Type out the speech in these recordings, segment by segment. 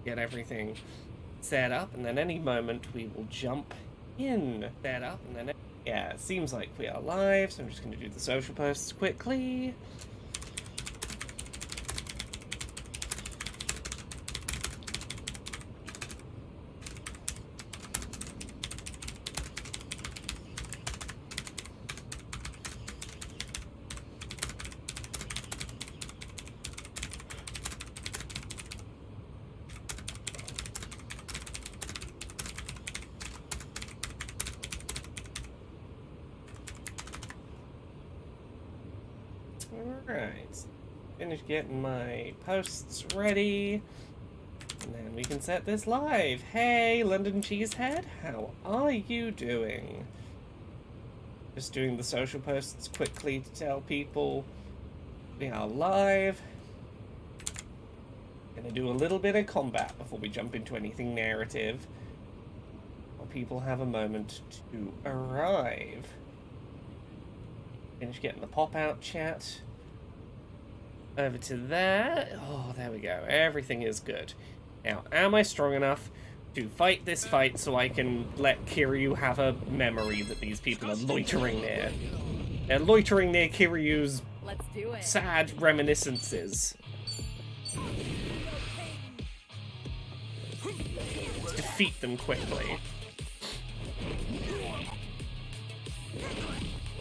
get everything set up, and then any moment we will jump in, set up, and then... Yeah, it seems like we are live, so I'm just going to do the social posts quickly. Alright, finish getting my posts ready, and then we can set this live. Hey, London Cheesehead, how are you doing? Just doing the social posts quickly to tell people we are live. Gonna do a little bit of combat before we jump into anything narrative, while people have a moment to arrive. Finish getting the pop-out chat over to there. Oh, there we go. Everything is good. Now, am I strong enough to fight this fight so I can let Kiryu have a memory that these people are loitering near? They're loitering near Kiryu's sad reminiscences. Let's defeat them quickly.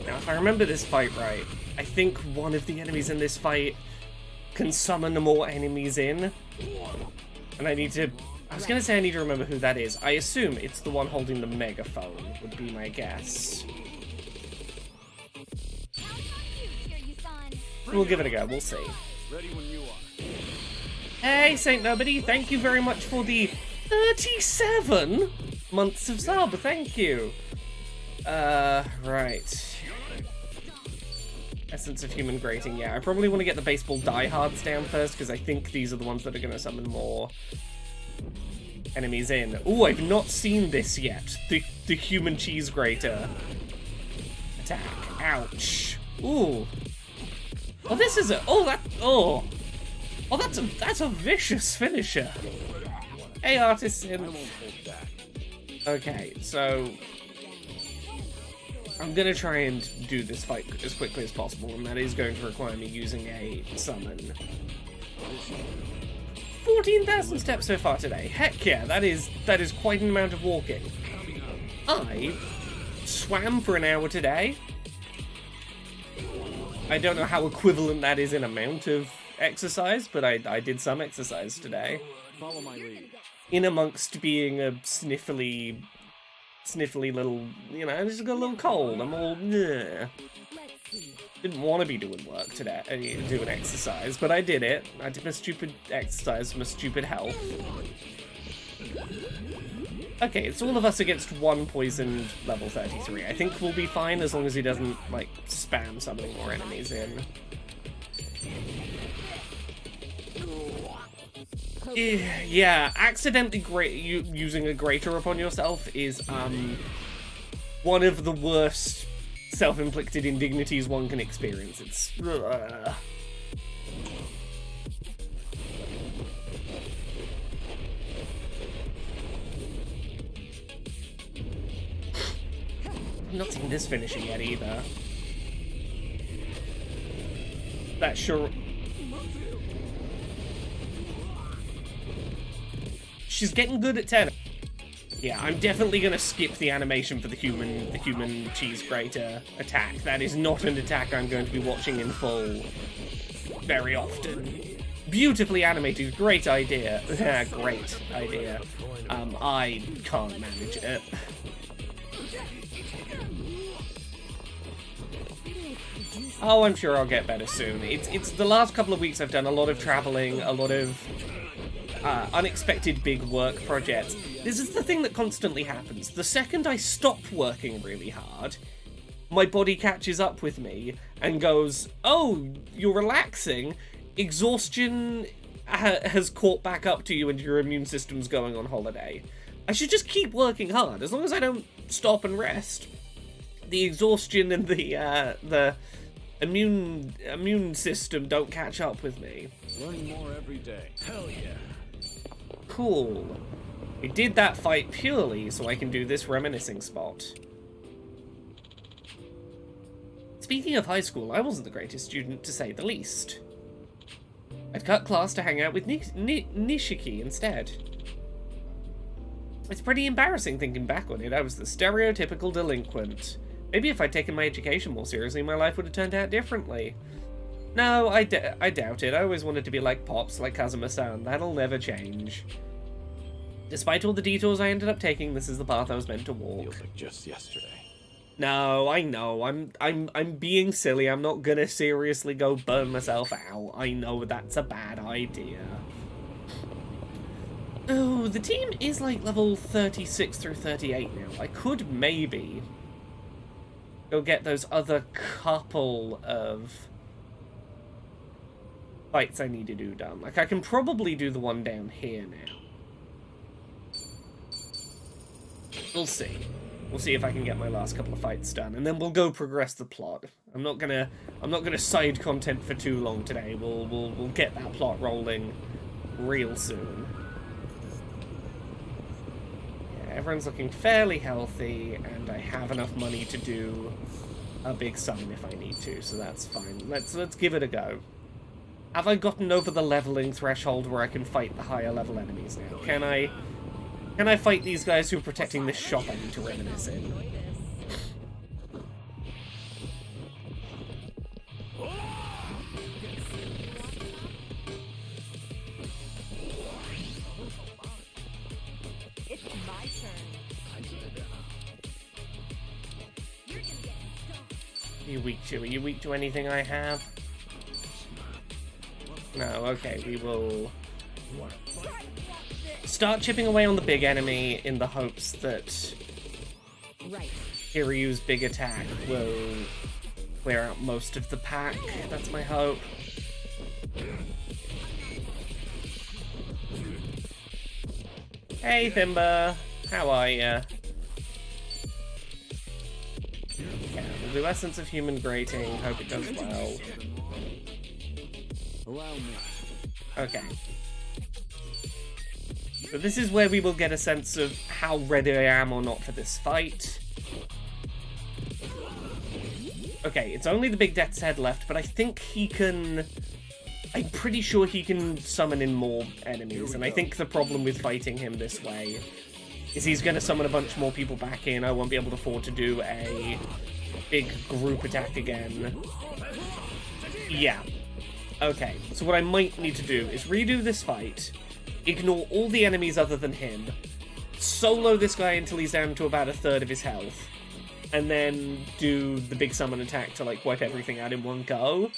Now, if I remember this fight right, I think one of the enemies in this fight can summon more enemies in. And I need to... I was going to say I need to remember who that is. I assume it's the one holding the megaphone, would be my guess. We'll give it a go, we'll see. Hey, Saint Nobody, thank you very much for the 37 months of sub, thank you. Right. Essence of Human Grating, yeah. I probably want to get the baseball diehards down first, because I think these are the ones that are going to summon more enemies in. Ooh, I've not seen this yet. The human cheese grater attack. Ouch. Ooh. Oh, this is a... Oh, that... Oh. Oh, that's a vicious finisher. Hey, Artisan. Okay, so... I'm going to try and do this fight as quickly as possible, and that is going to require me using a summon. 14,000 steps so far today. Heck yeah, that is quite an amount of walking. I swam for an hour today. I don't know how equivalent that is in amount of exercise, but I did some exercise today. Follow my lead. In amongst being a sniffly little, you know, I just got a little cold. I'm all, yeah. Didn't want to be doing work today, doing exercise, but I did it. I did my stupid exercise for my stupid health. Okay, it's all of us against one poisoned level 33. I think we'll be fine as long as he doesn't, like, spam summoning more enemies in. Yeah, accidentally using a grater upon yourself is one of the worst self-inflicted indignities one can experience. It's I'm not seeing this finishing yet either. That sure. She's getting good at 10. Yeah, I'm definitely gonna skip the animation for the human cheese grater attack. That is not an attack I'm going to be watching in full very often. Beautifully animated, great idea. Great idea. I can't manage it. Oh, I'm sure I'll get better soon. It's the last couple of weeks I've done a lot of traveling, a lot of unexpected big work projects. This is the thing that constantly happens. The second I stop working really hard, my body catches up with me and goes, oh, you're relaxing. Exhaustion has caught back up to you and your immune system's going on holiday. I should just keep working hard, as long as I don't stop and rest. The exhaustion and the immune system don't catch up with me. Learning more every day. Hell yeah. cool. We did that fight purely so I can do this reminiscing spot. Speaking of high school, I wasn't the greatest student, to say the least. I'd cut class to hang out with Nishiki instead. It's pretty embarrassing thinking back on it. I was the stereotypical delinquent. Maybe if I'd taken my education more seriously, my life would have turned out differently. No, I doubt it. I always wanted to be like Pops, like Kazuma-san. That'll never change. Despite all the detours I ended up taking, this is the path I was meant to walk. Feels like just yesterday. No, I know. I'm being silly. I'm not gonna seriously go burn myself out. I know that's a bad idea. Oh, the team is like level 36 through 38 now. I could maybe go get those other couple of fights I need to do done. Like, I can probably do the one down here now. We'll see. We'll see if I can get my last couple of fights done, and then we'll go progress the plot. I'm not gonna side content for too long today. We'll get that plot rolling real soon. Yeah, everyone's looking fairly healthy, and I have enough money to do a big summon if I need to, so that's fine. Let's give it a go. Have I gotten over the leveling threshold where I can fight the higher level enemies now? Can I fight these guys who are protecting this shop I need to reminisce in? It's my turn. Are you weak to? Are you weak to anything I have? No, okay, we will start chipping away on the big enemy in the hopes that Kiryu's big attack will clear out most of the pack. That's my hope. Hey, Thimba. How are ya? Yeah, we'll do Essence of Human Grating. Hope it does well. Allow me. Okay. So this is where we will get a sense of how ready I am or not for this fight. Okay, it's only the big Death's Head left, but I think he can... I'm pretty sure he can summon in more enemies, and I think the problem with fighting him this way is he's going to summon a bunch more people back in. I won't be able to afford to do a big group attack again. Yeah. Okay, so what I might need to do is redo this fight, ignore all the enemies other than him, solo this guy until he's down to about a third of his health, and then do the big summon attack to, like, wipe everything out in one go.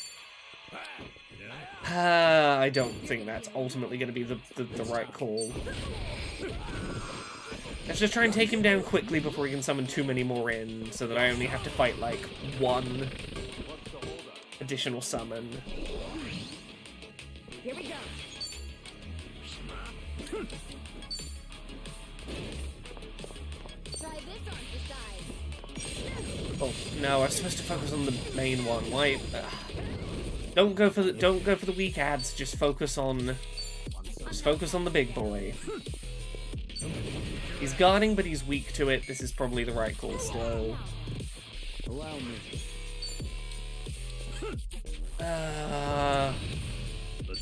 I don't think that's ultimately going to be the right call. Let's just try and take him down quickly before he can summon too many more in, so that I only have to fight, like, one additional summon. Here we go. Try this on for size. Oh no, I was supposed to focus on the main one. Why? Don't go for the weak ads. Just focus on the big boy. He's guarding, but he's weak to it. This is probably the right call still. Allow me.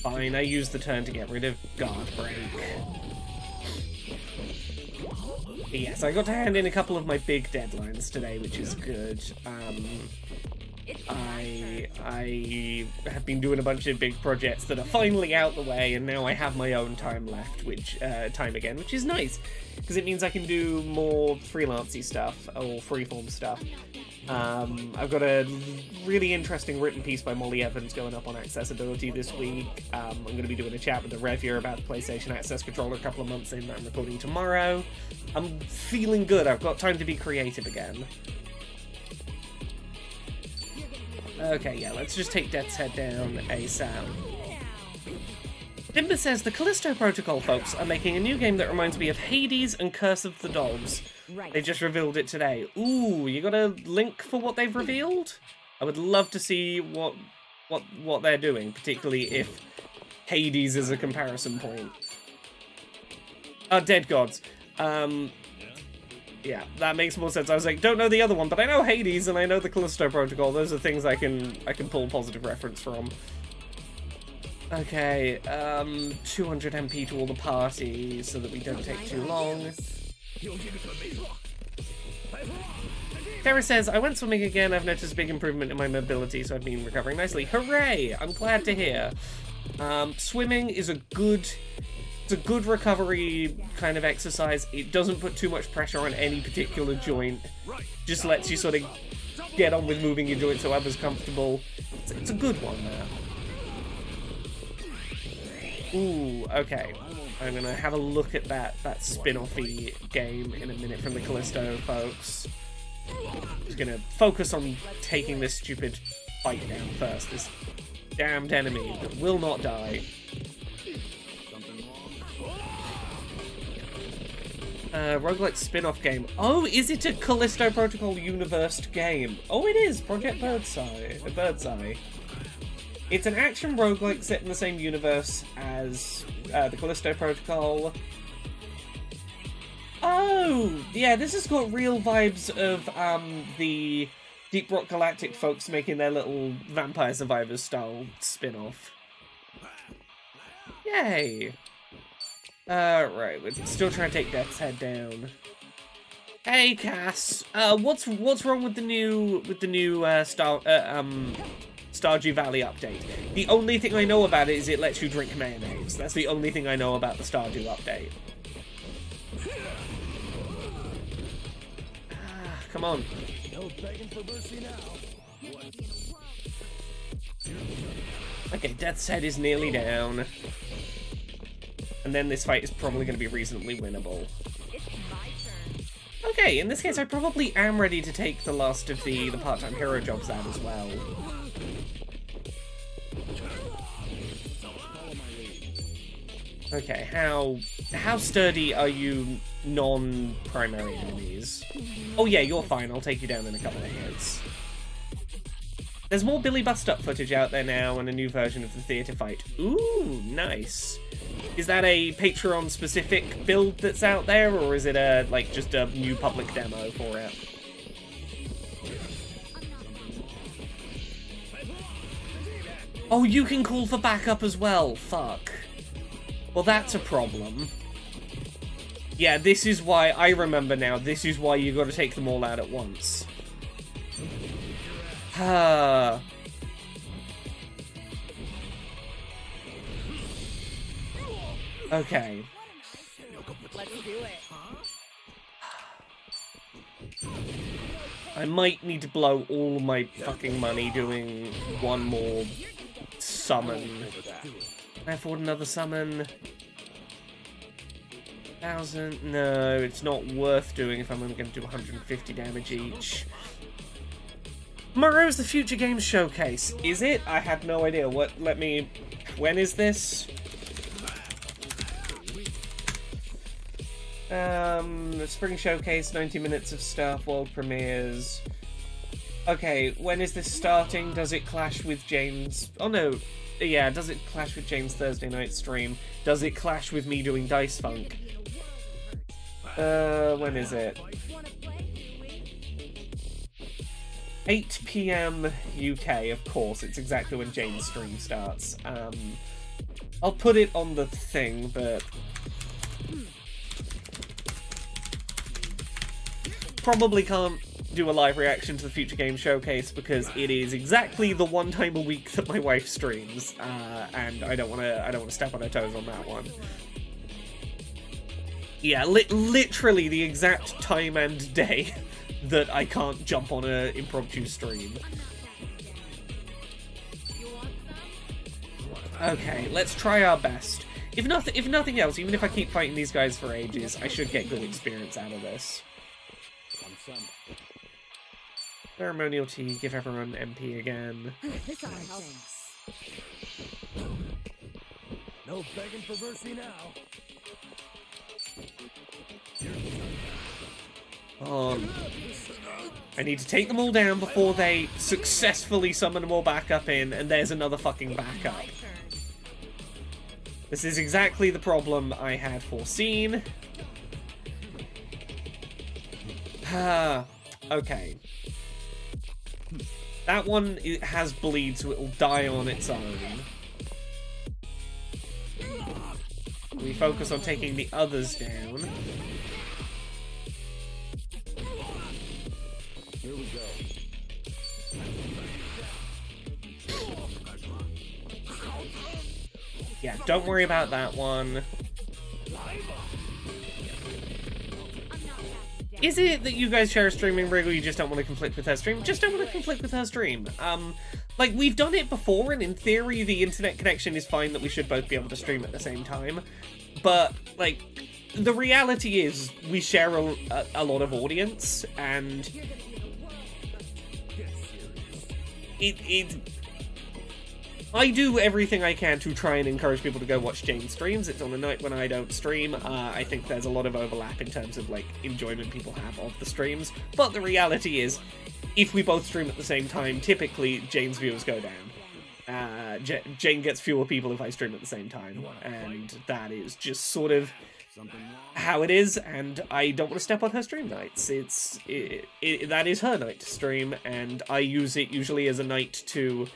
Fine, I used the turn to get rid of guard break. Yes, I got to hand in a couple of my big deadlines today, which is good. I have been doing a bunch of big projects that are finally out the way, and now I have my own time left, which is nice, because it means I can do more freelancey stuff, or freeform stuff. I've got a really interesting written piece by Molly Evans going up on accessibility this week. I'm going to be doing a chat with the reviewer about the PlayStation Access Controller a couple of months in that I'm recording tomorrow. I'm feeling good. I've got time to be creative again. Okay, yeah, let's just take Death's Head down ASAP. Dimba says, the Callisto Protocol folks are making a new game that reminds me of Hades and Curse of the Dogs. They just revealed it today. Ooh, you got a link for what they've revealed? I would love to see what they're doing, particularly if Hades is a comparison point. Dead Gods. Yeah, that makes more sense. I was like, don't know the other one, but I know Hades and I know the Callisto Protocol. Those are things I can pull positive reference from. Okay, 200 MP to all the party so that we don't take too long. Tara says, I went swimming again. I've noticed a big improvement in my mobility, so I've been recovering nicely. Hooray! I'm glad to hear. Swimming is a good recovery kind of exercise. It doesn't put too much pressure on any particular joint. Just lets you sort of get on with moving your joints so whoever's comfortable. It's a good one there. Ooh, okay. I'm gonna have a look at that spin-off-y game in a minute from the Callisto folks. Just gonna focus on taking this stupid fight down first. This damned enemy that will not die. Roguelike spin-off game. Oh, is it a Callisto Protocol universed game? Oh, it is! Project Birdseye. It's an action roguelike set in the same universe as the Callisto Protocol. Oh! Yeah, this has got real vibes of the Deep Rock Galactic folks making their little Vampire Survivors style spin-off. Yay! Right, we're still trying to take Death's Head down. Hey, Cass. What's wrong with the new Stardew Valley update? The only thing I know about it is it lets you drink mayonnaise. That's the only thing I know about the Stardew update. Come on. No begging for mercy now. Okay, Death's Head is nearly down. And then this fight is probably going to be reasonably winnable. It's my turn. Okay, in this case I probably am ready to take the last of the part-time hero jobs out as well. Okay, how sturdy are you non-primary enemies? Oh yeah, you're fine, I'll take you down in a couple of hits. There's more Billy Bust-Up footage out there now and a new version of the theatre fight. Ooh, nice. Is that a Patreon-specific build that's out there, or is it just a new public demo for it? Oh, you can call for backup as well. Fuck. Well, that's a problem. Yeah, this is why, I remember now, this is why you gotta take them all out at once. Okay. Let's do it. I might need to blow all my fucking money doing one more summon. Can I afford another summon? 1,000? No, it's not worth doing if I'm only going to do 150 damage each. Tomorrow's the Future Games Showcase. Is it? I had no idea. When is this? Spring Showcase, 90 minutes of stuff, world premieres. Okay, when is this starting? Does it clash with Jane's... Oh no, yeah, does it clash with Jane's Thursday night stream? Does it clash with me doing Dice Funk? When is it? 8 PM UK, of course, it's exactly when Jane's stream starts. I'll put it on the thing, but... Probably can't do a live reaction to the Future Game Showcase because it is exactly the one time a week that my wife streams, and I don't want to step on her toes on that one. Yeah, literally the exact time and day that I can't jump on an impromptu stream. Okay, let's try our best. If nothing else, even if I keep fighting these guys for ages, I should get good experience out of this. Ceremonial tea, give everyone MP again. No begging for mercy now. I need to take them all down before they successfully summon them all back up in, and there's another fucking backup. This is exactly the problem I had foreseen. Okay. That one has bleed, so it will die on its own. We focus on taking the others down. Here we go. Yeah, don't worry about that one. Is it that you guys share a streaming rig, or you just don't want to conflict with her stream? Just don't want to conflict with her stream. Like, we've done it before, and in theory, the internet connection is fine that we should both be able to stream at the same time. But, like, the reality is, we share a lot of audience, and I do everything I can to try and encourage people to go watch Jane's streams. It's on a night when I don't stream. I think there's a lot of overlap in terms of, like, enjoyment people have of the streams. But the reality is, if we both stream at the same time, typically Jane's viewers go down. Jane gets fewer people if I stream at the same time. And that is just sort of how it is, and I don't want to step on her stream nights. That is her night to stream, and I use it usually as a night to...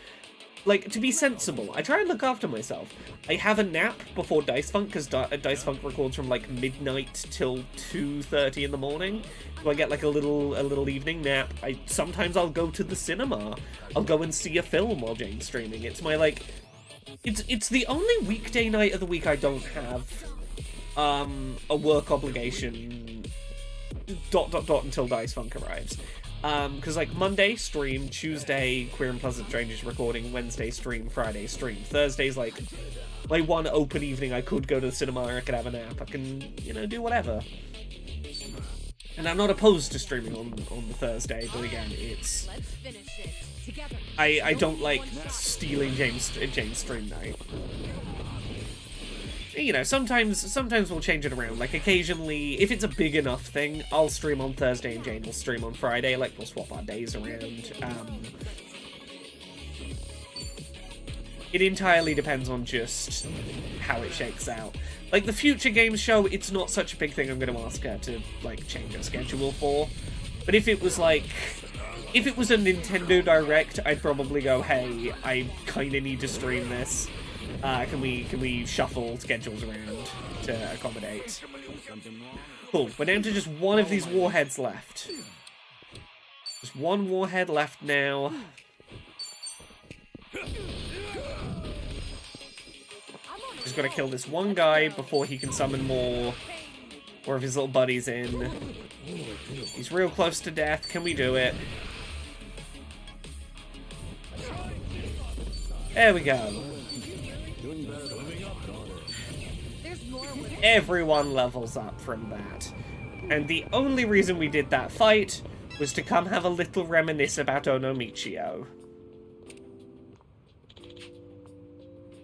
like, to be sensible. I try and look after myself. I have a nap before Dice Funk, because Dice Funk records from, like, midnight till 2:30 in the morning. So I get, like, a little evening nap. Sometimes I'll go to the cinema. I'll go and see a film while Jane's streaming. It's my, like... It's the only weekday night of the week I don't have, a work obligation... ... until Dice Funk arrives. Because, like, Monday, stream, Tuesday, Queer and Pleasant Strangers recording, Wednesday, stream, Friday, stream. Thursday's, like, my one open evening. I could go to the cinema, or I could have a nap. I can, you know, do whatever. And I'm not opposed to streaming on the Thursday, but again, it's... Let's finish it together. I don't like stealing Jane's stream night. You know, sometimes we'll change it around. Like, occasionally, if it's a big enough thing, I'll stream on Thursday and Jane will stream on Friday. Like, we'll swap our days around. It entirely depends on just how it shakes out. Like, the future games show, it's not such a big thing I'm going to ask her to, like, change her schedule for. But if it was, like... if it was a Nintendo Direct, I'd probably go, hey, I kind of need to stream this. Can we shuffle schedules around to accommodate? Cool, we're down to just one of these warheads left. Just one warhead left now. Just gotta kill this one guy before he can summon more of his little buddies in. He's real close to death. Can we do it? There we go. Everyone levels up from that. And the only reason we did that fight was to come have a little reminisce about Ono Michio.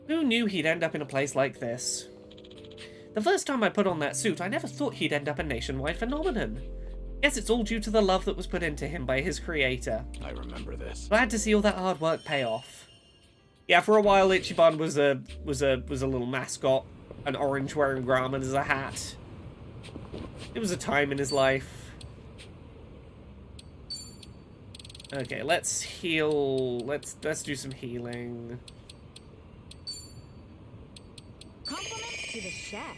Who knew he'd end up in a place like this? The first time I put on that suit, I never thought he'd end up a nationwide phenomenon. Guess it's all due to the love that was put into him by his creator. I remember this. Glad to see all that hard work pay off. Yeah, for a while Ichiban was a little mascot, an orange wearing ramen as a hat. It was a time in his life. Okay, let's heal. Let's do some healing. Compliments to the chef.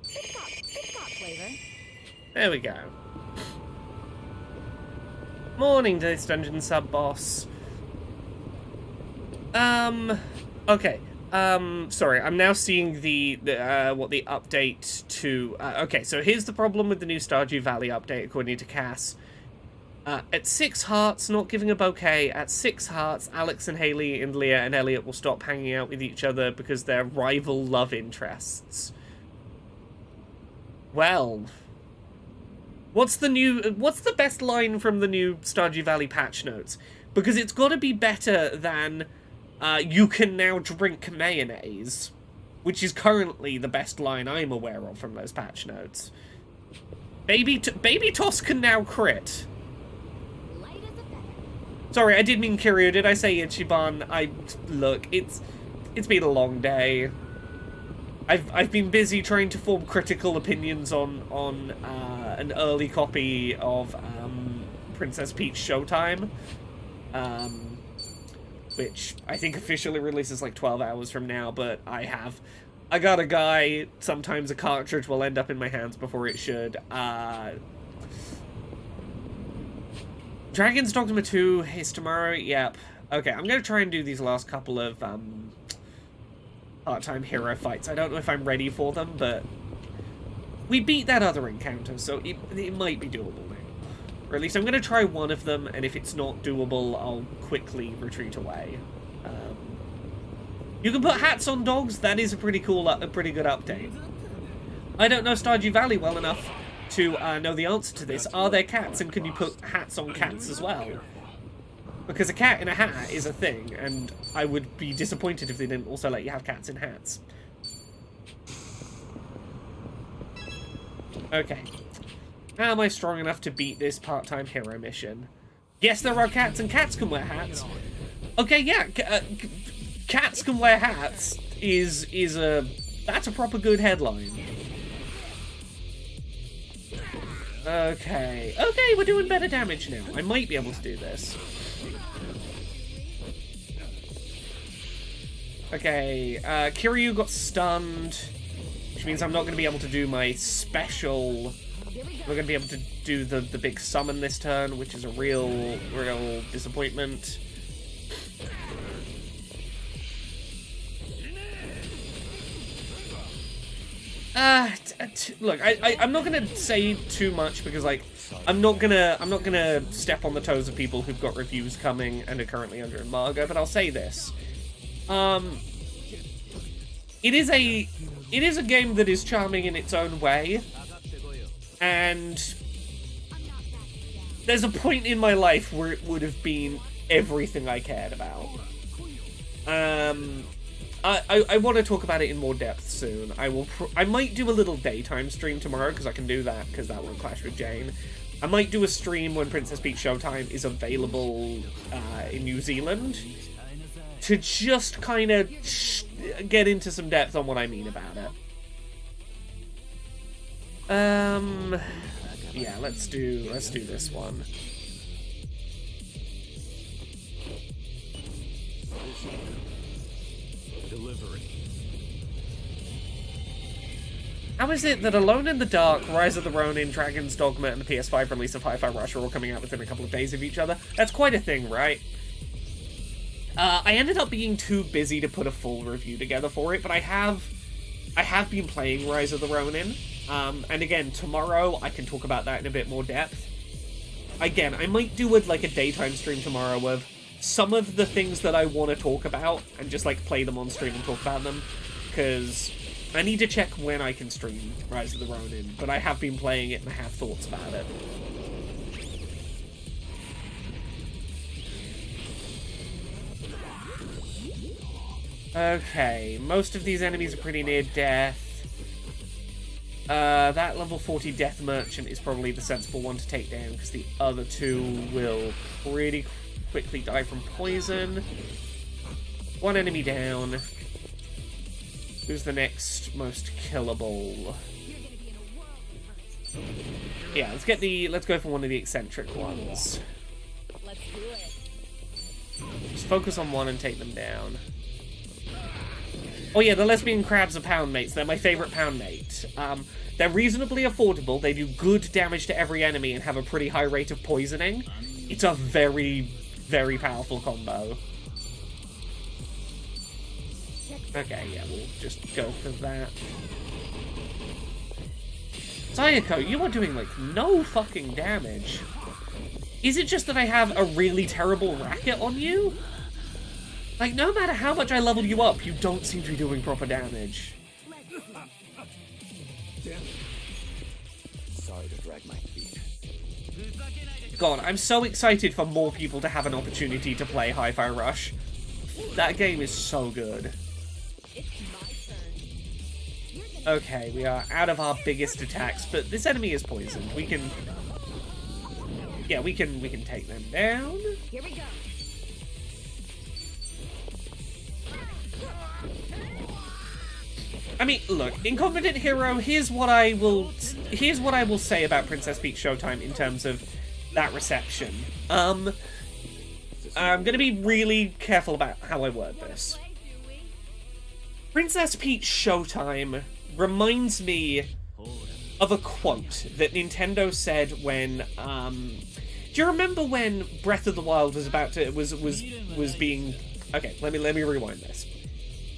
It's got flavor. There we go. Morning, Dice Dungeon sub-boss. Okay. Sorry, I'm now seeing the update to... okay, so here's the problem with the new Stardew Valley update, according to Cass. At 6 hearts, not giving a bouquet, at 6 hearts, Alex and Haley and Leah and Elliot will stop hanging out with each other because they're rival love interests. Well... What's the best line from the new Stardew Valley patch notes? Because it's got to be better than, you can now drink mayonnaise. which is currently the best line I'm aware of from those patch notes. Baby Toss can now crit. Light as a feather. Sorry, I did mean Kiryu. Did I say Ichiban? Look, it's been a long day. I've been busy trying to form critical opinions on an early copy of Princess Peach Showtime, which I think officially releases like 12 hours from now, but I got a guy. Sometimes a cartridge will end up in my hands before it should. Dragon's Dogma 2 is tomorrow. Yep. Okay, I'm gonna try and do these last couple of part-time hero fights. I don't know if I'm ready for them, but we beat that other encounter, so it might be doable now. Or at least I'm gonna try one of them, and if it's not doable, I'll quickly retreat away. You can put hats on dogs. That is a pretty cool, a pretty good update. I don't know Stardew Valley well enough to know the answer to this. Are there cats, and can you put hats on cats as well? Because a cat in a hat is a thing, and I would be disappointed if they didn't also let you have cats in hats. Okay. Am I strong enough to beat this part-time hero mission? Yes, there are cats, and cats can wear hats. Okay, yeah, cats can wear hats that's a proper good headline. Okay, we're doing better damage now. I might be able to do this. Okay, Kiryu got stunned, which means I'm not going to be able to do my special. We're going to be able to do the big summon this turn, which is a real disappointment. Look, I'm not gonna say too much because, like, I'm not gonna step on the toes of people who've got reviews coming and are currently under embargo. But I'll say this: it is a game that is charming in its own way, and there's a point in my life where it would have been everything I cared about. I want to talk about it in more depth soon. I might do a little daytime stream tomorrow, because I can do that, because that won't clash with Jane. I might do a stream when Princess Peach Showtime is available in New Zealand, to just kind of get into some depth on what I mean about it. Yeah, let's do this one. How is it that Alone in the Dark, Rise of the Ronin, Dragon's Dogma, and the PS5 release of Hi-Fi Rush are all coming out within a couple of days of each other? That's quite a thing, right? I ended up being too busy to put a full review together for it, but I have been playing Rise of the Ronin. And again, tomorrow I can talk about that in a bit more depth. Again, I might do a daytime stream tomorrow of some of the things that I want to talk about, and just play them on stream and talk about them, because I need to check when I can stream Rise of the Ronin, but I have been playing it and I have thoughts about it. Okay, most of these enemies are pretty near death. That level 40 Death Merchant is probably the sensible one to take down, because the other two will pretty quickly die from poison. One enemy down. Who's the next most killable? Yeah, let's go for one of the eccentric ones. Let's do it. Just focus on one and take them down. Oh yeah, the lesbian crabs are pound mates. They're my favorite pound mate. They're reasonably affordable. They do good damage to every enemy and have a pretty high rate of poisoning. It's a very, very powerful combo. Okay, yeah, we'll just go for that. Sayako, you are doing, no fucking damage. Is it just that I have a really terrible racket on you? No matter how much I level you up, you don't seem to be doing proper damage. Sorry to drag my feet. God, I'm so excited for more people to have an opportunity to play Hi-Fi Rush. That game is so good. It's my turn. Okay, we are out of our biggest attacks, but this enemy is poisoned. We can... Yeah, we can take them down. Here we go. I mean, look, Incompetent Hero, here's what I will say about Princess Peach Showtime in terms of that reception. I'm gonna be really careful about how I word this. Princess Peach Showtime reminds me of a quote that Nintendo said when, do you remember when Breath of the Wild was about to, was being, okay, let me rewind this.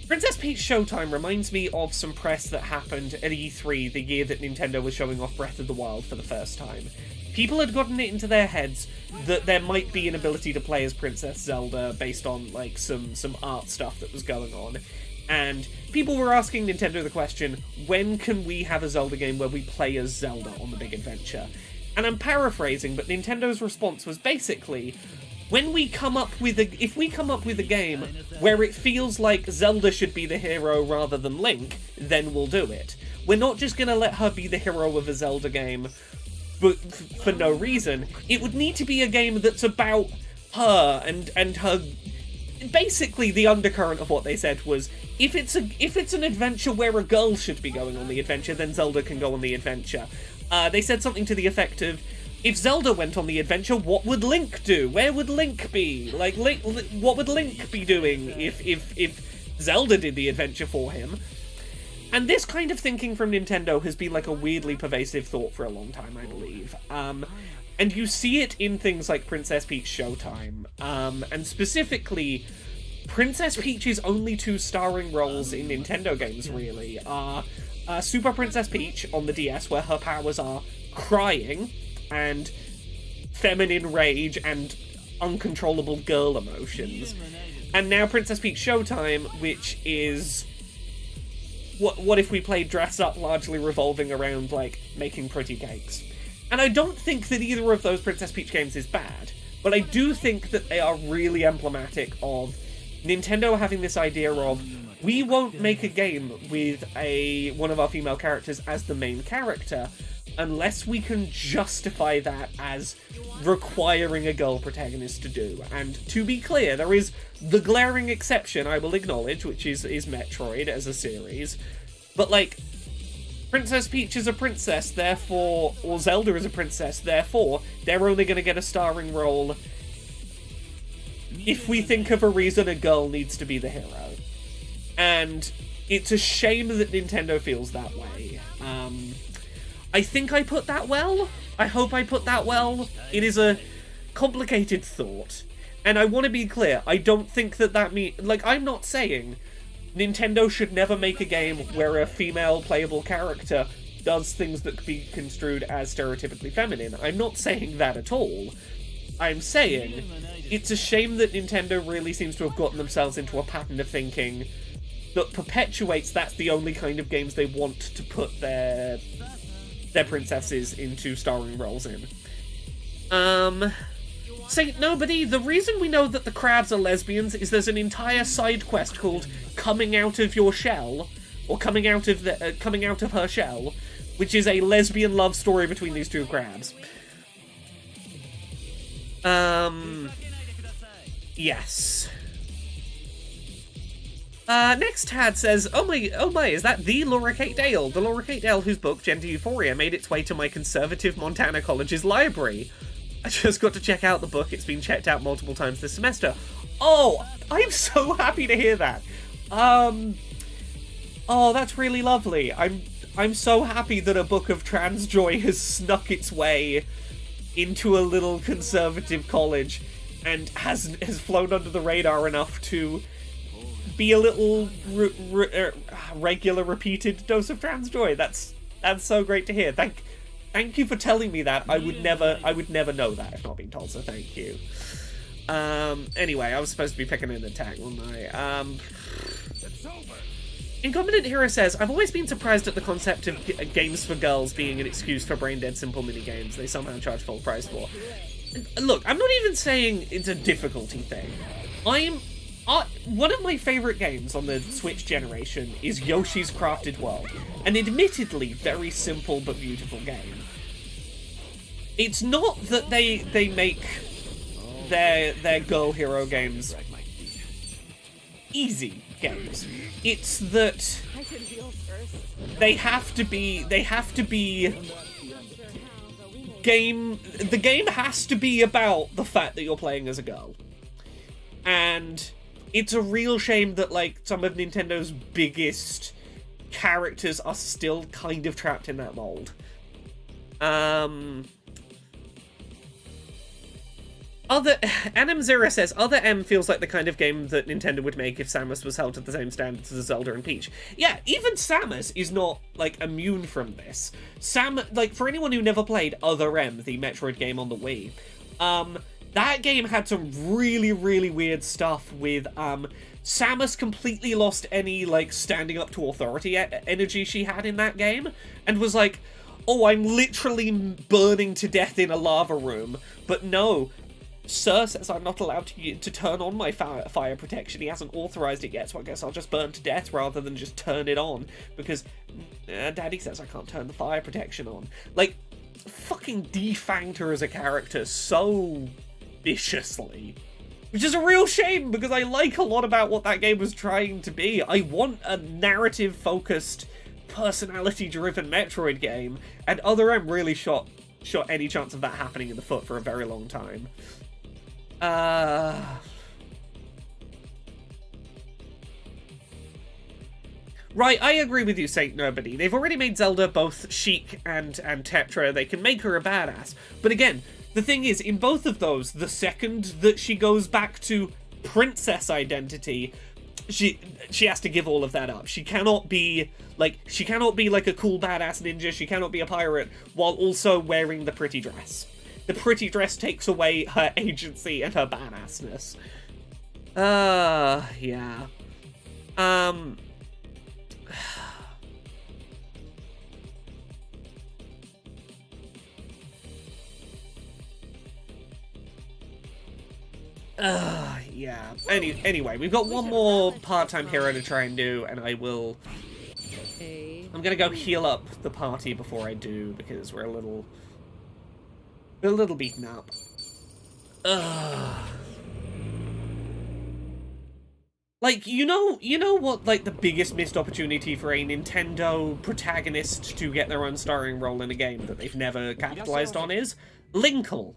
Princess Peach Showtime reminds me of some press that happened at E3 the year that Nintendo was showing off Breath of the Wild for the first time. People had gotten it into their heads that there might be an ability to play as Princess Zelda based on, like, some art stuff that was going on. And people were asking Nintendo the question, when can we have a Zelda game where we play as Zelda on the big adventure? And I'm paraphrasing, but Nintendo's response was basically, if we come up with a game where it feels like Zelda should be the hero rather than Link, then we'll do it. We're not just gonna let her be the hero of a Zelda game but for no reason. It would need to be a game that's about her and her... Basically, the undercurrent of what they said was, if it's an adventure where a girl should be going on the adventure, then Zelda can go on the adventure. They said something to the effect of, if Zelda went on the adventure, what would Link do? Where would Link be? Like, what would Link be doing if Zelda did the adventure for him? And this kind of thinking from Nintendo has been like a weirdly pervasive thought for a long time, I believe. And you see it in things like Princess Peach Showtime, and specifically, Princess Peach's only two starring roles in Nintendo games, really, are Super Princess Peach on the DS, where her powers are crying, and feminine rage, and uncontrollable girl emotions. And now Princess Peach Showtime, which is... What if we played dress up largely revolving around, like, making pretty cakes? And I don't think that either of those Princess Peach games is bad, but I do think that they are really emblematic of Nintendo having this idea of, we won't make a game with one of our female characters as the main character unless we can justify that as requiring a girl protagonist to do. And to be clear, there is the glaring exception I will acknowledge, which is Metroid as a series. But, like, Princess Peach is a princess, therefore, or Zelda is a princess, therefore, they're only going to get a starring role if we think of a reason a girl needs to be the hero. And it's a shame that Nintendo feels that way. I think I put that well. I hope I put that well. It is a complicated thought. And I want to be clear, I don't think that means... Like, I'm not saying Nintendo should never make a game where a female playable character does things that could be construed as stereotypically feminine. I'm not saying that at all. I'm saying it's a shame that Nintendo really seems to have gotten themselves into a pattern of thinking that perpetuates that's the only kind of games they want to put their princesses into starring roles in. Saint Nobody, the reason we know that the crabs are lesbians is there's an entire side quest called Coming Out of Your Shell, or Coming Out of Her Shell, which is a lesbian love story between these two crabs. Yes. Next Tad says, oh my, is that the Laura Kate Dale? The Laura Kate Dale whose book, Gender Euphoria, made its way to my conservative Montana College's library. I just got to check out the book. It's been checked out multiple times this semester. Oh, I'm so happy to hear that. Oh, that's really lovely. I'm so happy that a book of trans joy has snuck its way into a little conservative college and has flown under the radar enough to be a little regular repeated dose of trans joy. That's so great to hear. Thank you for telling me that. I would never know that if not being told, so thank you. Anyway, I was supposed to be picking an attack, wasn't I? It's over. Incompetent Hero says, I've always been surprised at the concept of games for girls being an excuse for brain-dead simple minigames they somehow charge full price for. Look, I'm not even saying it's a difficulty thing. One of my favorite games on the Switch generation is Yoshi's Crafted World, an admittedly very simple but beautiful game. It's not that they make their girl hero games easy games. It's that I should heal first. they have to be Not sure how, but we made the game has to be about the fact that you're playing as a girl. And it's a real shame that, like, some of Nintendo's biggest characters are still kind of trapped in that mold. Anim Zero says, Other M feels like the kind of game that Nintendo would make if Samus was held to the same standards as Zelda and Peach. Yeah, even Samus is not, like, immune from this. Like, for anyone who never played Other M, the Metroid game on the Wii, that game had some really, really weird stuff with, Samus completely lost any, like, standing up to authority energy she had in that game, and was like, oh, I'm literally burning to death in a lava room, but no, Sir says I'm not allowed to turn on my fire protection. He hasn't authorized it yet, so I guess I'll just burn to death rather than just turn it on, because Daddy says I can't turn the fire protection on. Like, fucking defanged her as a character so viciously. Which is a real shame, because I like a lot about what that game was trying to be. I want a narrative-focused, personality-driven Metroid game, and Other M really shot any chance of that happening in the foot for a very long time. Right, I agree with you, Saint Nobody. They've already made Zelda both chic and Tetra. They can make her a badass. But again, the thing is, in both of those, the second that she goes back to princess identity, she has to give all of that up. She cannot be like a cool badass ninja. She cannot be a pirate while also wearing the pretty dress. The pretty dress takes away her agency and her badassness. Yeah. Yeah. Anyway, we've got one more part-time hero to try and do, and I will... I'm gonna go heal up the party before I do, because we're a little beaten up. Like, you know what, like, the biggest missed opportunity for a Nintendo protagonist to get their own starring role in a game that they've never capitalized on is? Linkle.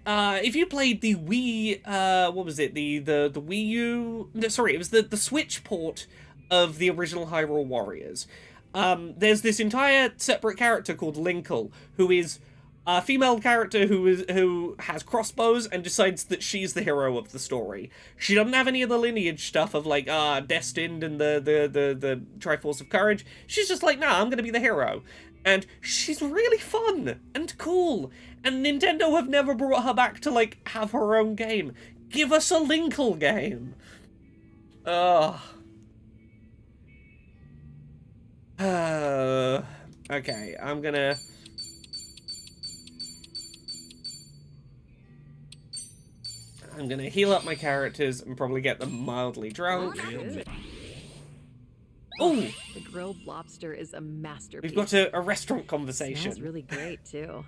If you played the Wii, what was it, the Wii U, no, sorry, it was the Switch port of the original Hyrule Warriors. There's this entire separate character called Linkle, who is a female character who has crossbows and decides that she's the hero of the story. She doesn't have any of the lineage stuff of, like, Destined and the Triforce of Courage. She's just like, nah, I'm gonna be the hero. And she's really fun and cool. And Nintendo have never brought her back to, like, have her own game. Give us a Linkle game. Ugh. Okay, I'm gonna heal up my characters and probably get them mildly drunk. Oh! The grilled lobster is a masterpiece. We've got a restaurant conversation. Smells really great, too.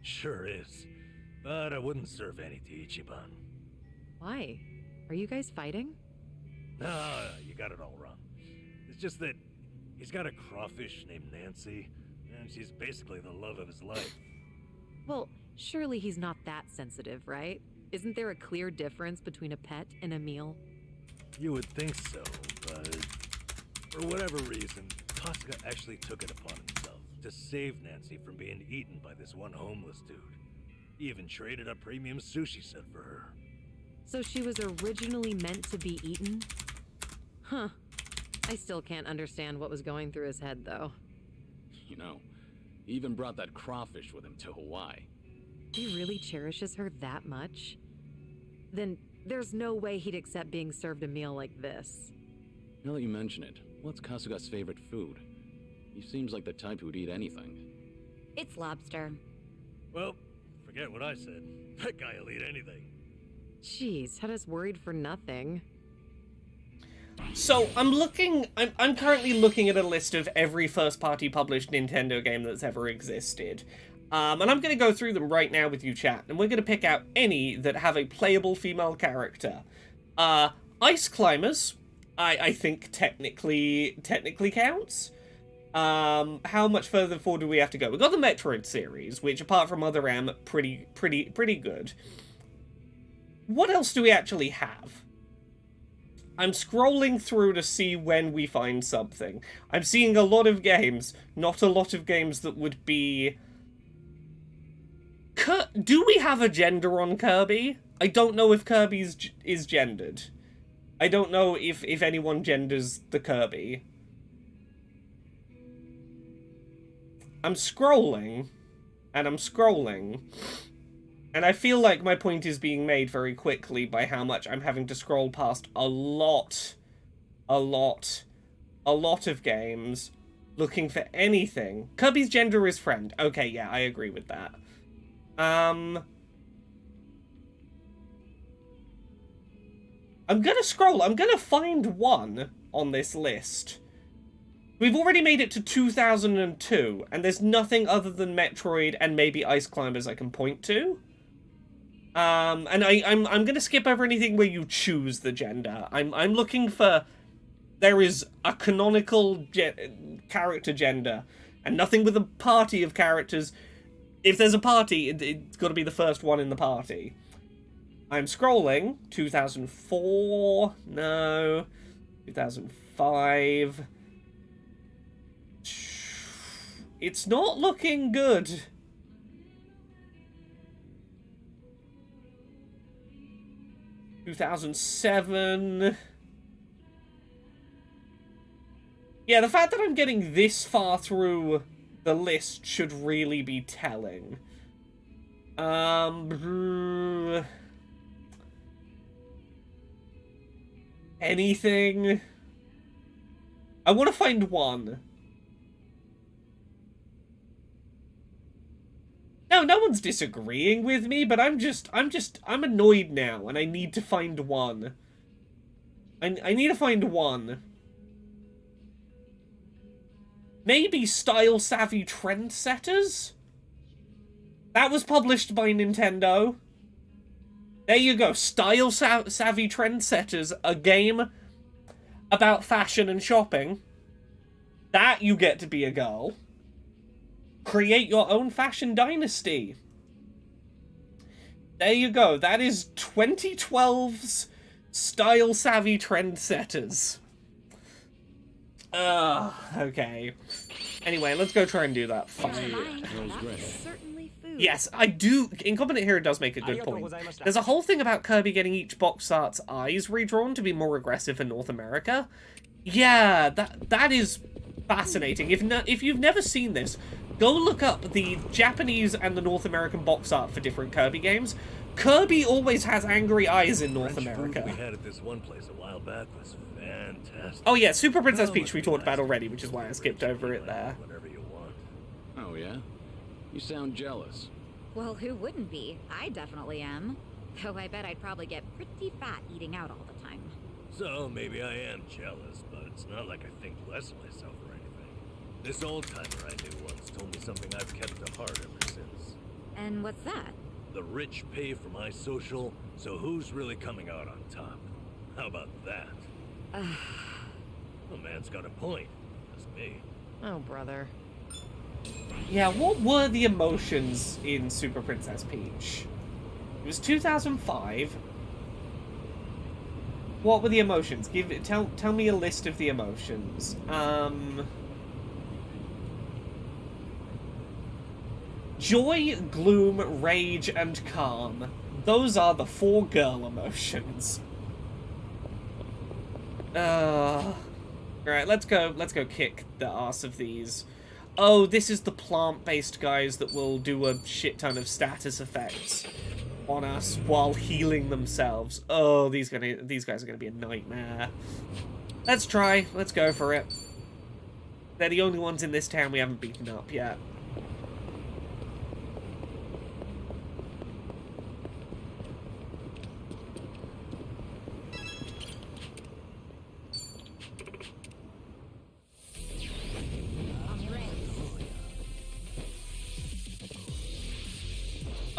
Sure is. But I wouldn't serve any to Ichiban. Why? Are you guys fighting? No, you got it all wrong. It's just that he's got a crawfish named Nancy, and she's basically the love of his life. Well, surely he's not that sensitive, right? Isn't there a clear difference between a pet and a meal? You would think so, but for whatever reason, Kasuga actually took it upon himself to save Nancy from being eaten by this one homeless dude. He even traded a premium sushi set for her. So she was originally meant to be eaten? Huh. I still can't understand what was going through his head, though. You know, he even brought that crawfish with him to Hawaii. He really cherishes her that much? Then there's no way he'd accept being served a meal like this. Now that you mention it, what's Kasuga's favorite food? He seems like the type who'd eat anything. It's lobster. Well, forget what I said. That guy'll eat anything. Jeez, had us worried for nothing. So I'm currently looking at a list of every first-party published Nintendo game that's ever existed. And I'm going to go through them right now with you, chat, and we're going to pick out any that have a playable female character. Ice Climbers, I think technically counts. How much further forward do we have to go? We've got the Metroid series, which apart from Other M, pretty good. What else do we actually have? I'm scrolling through to see when we find something. I'm seeing a lot of games, not a lot of games that would be... Do we have a gender on Kirby? I don't know if Kirby is gendered. I don't know if anyone genders the Kirby. I'm scrolling, and I'm scrolling, and I feel like my point is being made very quickly by how much I'm having to scroll past a lot of games looking for anything. Kirby's gender is friend. Okay, yeah, I agree with that. I'm gonna scroll. I'm gonna find one on this list. We've already made it to 2002, and there's nothing other than Metroid and maybe Ice Climbers I can point to. And I'm gonna skip over anything where you choose the gender. I'm looking for... There is a canonical character gender, and nothing with a party of characters. If there's a party, it's got to be the first one in the party. I'm scrolling. 2004. No. 2005. It's not looking good. ...2007... Yeah, the fact that I'm getting this far through the list should really be telling. Anything? I want to find one. No one's disagreeing with me, but I'm annoyed now, and I need to find one. I need to find one. Maybe Style Savvy Trendsetters? That was published by Nintendo. There you go, Style Savvy Trendsetters, a game about fashion and shopping. That you get to be a girl. Create your own fashion dynasty. There you go, that is 2012's Style Savvy Trendsetters. Okay. Anyway, let's go try and do that. Fine. Certainly food. Yes, I do. Incompetent Hero does make a good point. There's a whole thing about Kirby getting each box art's eyes redrawn to be more aggressive in North America. Yeah, that is fascinating. If you've never seen this, go look up the Japanese and the North American box art for different Kirby games. Kirby always has angry eyes in North America. We had at this one place a while back was fantastic. Oh yeah, Super Princess Peach we talked about already, which is why I skipped over it there. Whatever you want. Oh, yeah? You sound jealous. Well, who wouldn't be? I definitely am. Though I bet I'd probably get pretty fat eating out all the time. So maybe I am jealous, but it's not like I think less of myself or anything. This old timer I knew once told me something I've kept to heart ever since. And what's that? The rich pay for my social, so who's really coming out on top? How about that? The man's got a point. That's me. Oh, brother. Yeah, what were the emotions in Super Princess Peach? It was 2005. What were the emotions? Tell me a list of the emotions. Joy, gloom, rage, and calm. Those are the 4 girl emotions. Alright, let's go kick the ass of these. Oh, this is the plant-based guys that will do a shit ton of status effects on us while healing themselves. Oh, these guys are gonna be a nightmare. Let's try. Let's go for it. They're the only ones in this town we haven't beaten up yet.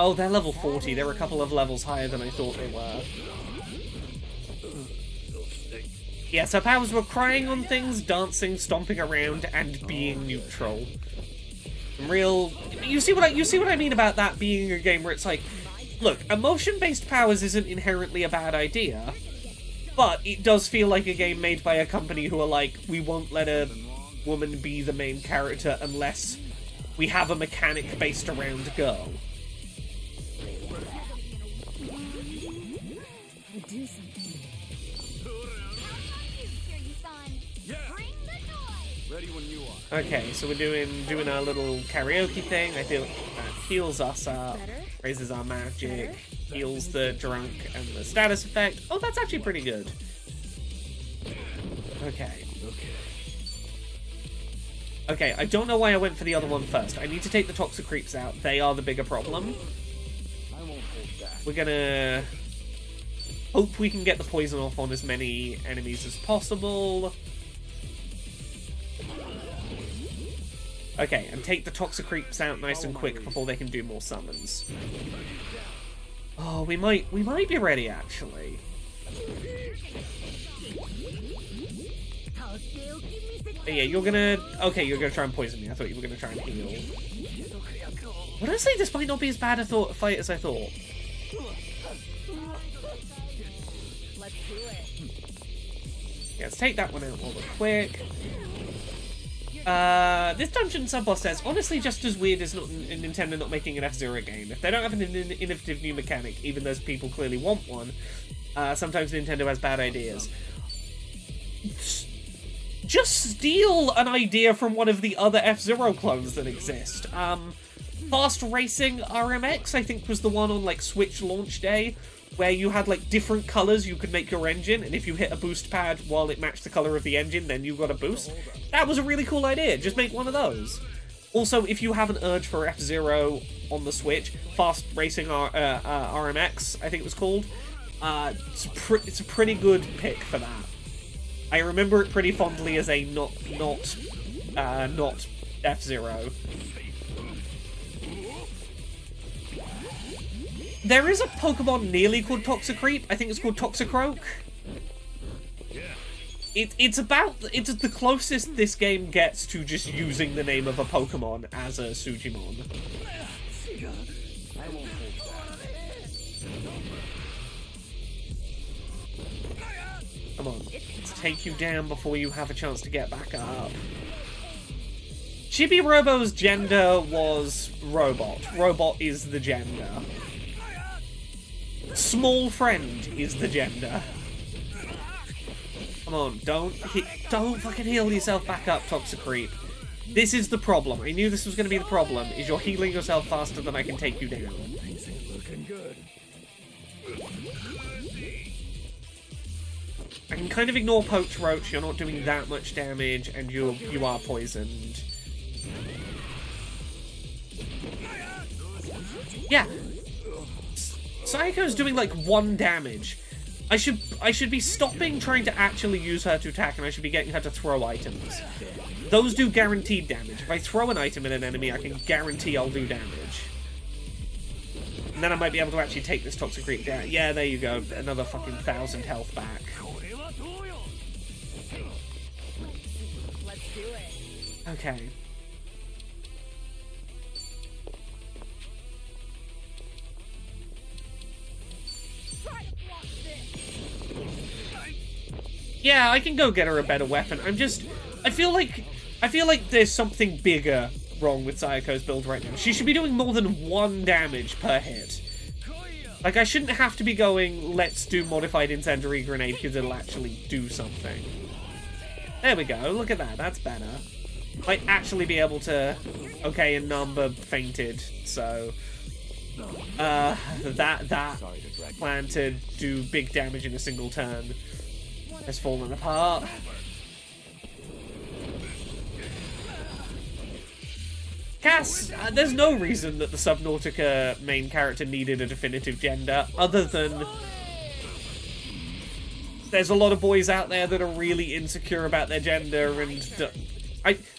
Oh, they're level 40. They're a couple of levels higher than I thought they were. Yes, her powers were crying on things, dancing, stomping around, and being neutral. Real... You see what I mean about that being a game where it's like, look, emotion-based powers isn't inherently a bad idea, but it does feel like a game made by a company who are like, we won't let a woman be the main character unless we have a mechanic based around a girl. Do something. Ready when you are. Okay, so we're doing our little karaoke thing. I feel that heals us up, raises our magic, heals the drunk and the status effect. Oh, that's actually pretty good. Okay, I don't know why I went for the other one first. I need to take the toxic creeps out. They are the bigger problem. I won't hold back. We're gonna hope we can get the poison off on as many enemies as possible. Okay, and take the toxic creeps out nice and quick before they can do more summons. Oh, we might be ready actually. Yeah, you're gonna try and poison me. I thought you were gonna try and heal. Honestly, this might not be as bad a fight as I thought. Let's do it. Yeah, let's take that one out real quick. This dungeon sub-boss says, honestly just as weird as Nintendo not making an F-Zero game. If they don't have an innovative new mechanic, even though people clearly want one, sometimes Nintendo has bad ideas. Just steal an idea from one of the other F-Zero clones that exist. Fast Racing RMX, I think, was the one on, like, Switch launch day, where you had, like, different colours you could make your engine, and if you hit a boost pad while it matched the colour of the engine, then you got a boost. That was a really cool idea. Just make one of those. Also, if you have an urge for F-Zero on the Switch, Fast Racing RMX, I think it was called, it's a pretty good pick for that. I remember it pretty fondly as a not F-Zero. There is a Pokemon nearly called Toxicreep. I think it's called Toxicroak. It's the closest this game gets to just using the name of a Pokemon as a Sujimon. I won't hold back. Come on, let's take you down before you have a chance to get back up. Chibi Robo's gender was robot. Robot is the gender. Small friend is the gender. Come on, don't fucking heal yourself back up, Toxicreep. This is the problem. I knew this was going to be the problem, is you're healing yourself faster than I can take you down. Looking good. I can kind of ignore Poach Roach, you're not doing that much damage, and you are poisoned. Yeah. Psycho's doing like 1 damage. I should be stopping trying to actually use her to attack, and I should be getting her to throw items. Those do guaranteed damage. If I throw an item at an enemy, I can guarantee I'll do damage. And then I might be able to actually take this Toxicreep down. Yeah, there you go. Another fucking 1,000 health back. Let's do it. Okay. Yeah, I can go get her a better weapon. I feel like there's something bigger wrong with Sayako's build right now. She should be doing more than 1 damage per hit. Like, I shouldn't have to be going, let's do modified incendiary grenade, because it'll actually do something. There we go, look at that, that's better. Might actually be able to... Okay, and Namba fainted, so... that plan to do big damage in a single turn has fallen apart. Cass, there's no reason that the Subnautica main character needed a definitive gender, other than there's a lot of boys out there that are really insecure about their gender, and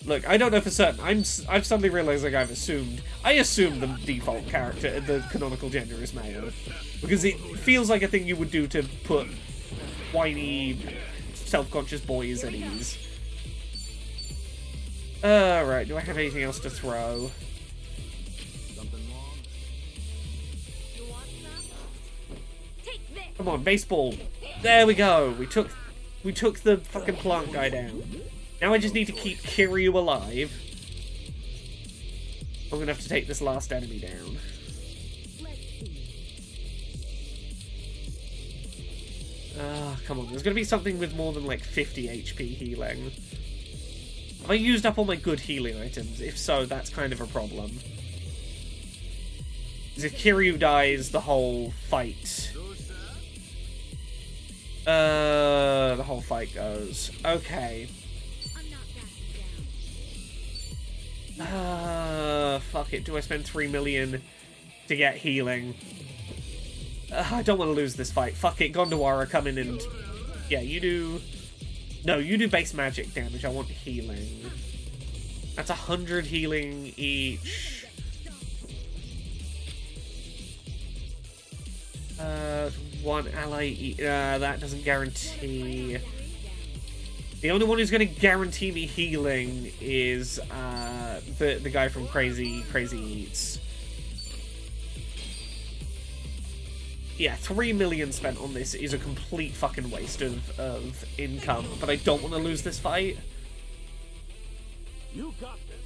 Look, I don't know for certain. I've suddenly realizing I've assumed. I assume the default character, the canonical gender is male, because it feels like a thing you would do to put whiny, self-conscious boys at ease. Right. Do I have anything else to throw? Come on, baseball. There we go. We took the fucking plant guy down. Now I just need to keep Kiryu alive. I'm gonna have to take this last enemy down. Ah, come on. There's gonna be something with more than like 50 HP healing. Have I used up all my good healing items? If so, that's kind of a problem. Because if Kiryu dies, the whole fight... the whole fight goes. Okay. Fuck it. Do I spend 3 million to get healing? I don't want to lose this fight. Fuck it. Gondawara, come in and... Yeah, you do... No, you do base magic damage. I want healing. That's 100 healing each. One ally that doesn't guarantee. The only one who's going to guarantee me healing is the guy from Crazy Eats. Yeah, 3 million spent on this is a complete fucking waste of income, but I don't want to lose this fight. You got this.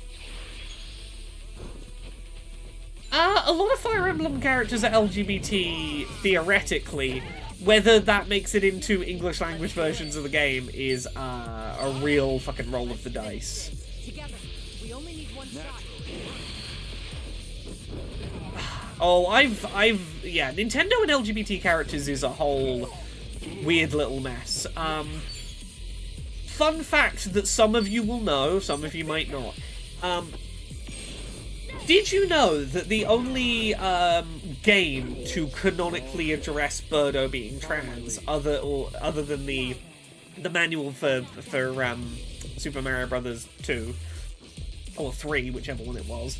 A lot of Fire Emblem characters are LGBT, theoretically. Whether that makes it into English language versions of the game is a real fucking roll of the dice. Together, we only need one shot. Oh, yeah, Nintendo and LGBT characters is a whole weird little mess. Fun fact that some of you will know, some of you might not. Did you know that the only game to canonically address Birdo being trans, other than the manual for Super Mario Brothers 2 or 3, whichever one it was,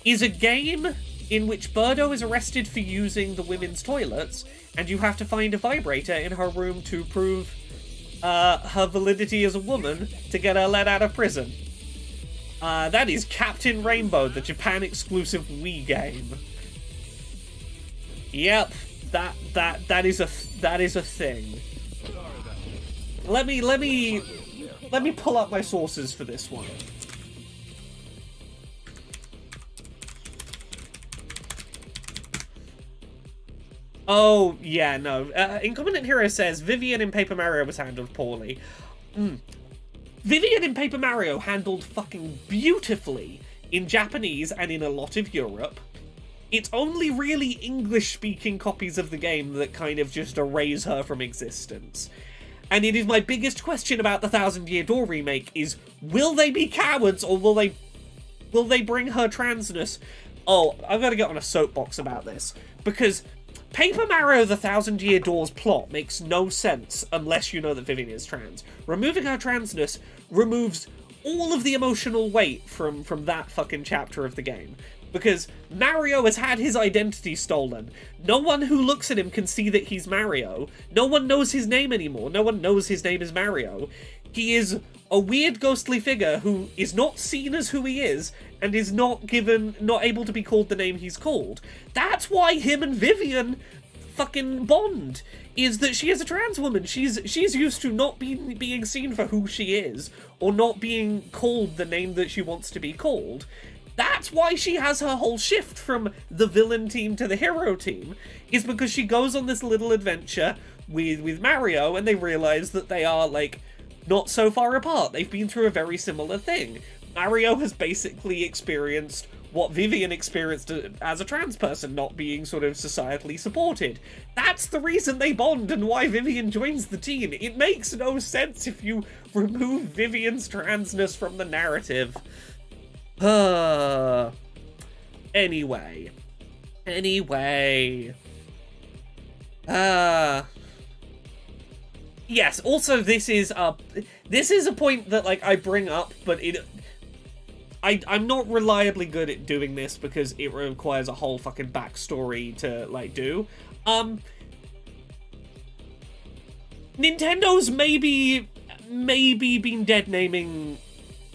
is a game in which Birdo is arrested for using the women's toilets, and you have to find a vibrator in her room to prove her validity as a woman to get her let out of prison. That is Captain Rainbow, the Japan-exclusive Wii game. Yep, that is a thing. Let me pull up my sources for this one. Oh, yeah, no. Incompetent Hero says, Vivian in Paper Mario was handled poorly. Vivian in Paper Mario handled fucking beautifully in Japanese and in a lot of Europe. It's only really English-speaking copies of the game that kind of just erase her from existence. And it is my biggest question about the Thousand Year Door remake is, will they be cowards or will they bring her transness? Oh, I've got to get on a soapbox about this. Because Paper Mario The Thousand Year Door's plot makes no sense unless you know that Vivian is trans. Removing her transness removes all of the emotional weight from that fucking chapter of the game. Because Mario has had his identity stolen. No one who looks at him can see that he's Mario. No one knows his name anymore. No one knows his name is Mario. He is a weird ghostly figure who is not seen as who he is and is not able to be called the name he's called. That's why him and Vivian fucking bond, is that she is a trans woman. She's used to not being seen for who she is, or not being called the name that she wants to be called. That's why she has her whole shift from the villain team to the hero team, is because she goes on this little adventure with Mario, and they realize that they are, like, not so far apart. They've been through a very similar thing. Mario has basically experienced what Vivian experienced as a trans person, not being sort of societally supported. That's the reason they bond and why Vivian joins the team. It makes no sense if you remove Vivian's transness from the narrative. Anyway. Yes, also this is a point that, like, I bring up, but I'm not reliably good at doing this because it requires a whole fucking backstory to, like, do. Nintendo's maybe been dead naming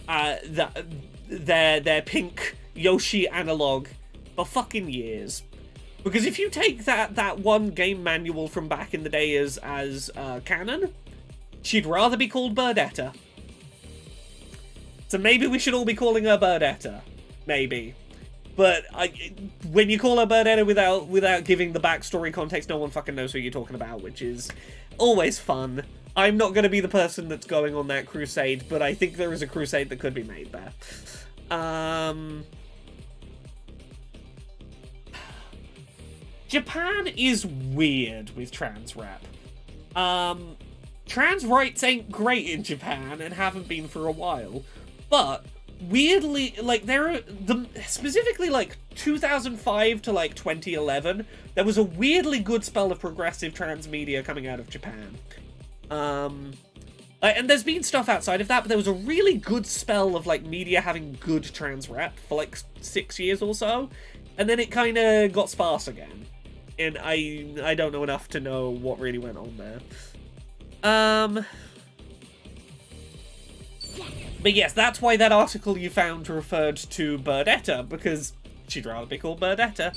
their pink Yoshi analog for fucking years. Because if you take that one game manual from back in the day as canon, she'd rather be called Birdetta. So maybe we should all be calling her Birdetta. Maybe. But when you call her Birdetta without giving the backstory context, no one fucking knows who you're talking about, which is always fun. I'm not going to be the person that's going on that crusade, but I think there is a crusade that could be made there. Japan is weird with trans rep. Trans rights ain't great in Japan and haven't been for a while, but weirdly, like, specifically, like, 2005 to, like, 2011, there was a weirdly good spell of progressive trans media coming out of Japan. And there's been stuff outside of that, but there was a really good spell of, like, media having good trans rep for, like, 6 years or so, and then it kind of got sparse again. And I don't know enough to know what really went on there. But yes, that's why that article you found referred to Birdetta, because she'd rather be called Birdetta.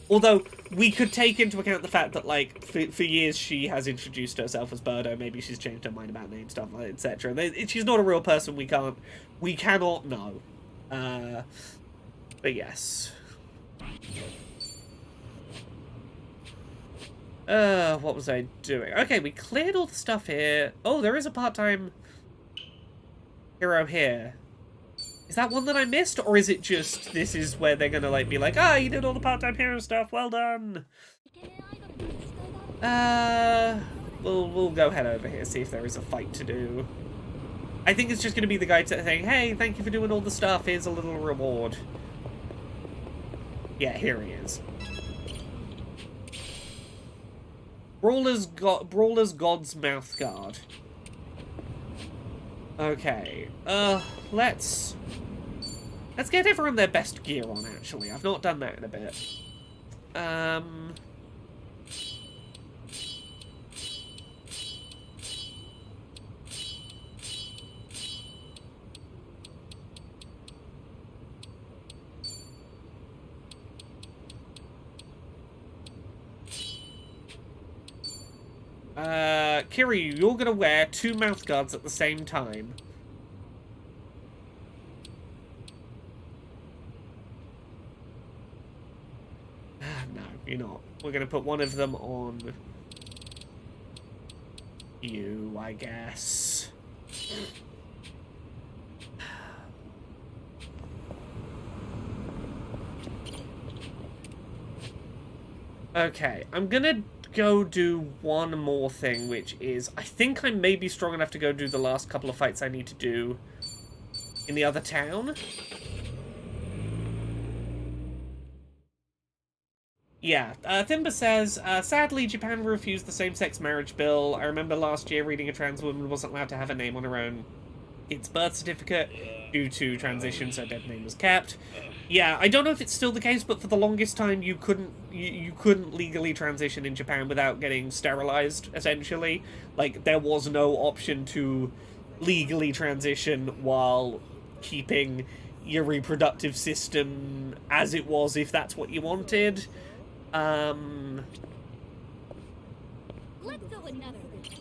Although, we could take into account the fact that, like, for years she has introduced herself as Birdo, maybe she's changed her mind about name stuff, etc. She's not a real person, we cannot know. But yes. What was I doing? Okay, we cleared all the stuff here. Oh, there is a part-time hero here. Is that one that I missed? Or is it just, this is where they're gonna, like, be like, ah, you did all the part-time hero stuff, well done. We'll go head over here, see if there is a fight to do. I think it's just gonna be the guy saying, hey, thank you for doing all the stuff, here's a little reward. Yeah, here he is. Brawler's God's Mouth Guard. Okay. Let's get everyone their best gear on, actually. I've not done that in a bit. Kiryu, you're gonna wear 2 mouth guards at the same time. No, you're not. We're gonna put one of them on you, I guess. Okay, I'm gonna go do one more thing, which is, I think I may be strong enough to go do the last couple of fights I need to do in the other town. Yeah, Thimba says, sadly, Japan refused the same-sex marriage bill. I remember last year reading a trans woman wasn't allowed to have a name on her own its birth certificate due to transition, so dead name was kept. Yeah, I don't know if it's still the case, but for the longest time you couldn't legally transition in Japan without getting sterilized, essentially. Like, there was no option to legally transition while keeping your reproductive system as it was, if that's what you wanted. Let's go another route.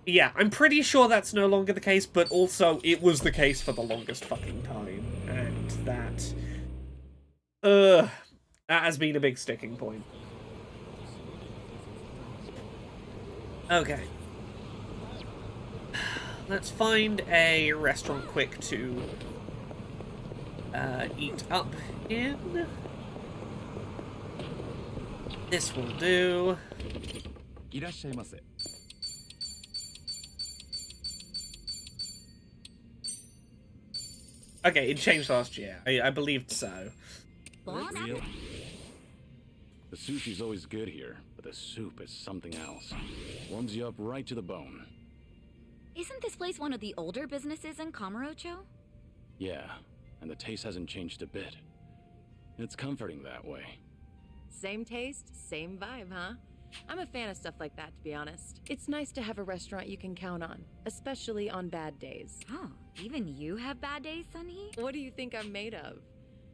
Yeah, I'm pretty sure that's no longer the case, but also it was the case for the longest fucking time. And that has been a big sticking point. Okay. Let's find a restaurant quick to eat up in. This will do. Okay, it changed last year. I believed so. Boss? The sushi's always good here, but the soup is something else. Warms you up right to the bone. Isn't this place one of the older businesses in Kamurocho? Yeah, and the taste hasn't changed a bit. It's comforting that way. Same taste, same vibe, huh? I'm a fan of stuff like that, to be honest. It's nice to have a restaurant you can count on, especially on bad days. Oh, even you have bad days, Sunny? What do you think I'm made of?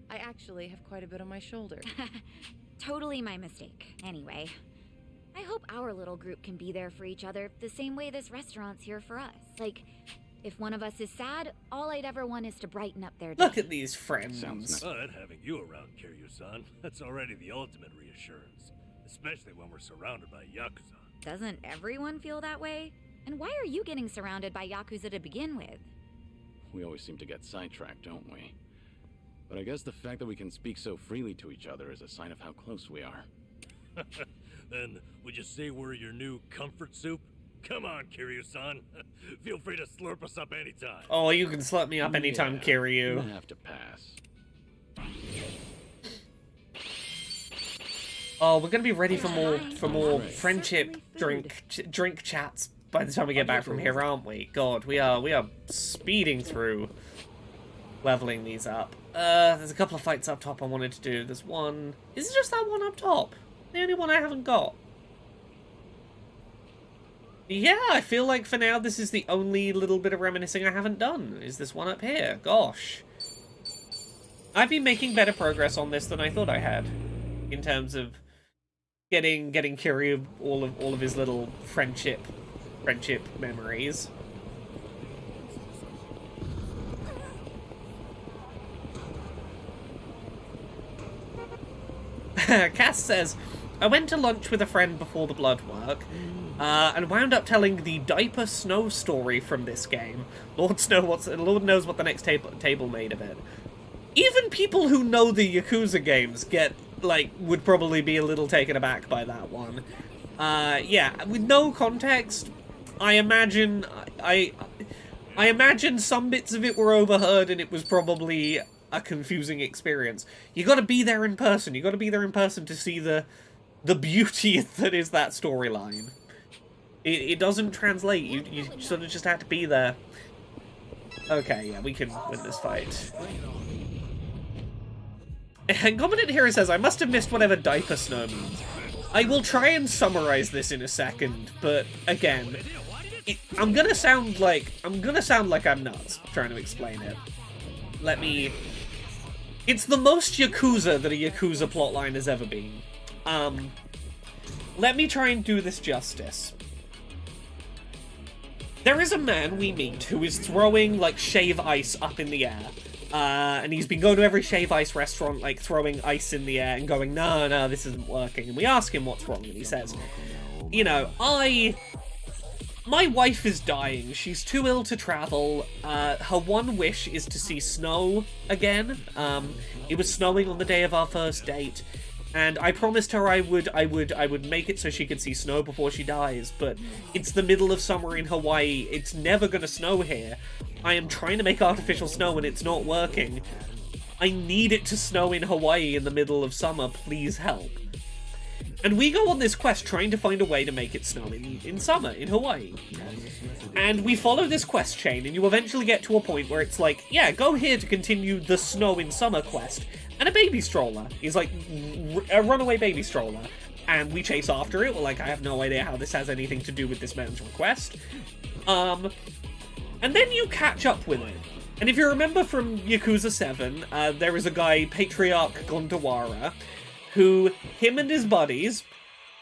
I actually have quite a bit on my shoulder. Totally my mistake. Anyway, I hope our little group can be there for each other the same way this restaurant's here for us. Like, if one of us is sad, all I'd ever want is to brighten up their day. Look at these friends. Sounds nice. But having you around, Kiryu-san, that's already the ultimate reassurance. Especially when we're surrounded by Yakuza. Doesn't everyone feel that way? And why are you getting surrounded by Yakuza to begin with? We always seem to get sidetracked, don't we? But I guess the fact that we can speak so freely to each other is a sign of how close we are. Then, would you say we're your new comfort soup? Come on, Kiryu-san. Feel free to slurp us up anytime. Oh, you can slap me up anytime, Yeah, Kiryu. I'm gonna have to pass. Oh, we're gonna be ready for more Right. friendship drink chats by the time we get back from here, aren't we? God, we are speeding through leveling these up. There's a couple of fights up top I wanted to do. There's one. Is it just that one up top? The only one I haven't got. Yeah, I feel like for now this is the only little bit of reminiscing I haven't done. Is this one up here? Gosh. I've been making better progress on this than I thought I had. In terms of getting Kiryu all of his little friendship memories. Cass says, I went to lunch with a friend before the blood work, and wound up telling the diaper snow story from this game. Lord knows what the next table made of it. Even people who know the Yakuza games would probably be a little taken aback by that one. Yeah, with no context, I imagine some bits of it were overheard and it was probably a confusing experience. You gotta be there in person. You gotta be there in person to see the beauty that is that storyline. It doesn't translate. You sort of just have to be there. Okay, yeah, we can win this fight. And Competent Hero says, I must have missed whatever diaper snow means. I will try and summarize this in a second, but again, I'm gonna sound like I'm nuts trying to explain it. It's the most Yakuza that a Yakuza plotline has ever been. Let me try and do this justice. There is a man we meet who is throwing, shave ice up in the air. And he's been going to every shave ice restaurant, throwing ice in the air and going, no, this isn't working. And we ask him what's wrong, and he says, my wife is dying. She's too ill to travel. Her one wish is to see snow again. It was snowing on the day of our first date. And I promised her I would make it so she could see snow before she dies, but it's the middle of summer in Hawaii. It's never gonna snow here. I am trying to make artificial snow and it's not working. I need it to snow in Hawaii in the middle of summer. Please help. And we go on this quest trying to find a way to make it snow in summer in Hawaii. And we follow this quest chain, and you eventually get to a point where it's like, yeah, go here to continue the snow in summer quest. And a baby stroller is like a runaway baby stroller. And we chase after it. We're like, I have no idea how this has anything to do with this man's request. And then you catch up with it. And if you remember from Yakuza 7, there is a guy, Patriarch Gondawara, who, him and his buddies,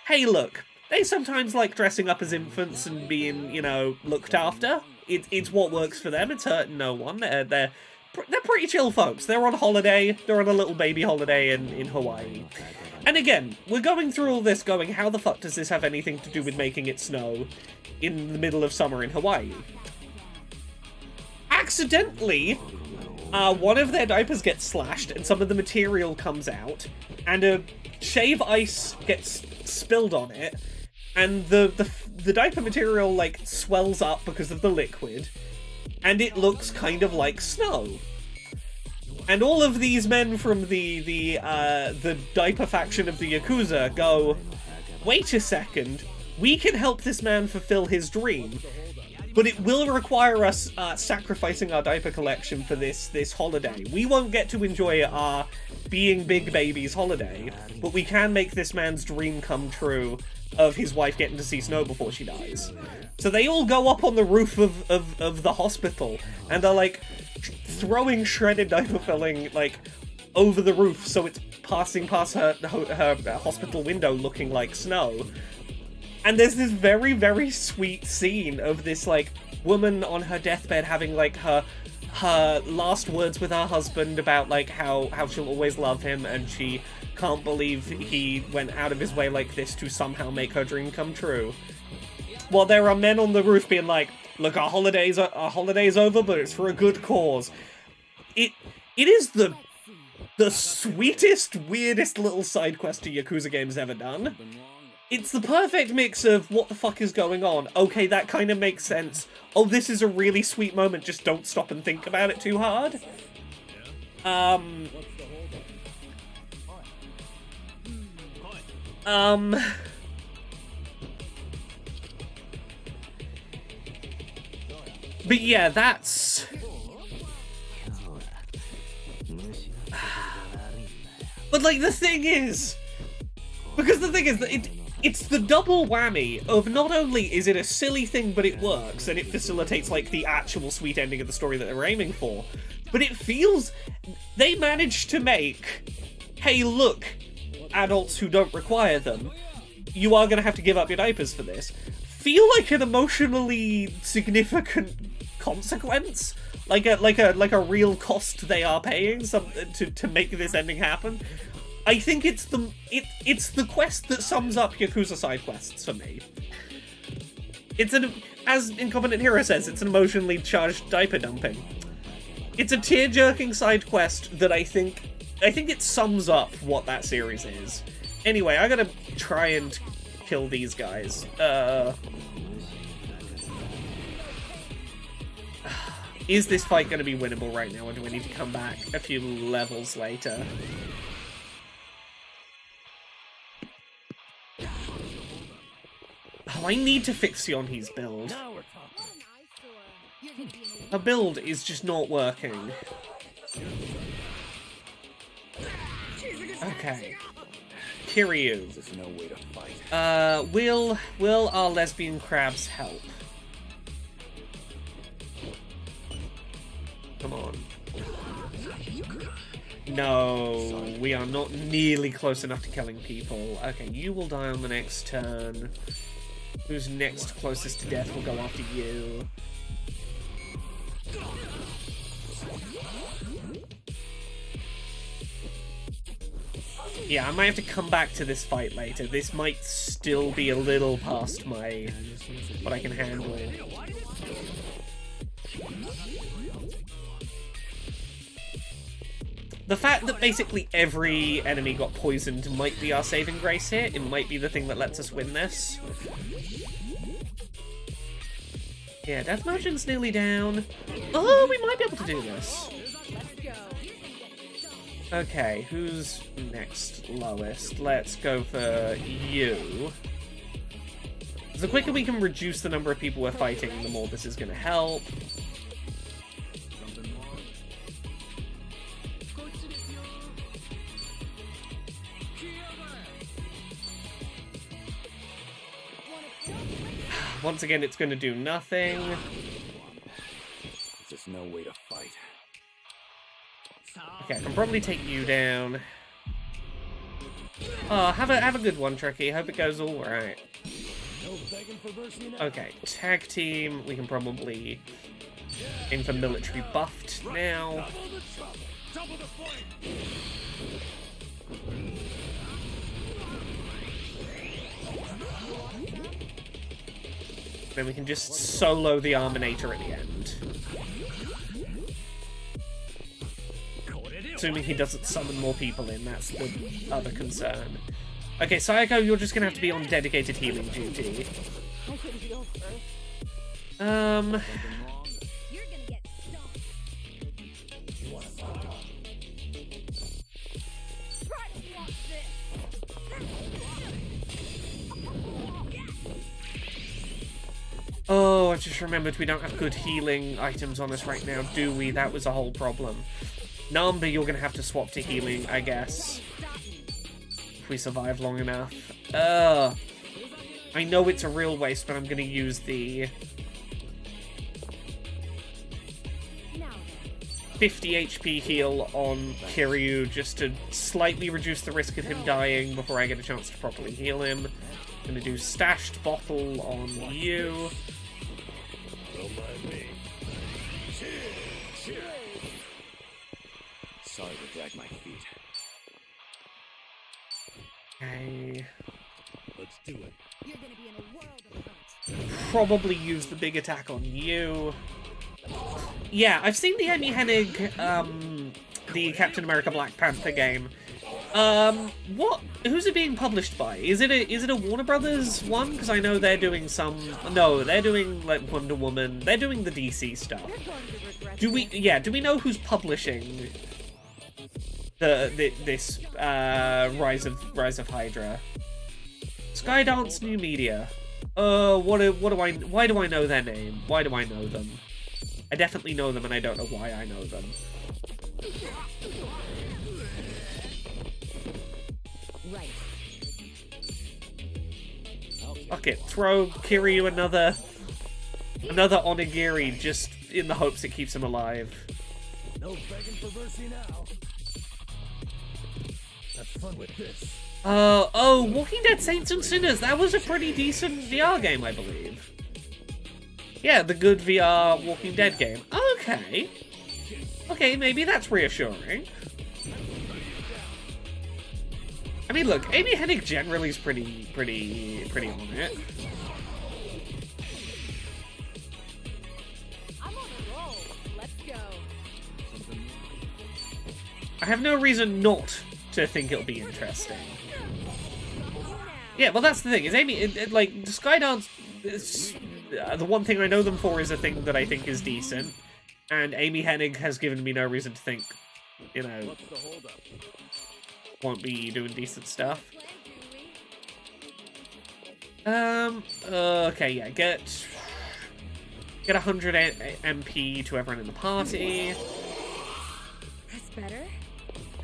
hey look, they sometimes like dressing up as infants and being, looked after. It's what works for them, it's hurting no one. They're pretty chill folks. They're on holiday, they're on a little baby holiday in Hawaii. And again, we're going through all this going, how the fuck does this have anything to do with making it snow in the middle of summer in Hawaii? Accidentally, one of their diapers gets slashed and some of the material comes out, and a shave ice gets spilled on it, and the diaper material swells up because of the liquid, and it looks kind of like snow. And all of these men from the diaper faction of the Yakuza go, wait a second, we can help this man fulfill his dream, but it will require us sacrificing our diaper collection for this holiday. We won't get to enjoy our being big babies holiday, but we can make this man's dream come true of his wife getting to see snow before she dies. So they all go up on the roof of the hospital and are like throwing shredded diaper filling like over the roof so it's passing past her hospital window looking like snow. And there's this very, very sweet scene of this, like, woman on her deathbed having, like, her last words with her husband about, like, how she'll always love him, and she can't believe he went out of his way like this to somehow make her dream come true. While there are men on the roof being like, look, our holiday's over, but it's for a good cause. It is the sweetest, weirdest little side quest a Yakuza game's ever done. It's the perfect mix of what the fuck is going on. Okay, that kind of makes sense. Oh, this is a really sweet moment. Just don't stop and think about it too hard. But yeah, that's... But like, the thing is... Because the thing is that it's the double whammy of not only is it a silly thing, but it works, and it facilitates, like, the actual sweet ending of the story that they're aiming for, but it feels... They managed to make, hey, look, adults who don't require them, you are going to have to give up your diapers for this, feel like an emotionally significant consequence, like a real cost they are paying to make this ending happen. I think it's the quest that sums up Yakuza side quests for me. It's as Incompetent Hero says, it's an emotionally charged diaper dumping. It's a tear-jerking side quest that I think it sums up what that series is. Anyway, I gotta try and kill these guys. Is this fight gonna be winnable right now, or do we need to come back a few levels later? Oh, I need to fix Yonhi's build. Her build is just not working. Okay. Kiryu. Will our lesbian crabs help? Come on. No, we are not nearly close enough to killing people. Okay, you will die on the next turn. Who's next closest to death will go after you. Yeah, I might have to come back to this fight later. This might still be a little past my... what I can handle. The fact that basically every enemy got poisoned might be our saving grace here. It might be the thing that lets us win this. Yeah, death motion's nearly down. Oh, we might be able to do this. Okay, who's next lowest? Let's go for you. The quicker we can reduce the number of people we're fighting, the more this is going to help. Once again, it's going to do nothing. There's no way to fight. Okay, I can probably take you down. Oh, have a good one, Tricky. Hope it goes all right. Okay, tag team. We can probably aim for military buffed now. Then we can just solo the Arminator at the end. Assuming he doesn't summon more people in, that's the other concern. Okay, Sayako, you're just gonna have to be on dedicated healing duty. just remembered we don't have good healing items on us right now, do we? That was a whole problem. Namba, you're gonna have to swap to healing, I guess. If we survive long enough. I know it's a real waste, but I'm gonna use the 50 HP heal on Kiryu just to slightly reduce the risk of him dying before I get a chance to properly heal him. Gonna do stashed bottle on you. Don't mind me. Sorry to drag my feet. Okay. Let's do it. You're gonna be in a world of hurt. Probably use the big attack on you. Yeah, I've seen the Amy Hennig, the Captain America Black Panther game. Who's it being published by? Is it a Warner Brothers one? Because I know they're doing some. No, they're doing like Wonder Woman. They're doing the DC stuff. Do we know who's publishing this Rise of Hydra? Skydance New Media. Why do I know their name? Why do I know them? I definitely know them, and I don't know why I know them. Right. Fuck it, throw Kiryu another onigiri just in the hopes it keeps him alive. No begging for mercy now. Have fun with this. Oh, Walking Dead Saints and Sinners. That was a pretty decent VR game, I believe. Yeah, the good VR Walking Dead game. Okay. Okay, maybe that's reassuring. I mean, look, Amy Hennig generally is pretty on it. I'm on a roll. Let's go. I have no reason not to think it'll be interesting. Yeah, well, that's the thing. Is Amy like Skydance? The one thing I know them for is a thing that I think is decent, and Amy Hennig has given me no reason to think, you know, won't be doing decent stuff. Okay, yeah, get 100 MP to everyone in the party. That's better.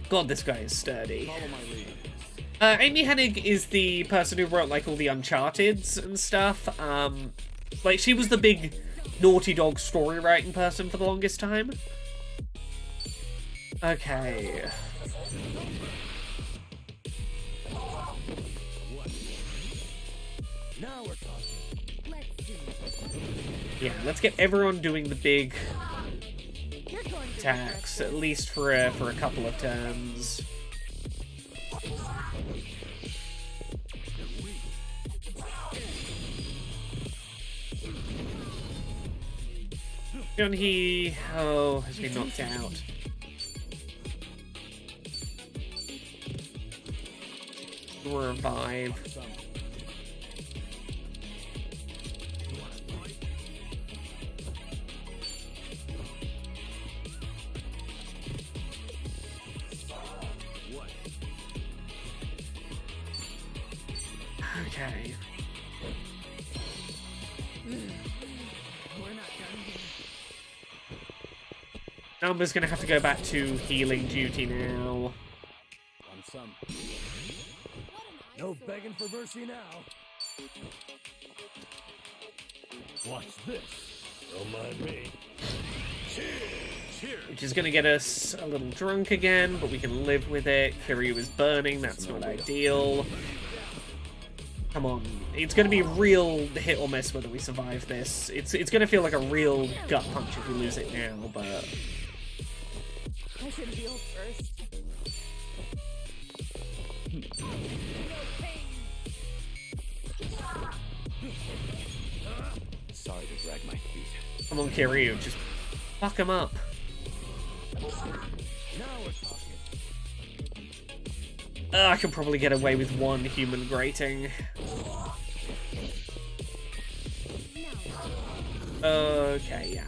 God, this guy is sturdy. Amy Hennig is the person who wrote, like, all the Uncharted's and stuff. Like, she was the big Naughty Dog story writing person for the longest time. Okay. Now we're talking. Let's see. Yeah, let's get everyone doing the big You're going to attacks, at least for a couple of turns. He has been knocked out. Revive. Okay. Number's gonna have to go back to healing duty now. On some. No begging for mercy now. Watch this. Don't mind me. Cheers. Which is gonna get us a little drunk again, but we can live with it. Kiryu is burning, that's not ideal. Come on. It's gonna be real hit or miss whether we survive this. It's gonna feel like a real gut punch if we lose it now, but... I should heal first. Sorry to drag my feet. Come on, Kiryu, just fuck him up. Now we're talking. I can probably get away with one human grating. Okay, yeah.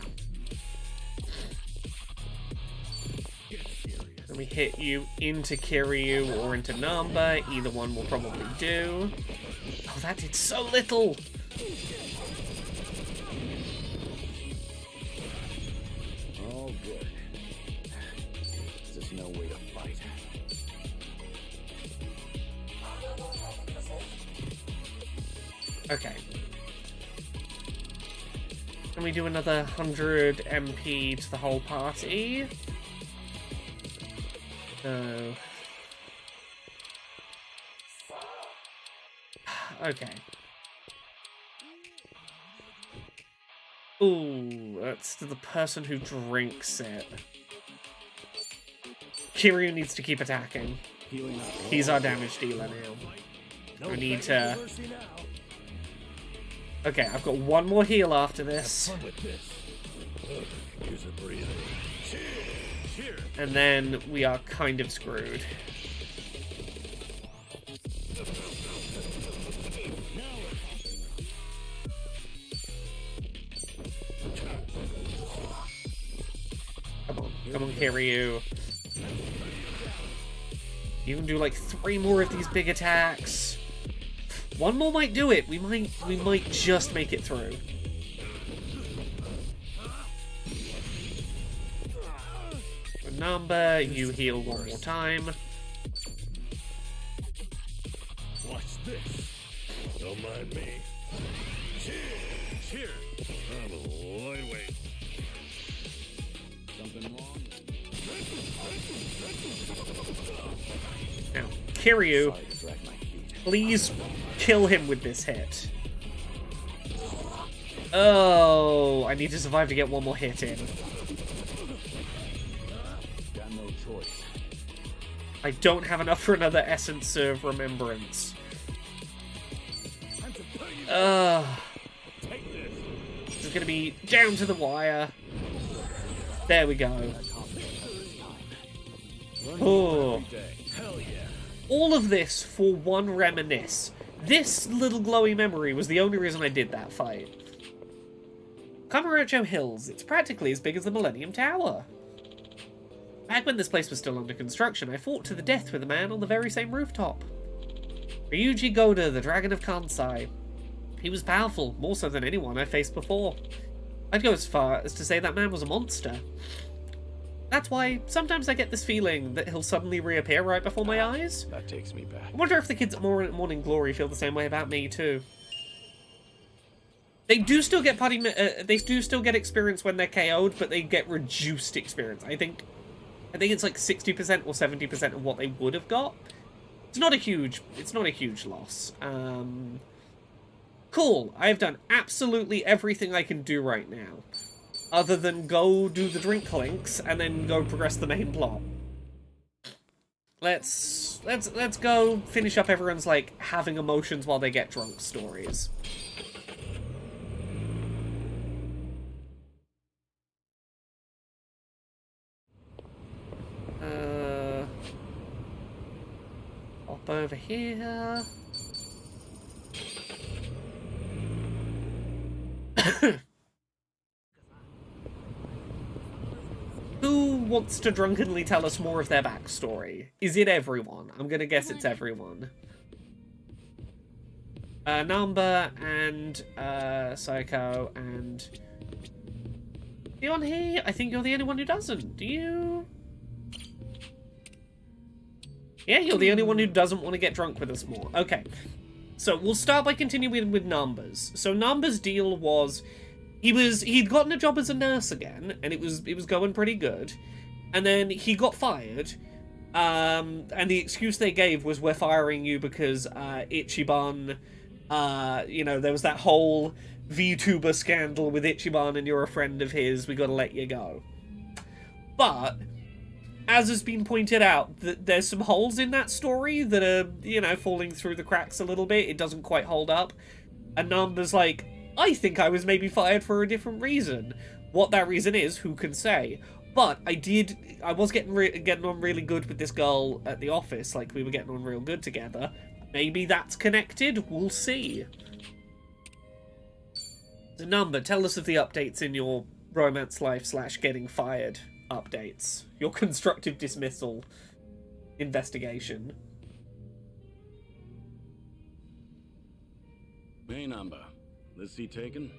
Then we hit you into Kiryu or into Namba. Either one will probably do. Oh, that did so little! fight. Okay. Can we do another 100 MP to the whole party? No. Okay. Ooh, that's to the person who drinks it. Kiryu needs to keep attacking. Healing up. He's our damage dealer now. No We need thank to... you, mercy now. Okay, I've got one more heal after this. Fun with this. Ugh, here's a breather. Cheers. And then we are kind of screwed. Come on, Kiryu. You can do like 3 more of these big attacks. One more might do it. We might just make it through. Number, you heal one more time. Watch this. Don't mind me. Cheers. I'm a lightweight. Something wrong? Now, Kiryu, Sorry to drag my feet. please kill him with this hit. Oh, I need to survive to get one more hit in. Got no choice. I don't have enough for another Essence of Remembrance. Take this. This is gonna be down to the wire. There we go. Oh. Hell yeah. All of this for one reminisce. This little glowy memory was the only reason I did that fight. Kamurocho Hills, it's practically as big as the Millennium Tower. Back when this place was still under construction, I fought to the death with a man on the very same rooftop. Ryuji Goda, the Dragon of Kansai. He was powerful, more so than anyone I faced before. I'd go as far as to say that man was a monster. That's why sometimes I get this feeling that he'll suddenly reappear right before my eyes. That takes me back. I wonder if the kids at Morning Glory feel the same way about me too. They do still get they do still get experience when they're KO'd, but they get reduced experience. I think it's like 60% or 70% of what they would have got. It's not a huge loss. Cool. I've done absolutely everything I can do right now, other than go do the drink links and then go progress the main plot. Let's go finish up everyone's like having emotions while they get drunk stories. Hop over here. Who wants to drunkenly tell us more of their backstory? Is it everyone? I'm gonna guess it's everyone. Namba and Psycho and Leon here. I think you're the only one who doesn't. Do you? Yeah, you're the only one who doesn't want to get drunk with us more. Okay. So we'll start by continuing with Namba's. So Namba's deal was he'd gotten a job as a nurse again, and it was going pretty good. And then he got fired. And the excuse they gave was, we're firing you because Ichiban, you know, there was that whole VTuber scandal with Ichiban and you're a friend of his, we gotta let you go. But as has been pointed out, there's some holes in that story that are, you know, falling through the cracks a little bit. It doesn't quite hold up. And Namba's like, I think I was maybe fired for a different reason. What that reason is, who can say? But I was getting on really good with this girl at the office. Like, we were getting on real good together. Maybe that's connected. We'll see. So, Namba, tell us of the updates in your romance life / getting fired updates. Your constructive dismissal investigation. Hey, Namba. This seat taken?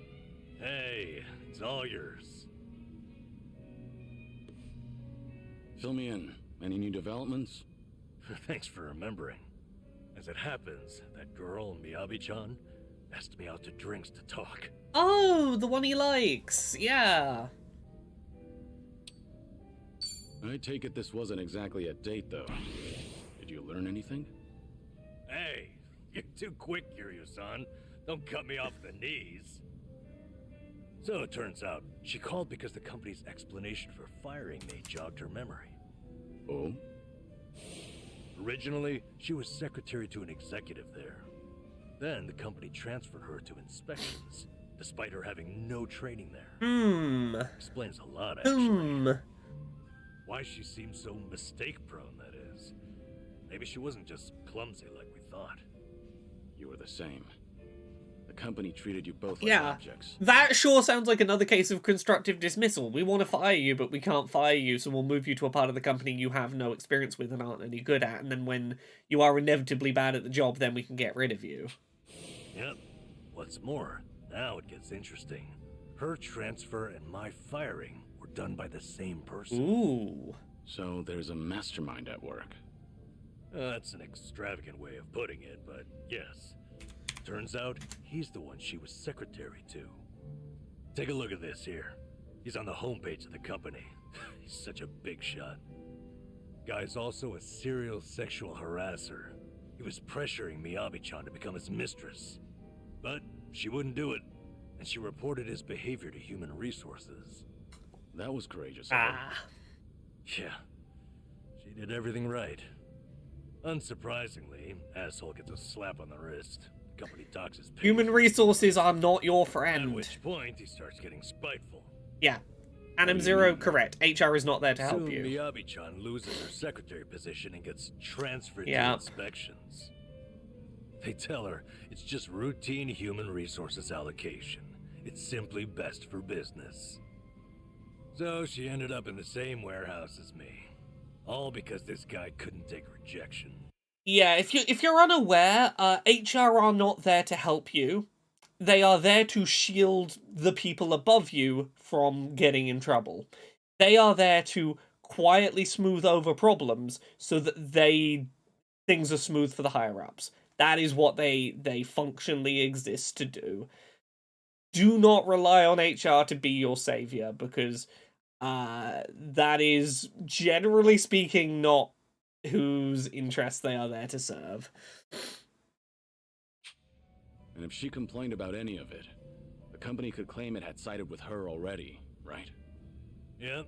Hey, it's all yours. Fill me in. Any new developments? Thanks for remembering. As it happens, that girl, Miyabi-chan, asked me out to drinks to talk. Oh, the one he likes. Yeah. I take it this wasn't exactly a date, though. Did you learn anything? Hey, you're too quick, Kiryu-san. Don't cut me off the knees. So it turns out, she called because the company's explanation for firing me jogged her memory. Oh? Originally, she was secretary to an executive there. Then the company transferred her to inspections, despite her having no training there. Explains a lot, actually. Why she seemed so mistake-prone, that is. Maybe she wasn't just clumsy like we thought. You were the same. The company treated you both like Yeah. objects. That sure sounds like another case of constructive dismissal. We want to fire you, but we can't fire you, so we'll move you to a part of the company you have no experience with and aren't any good at, and then when you are inevitably bad at the job, then we can get rid of you. Yep. What's more, now it gets interesting. Her transfer and my firing were done by the same person. Ooh. So there's a mastermind at work. That's an extravagant way of putting it, but yes. Turns out, he's the one she was secretary to. Take a look at this here. He's on the homepage of the company. He's such a big shot. Guy's also a serial sexual harasser. He was pressuring Miyabi-chan to become his mistress. But she wouldn't do it, and she reported his behavior to human resources. That was courageous of her. Yeah, she did everything right. Unsurprisingly, asshole gets a slap on the wrist. The company docks his pay. Human resources are not your At friend. which point, he starts getting spiteful. Yeah. Anim Zero, correct. HR is not there to help Soon, you. Miyabi-chan loses her secretary position and gets transferred Yeah. to inspections. They tell her it's just routine human resources allocation. It's simply best for business. So she ended up in the same warehouse as me. All because this guy couldn't take rejection. Yeah, if you're unaware, HR are not there to help you. They are there to shield the people above you from getting in trouble. They are there to quietly smooth over problems so that things are smooth for the higher ups. That is what they functionally exist to do. Do not rely on HR to be your savior, because that is, generally speaking, not whose interests they are there to serve. And if she complained about any of it, the company could claim it had sided with her already, right? Yep.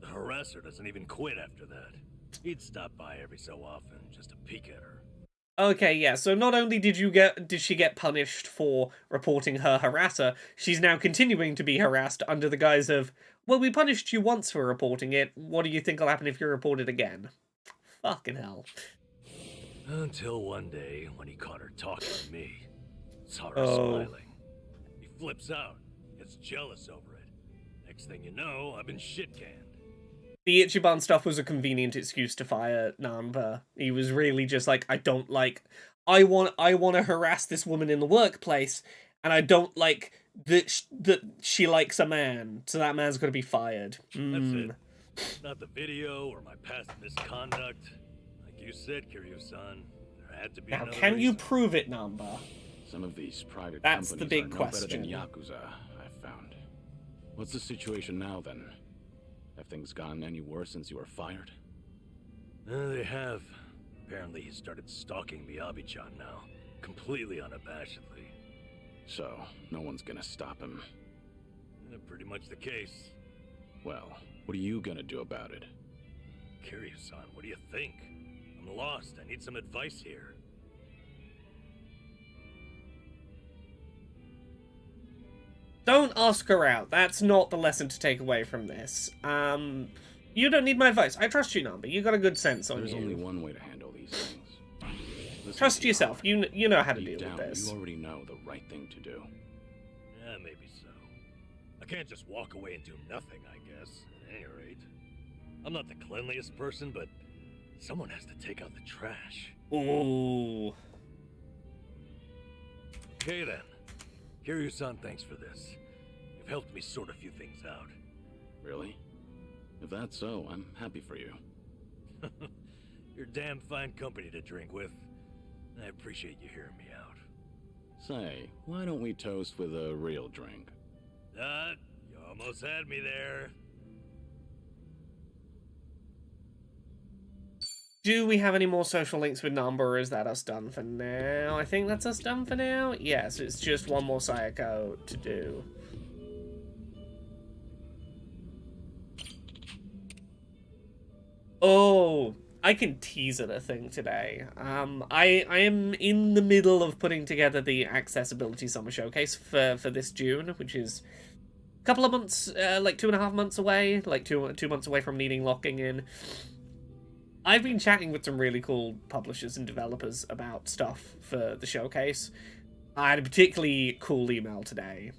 The harasser doesn't even quit after that. He'd stop by every so often just to peek at her. Okay, yeah, so not only did she get punished for reporting her harasser, she's now continuing to be harassed under the guise of, well, we punished you once for reporting it, what do you think will happen if you report it again? Fucking hell. Until one day, when he caught her talking to me. Saw her Oh. smiling. He flips out, gets jealous over it. Next thing you know, I've been shit-canned. The Ichiban stuff was a convenient excuse to fire Nanba. He was really just like, I want to harass this woman in the workplace, and I don't like that she likes a man, so that man's gonna be fired. That's it. Not the video or my past misconduct. Like you said, Kiryu-san, there had to be Now, another can you reason. prove it, Namba? Some of these private That's companies the big are no question. better than Yakuza, I've found. What's the situation now, then? Have things gotten any worse since you were fired? They have. Apparently he started stalking Miyabi-chan now. Completely unabashedly. So, no one's gonna stop him. Pretty much the case. Well, what are you gonna do about it? Kiryu-san, what do you think? I'm lost. I need some advice here. Don't ask her out. That's not the lesson to take away from this. You don't need my advice. I trust you, Namba. You got a good sense on There's you. only one way to handle these things. Listen Trust to yourself. Yara. You know how to Deep deal down, with this. You already know the right thing to do. Yeah, maybe so. I can't just walk away and do nothing, I guess. At any rate. I'm not the cleanliest person, but someone has to take out the trash. Ooh. Okay then. Kiryu-san, thanks for this. You've helped me sort a few things out. Really? If that's so, I'm happy for you. You're damn fine company to drink with. I appreciate you hearing me out. Say, why don't we toast with a real drink? You almost had me there. Do we have any more social links with Namba, or is that us done for now? I think that's us done for now. Yes, it's just one more Sayako to do. Oh, I can tease at a thing today. I am in the middle of putting together the Accessibility Summer Showcase for this June, which is a couple of months, like 2.5 months away, like two months away from needing locking in. I've been chatting with some really cool publishers and developers about stuff for the showcase. I had a particularly cool email today.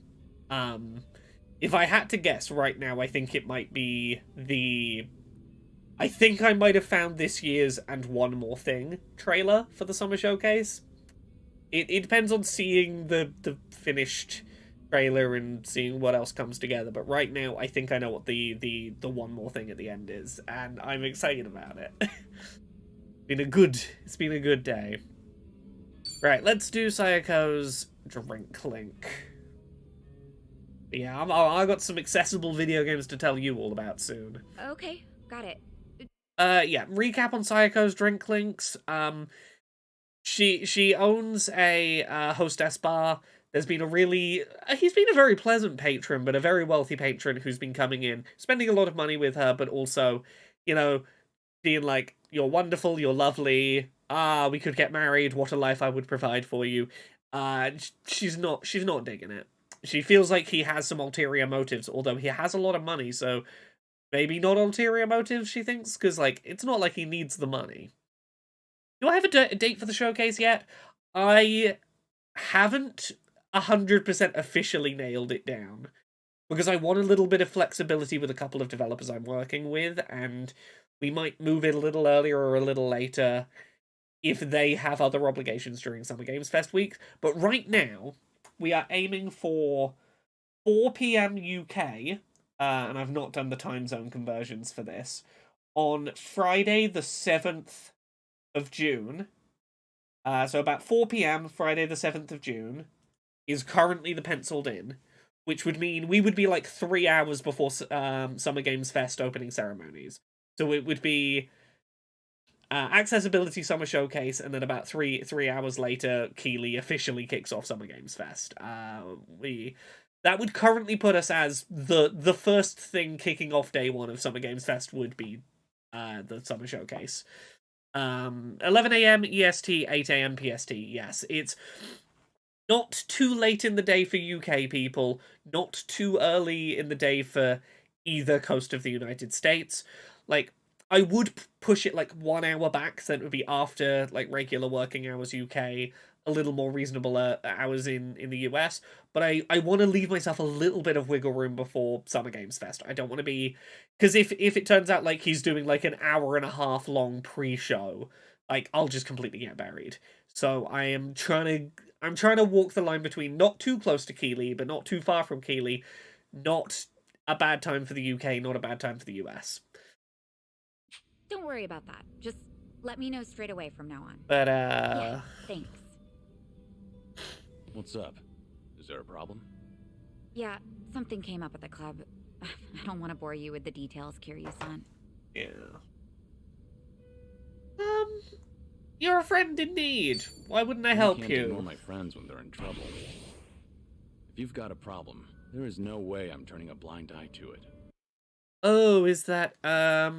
If I had to guess right now, I think it might be the... I think I might have found this year's And One More Thing trailer for the Summer Showcase. It depends on seeing the finished trailer and seeing what else comes together, but right now I think I know what the one more thing at the end is, and I'm excited about it. It's been a good day. Right, let's do Sayako's drink link. Yeah, I got some accessible video games to tell you all about soon. Okay, got it. Yeah, recap on Sayako's drink links. She owns a hostess bar. There's been he's been a very pleasant patron, but a very wealthy patron who's been coming in, spending a lot of money with her, but also, you know, being like, you're wonderful, you're lovely, we could get married, what a life I would provide for you. She's not digging it. She feels like he has some ulterior motives, although he has a lot of money, so maybe not ulterior motives, she thinks, because, like, it's not like he needs the money. Do I have a date for the showcase yet? I haven't 100% officially nailed it down, because I want a little bit of flexibility with a couple of developers I'm working with, and we might move it a little earlier or a little later if they have other obligations during Summer Games Fest week. But right now, we are aiming for 4 PM UK, and I've not done the time zone conversions for this, on Friday the 7th of June. So about 4 PM, Friday the 7th of June, is currently the penciled in, which would mean we would be like 3 hours before Summer Games Fest opening ceremonies. So it would be Accessibility Summer Showcase, and then about three hours later, Keighley officially kicks off Summer Games Fest. That would currently put us as the first thing kicking off day one of Summer Games Fest would be the Summer Showcase. 11 AM EST, 8 AM PST. Yes, it's not too late in the day for UK people, not too early in the day for either coast of the United States. Like, I would push it like 1 hour back, so it would be after like regular working hours UK, a little more reasonable hours in the US, but I want to leave myself a little bit of wiggle room before Summer Games Fest. I don't want to be... Because if it turns out like he's doing like an hour and a half long pre-show, like, I'll just completely get buried. So I'm trying to walk the line between not too close to Keighley, but not too far from Keighley, not a bad time for the UK, not a bad time for the US. Don't worry about that. Just let me know straight away from now on. But, Yeah, thanks. What's up? Is there a problem? Yeah, something came up at the club. I don't want to bore you with the details, Kiryu-san. Yeah. You're a friend in need. Why wouldn't I help I can't ignore my friends when they're in trouble. If you've got a problem, there is no way I'm turning a blind eye to it. Oh, is that, that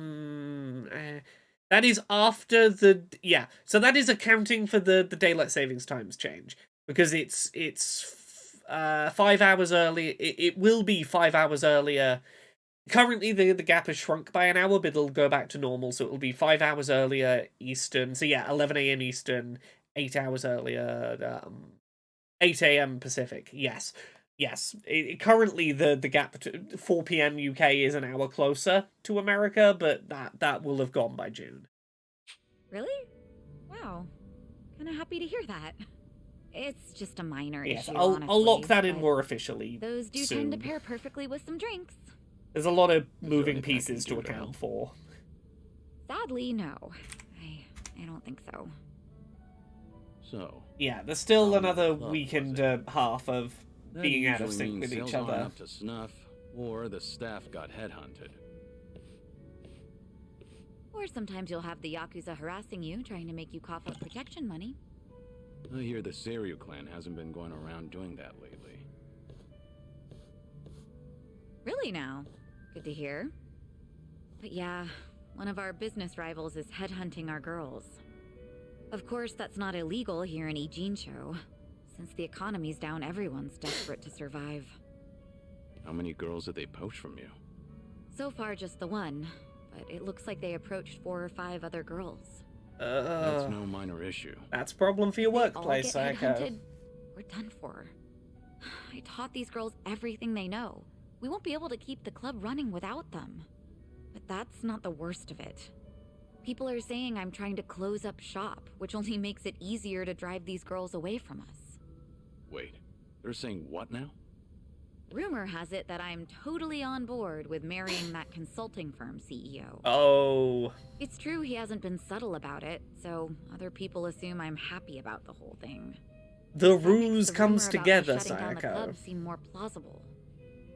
is after the, yeah, so that is accounting for the daylight savings times change, because it's 5 hours early, it will be 5 hours earlier. Currently the gap has shrunk by an hour, but it'll go back to normal, so it'll be 5 hours earlier Eastern, so yeah, 11 AM Eastern, 8 hours earlier, 8 AM Pacific, yes. Yes, currently the gap to 4 PM UK is an hour closer to America, but that will have gone by June. Really? Wow. Kind of happy to hear that. It's just a minor Yes, issue, I'll lock that in but more officially. those do soon. tend to pair perfectly with some drinks. There's a lot of there moving anything I can pieces to do to account help? for. Sadly, no. I don't think so. So, Yeah, there's still Oh, another club, week was and it? half of that being out of usually sync means with sales each aren't other. up to snuff, or the staff got headhunted. Or sometimes you'll have the Yakuza harassing you, trying to make you cough up protection money. I hear the Kiryu clan hasn't been going around doing that lately. Really now? Good to hear. But yeah, one of our business rivals is headhunting our girls. Of course, that's not illegal here in Ijincho. Since the economy's down, everyone's desperate to survive. How many girls did they poach from you? So far, just the one. But it looks like they approached 4 or 5 other girls. That's no minor issue. That's a problem for your They all workplace, get Psycho. headhunted. We're done for. I taught these girls everything they know. We won't be able to keep the club running without them. But that's not the worst of it. People are saying I'm trying to close up shop, which only makes it easier to drive these girls away from us. Wait, they're saying what now? Rumor has it that I'm totally on board with marrying that consulting firm CEO. Oh. It's true he hasn't been subtle about it, so other people assume I'm happy about the whole thing. The That makes ruse the comes rumor about me together, shutting down the Psycho. club seem more plausible.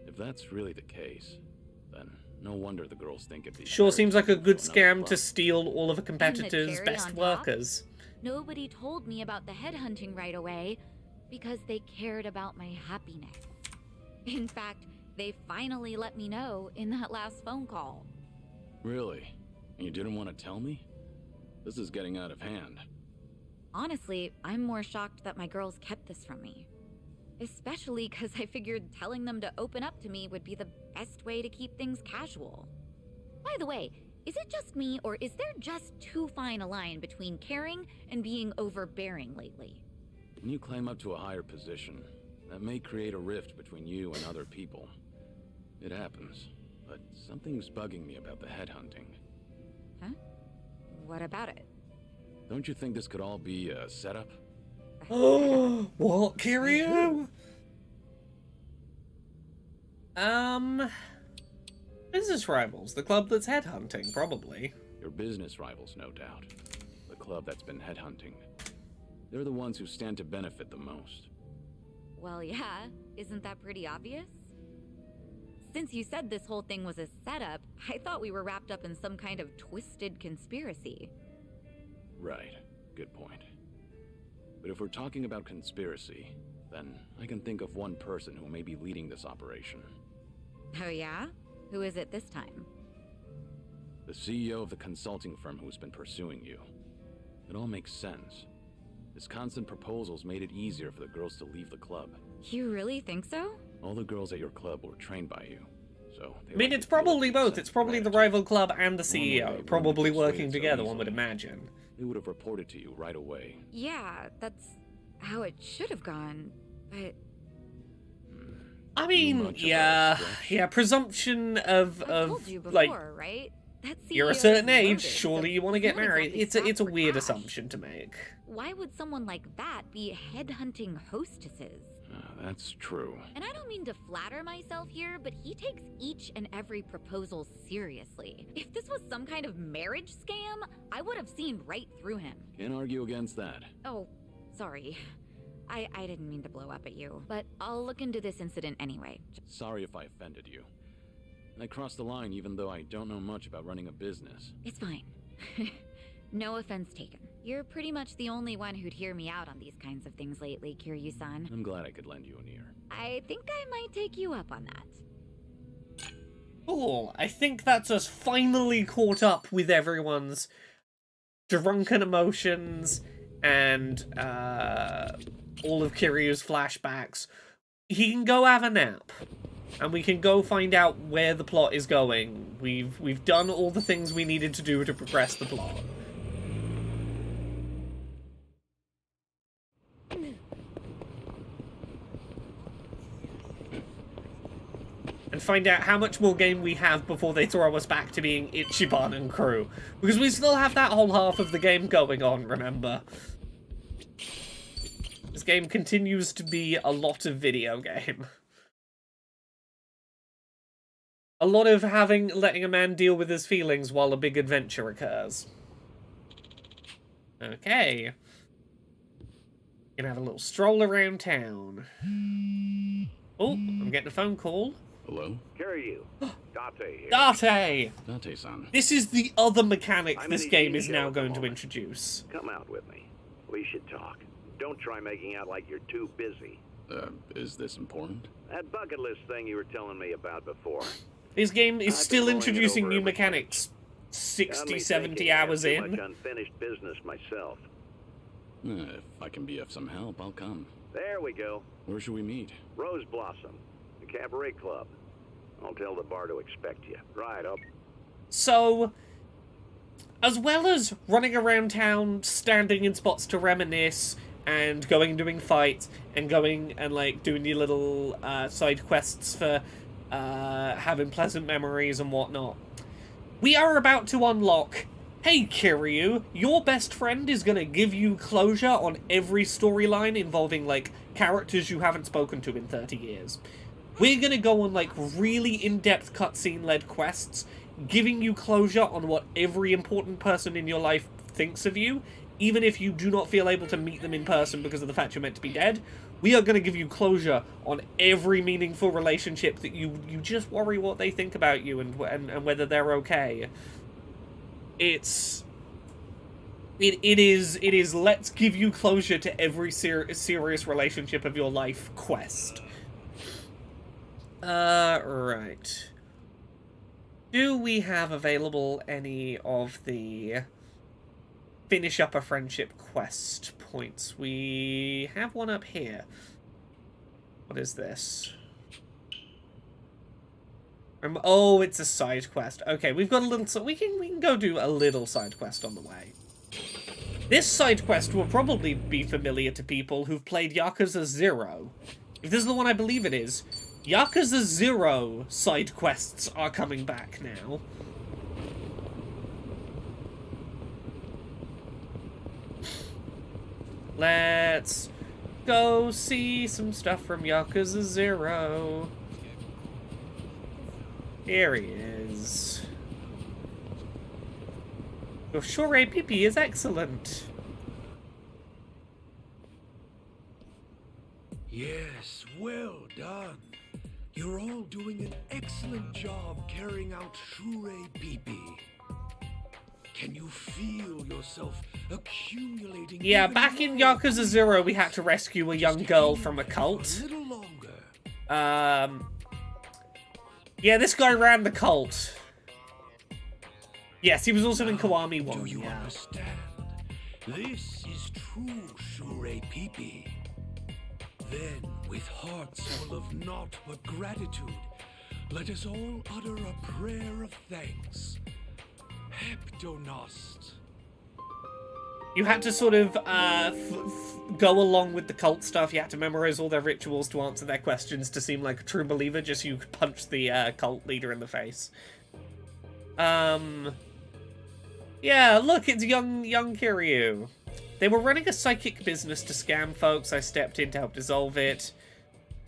If that's really the case, then no wonder the girls think it'd be Sure better seems to like a move good to another scam to club. steal all of a competitor's cherry best on top? workers. Nobody told me about the headhunting right away because they cared about my happiness. In fact, they finally let me know in that last phone call. Really? And you didn't want to tell me? This is getting out of hand. Honestly, I'm more shocked that my girls kept this from me. Especially because I figured telling them to open up to me would be the best way to keep things casual. By the way, is it just me, or is there just too fine a line between caring and being overbearing lately? When you climb up to a higher position, that may create a rift between you and other people. It happens, but something's bugging me about the headhunting. Huh? What about it? Don't you think this could all be a setup? Oh, what, Kiryu? Business rivals, the club that's headhunting, probably. Your business rivals, no doubt. The club that's been headhunting. They're the ones who stand to benefit the most. Well, yeah, isn't that pretty obvious? Since you said this whole thing was a setup, I thought we were wrapped up in some kind of twisted conspiracy. Right, good point. But if we're talking about conspiracy, then I can think of one person who may be leading this operation. Oh yeah? Who is it this time? The CEO of the consulting firm who's been pursuing you. It all makes sense. His constant proposals made it easier for the girls to leave the club. You really think so? All the girls at your club were trained by you, so... I mean, it's probably both. It's probably the rival club and the CEO, probably working together, one would imagine. They would have reported to you right away. Yeah, that's how it should have gone, but... I mean, much of a yeah, stretch. yeah, presumption of I told you before, like, right? That you're a CEO certain is age, loaded, surely so you want to get not married. exactly It's a strapped for weird cash. assumption to make. Why would someone like that be headhunting hostesses? That's true. And I don't mean to flatter myself here, but he takes each and every proposal seriously. If this was some kind of marriage scam, I would have seen right through him. Can't argue against that. Oh, sorry. I didn't mean to blow up at you, but I'll look into this incident anyway. Sorry if I offended you. I crossed the line even though I don't know much about running a business. It's fine. No offense taken. You're pretty much the only one who'd hear me out on these kinds of things lately, Kiryu-san. I'm glad I could lend you an ear. I think I might take you up on that. Cool. I think that's us finally caught up with everyone's drunken emotions and all of Kiryu's flashbacks. He can go have a nap, and we can go find out where the plot is going. We've done all the things we needed to do to progress the plot. And find out how much more game we have before they throw us back to being Ichiban and crew. Because we still have that whole half of the game going on, remember? This game continues to be a lot of video game. A a lot of letting a man deal with his feelings while a big adventure occurs. Okay. Gonna have a little stroll around town. Oh, I'm getting a phone call. Hello? Kiryu, Date here. Date! Dante-san. This is the other mechanic I'm this in a game TV is show now at the going to moment. introduce. Come out with me. We should talk. Don't try making out like you're too busy. Is this important? That bucket list thing you were telling me about before. This game is I've still been mulling it introducing over new ever mechanics Got 60, me 70 thinking I have hours too in. much unfinished business myself. If I can be of some help, I'll come. There we go. Where should we meet? Rose Blossom, the cabaret club. I'll tell the bar to expect you. Right up. So, as well as running around town, standing in spots to reminisce, and going and doing fights, and going and, like, doing your little side quests for having pleasant memories and whatnot, we are about to unlock... Hey, Kiryu, your best friend is gonna give you closure on every storyline involving, like, characters you haven't spoken to in 30 years. We're gonna go on, like, really in-depth cutscene-led quests, giving you closure on what every important person in your life thinks of you, even if you do not feel able to meet them in person because of the fact you're meant to be dead. We are gonna give you closure on every meaningful relationship that you just worry what they think about you and whether they're okay. It is let's give you closure to every serious relationship of your life quest. Right. Do we have available any of the finish up a friendship quest points? We have one up here. What is this? Oh, it's a side quest. Okay, we've got a little... So we can go do a little side quest on the way. This side quest will probably be familiar to people who've played Yakuza 0. If this is the one I believe it is, Yakuza 0 side quests are coming back now. Let's go see some stuff from Yakuza 0. Here he is. Your Shure PP is excellent. Yes, well done. You're all doing an excellent job carrying out Shure Pipi. Can you feel yourself accumulating? Yeah, even back in more? Yakuza 0, we had to rescue a young girl from a cult. A little longer. Yeah, this guy ran the cult. Yes, he was also in Kiwami 1. Do you Yeah. understand? This is true Shure Pipi. Then, with hearts full of naught but gratitude, let us all utter a prayer of thanks. Heptonost. You had to sort of go along with the cult stuff. You had to memorize all their rituals to answer their questions to seem like a true believer, just so you could punch the cult leader in the face. Yeah, look, it's young Kiryu. They were running a psychic business to scam folks. I stepped in to help dissolve it.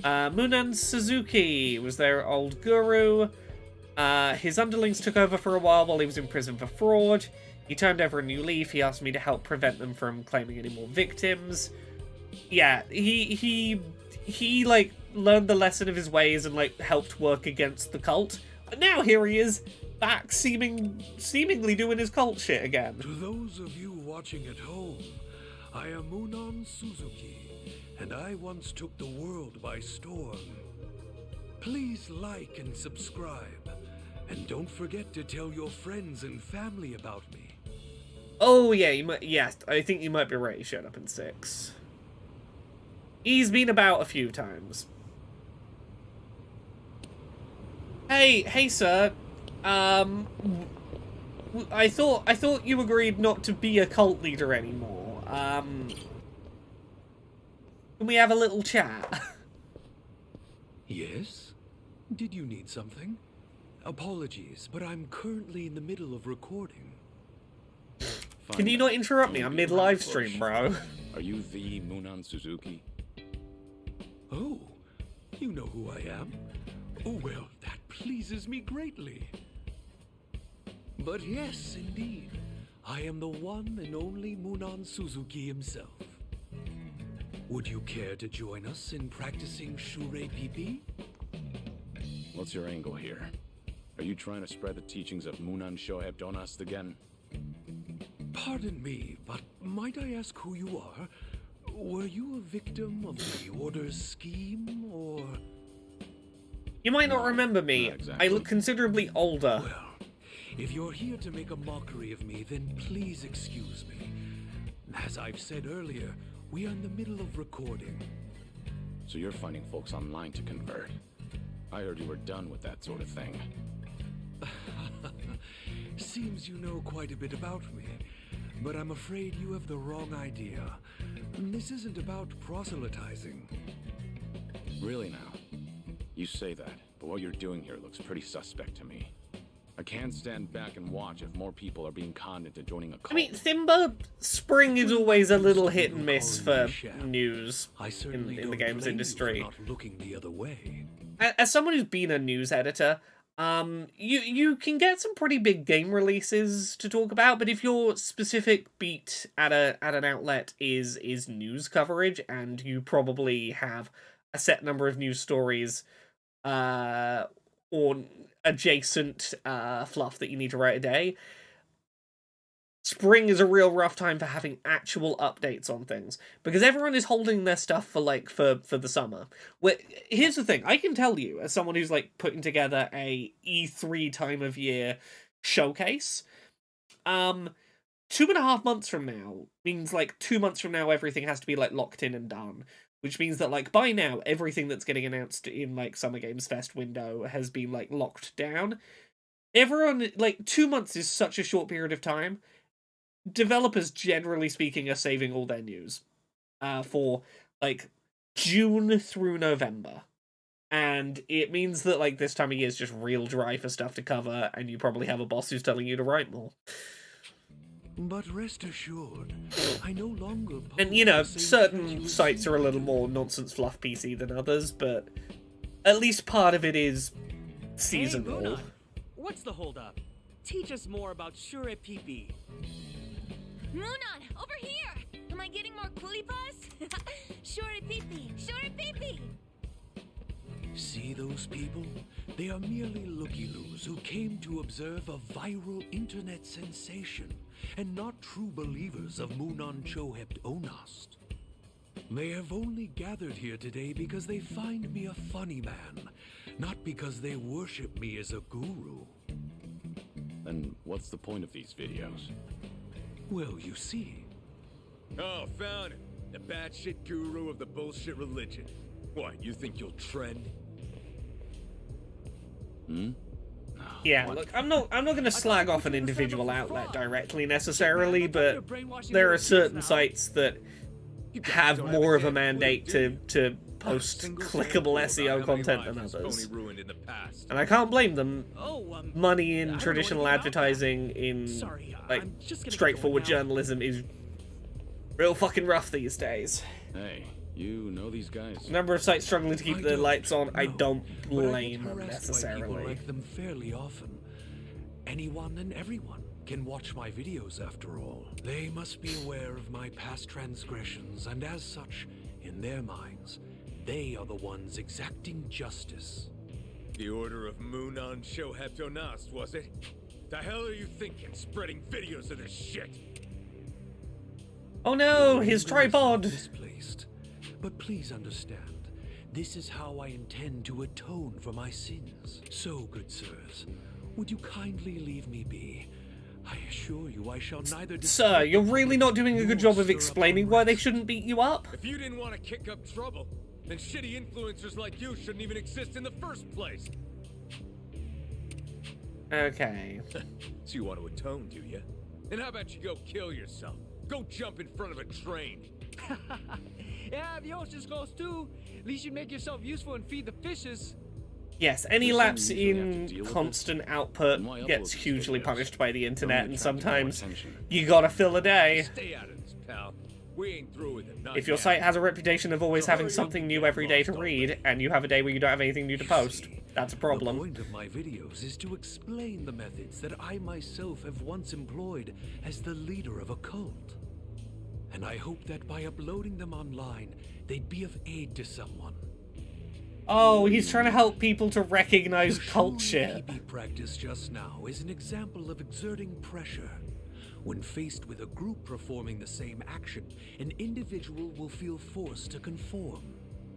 Munan Suzuki was their old guru. His underlings took over for a while he was in prison for fraud. He turned over a new leaf. He asked me to help prevent them from claiming any more victims. Yeah, he like learned the lesson of his ways and like helped work against the cult. But now here he is, back seemingly doing his cult shit again. To those of you watching at home, I am Munan Suzuki, and I once took the world by storm. Please like and subscribe, and don't forget to tell your friends and family about me. Oh yeah, you might. Yes, I think you might be right. He showed up in 6. He's been about a few times. Hey, sir. I thought you agreed not to be a cult leader anymore. Can we have a little chat? Yes? Did you need something? Apologies, but I'm currently in the middle of recording. Can you not interrupt me? I'm mid-live stream, bro. Are you the Munan Suzuki? Oh, you know who I am? Oh, well, that pleases me greatly. But yes, indeed, I am the one and only Munan Suzuki himself. Would you care to join us in practicing Shure PP? What's your angle here? Are you trying to spread the teachings of Munan Shoheb Donast again? Pardon me, but might I ask who you are? Were you a victim of the Order's scheme, or... You might not remember me. not exactly. I look considerably older. Well, if you're here to make a mockery of me, then please excuse me. As I've said earlier, we are in the middle of recording. So you're finding folks online to convert. I heard you were done with that sort of thing. Seems you know quite a bit about me, but I'm afraid you have the wrong idea. This isn't about proselytizing. Really now? You say that, but what you're doing here looks pretty suspect to me. I can't stand back and watch if more people are being conned into joining a cult. I mean, Thimba, spring is always a little hit and miss for news I certainly in the don't games blame industry. you for not looking the other way. As someone who's been a news editor, you can get some pretty big game releases to talk about, but if your specific beat at an outlet is news coverage, and you probably have a set number of news stories, or adjacent fluff that you need to write a day, spring is a real rough time for having actual updates on things, because everyone is holding their stuff for the summer. Here's the thing, I can tell you, as someone who's like putting together a E3 time of year showcase, 2.5 months from now means like 2 months from now everything has to be like locked in and done, which means that like by now everything that's getting announced in like Summer Games Fest window has been like locked down. Everyone, like 2 months is such a short period of time. Developers, generally speaking, are saving all their news for like June through November, and it means that like this time of year is just real dry for stuff to cover, and you probably have a boss who's telling you to write more. But rest assured, I no longer... And you know, pose the same certain threat you sites are a little seem more nonsense fluff PC than others, but at least part of it is Hey, seasonal. Munan, what's the holdup? Teach us more about Shure PP. Munan, over here! Am I getting more coolie buzz? Shure pee-pee, shure pee-pee! See those people? They are merely looky-loos who came to observe a viral internet sensation, and not true believers of Munan Chohept Onast. They have only gathered here today because they find me a funny man, not because they worship me as a guru. Then what's the point of these videos? Well, you see, Oh, found him. The batshit guru of the bullshit religion. What, you think you'll trend? Hmm? Yeah, look, I'm not going to slag off an individual outlet directly necessarily, but there are certain sites that have more of a mandate to post clickable SEO content than others. And I can't blame them. Money in traditional advertising in like straightforward journalism is real fucking rough these days. Hey, you know these guys? The number of sites struggling to keep I their don't lights on, I know, don't but I get blame them harassed by people necessarily. like them fairly often. Anyone and everyone can watch my videos after all. They must be aware of my past transgressions, and as such, in their minds, they are the ones exacting justice. The Order of Munan Shoheb Donast, was it? The hell are you thinking, spreading videos of this shit? Oh no, his Anger is not tripod! misplaced. But please understand, this is how I intend to atone for my sins. So, good sirs, would you kindly leave me be? I assure you I shall neither... Sir, you're really not doing a good job of stir up explaining why they unrest. shouldn't beat you up. If you didn't want to kick up trouble, then shitty influencers like you shouldn't even exist in the first place. Okay. So you want to atone, do you? Then how about you go kill yourself? Go jump in front of a train. Yeah, if the ocean's close too, at least you make yourself useful and feed the fishes. Yes, any There's lapse something you usually have to in deal with constant this. output Then why upload gets these hugely videos? punished by the Only internet, and attracting more sometimes attention. you gotta fill a day. Stay out of this, pal. We ain't through with it. Not If your yet. site has a reputation of always So having hurry up something and new get every day to lost read, already. and you have a day where you don't have anything new to post, See, That's a problem. The point of my videos is to explain the methods that I myself have once employed as the leader of a cult. And I hope that by uploading them online, they'd be of aid to someone. Oh, he's trying to help people to recognize The cult Shuri shit. PB practice just now is an example of exerting pressure. When faced with a group performing the same action, an individual will feel forced to conform.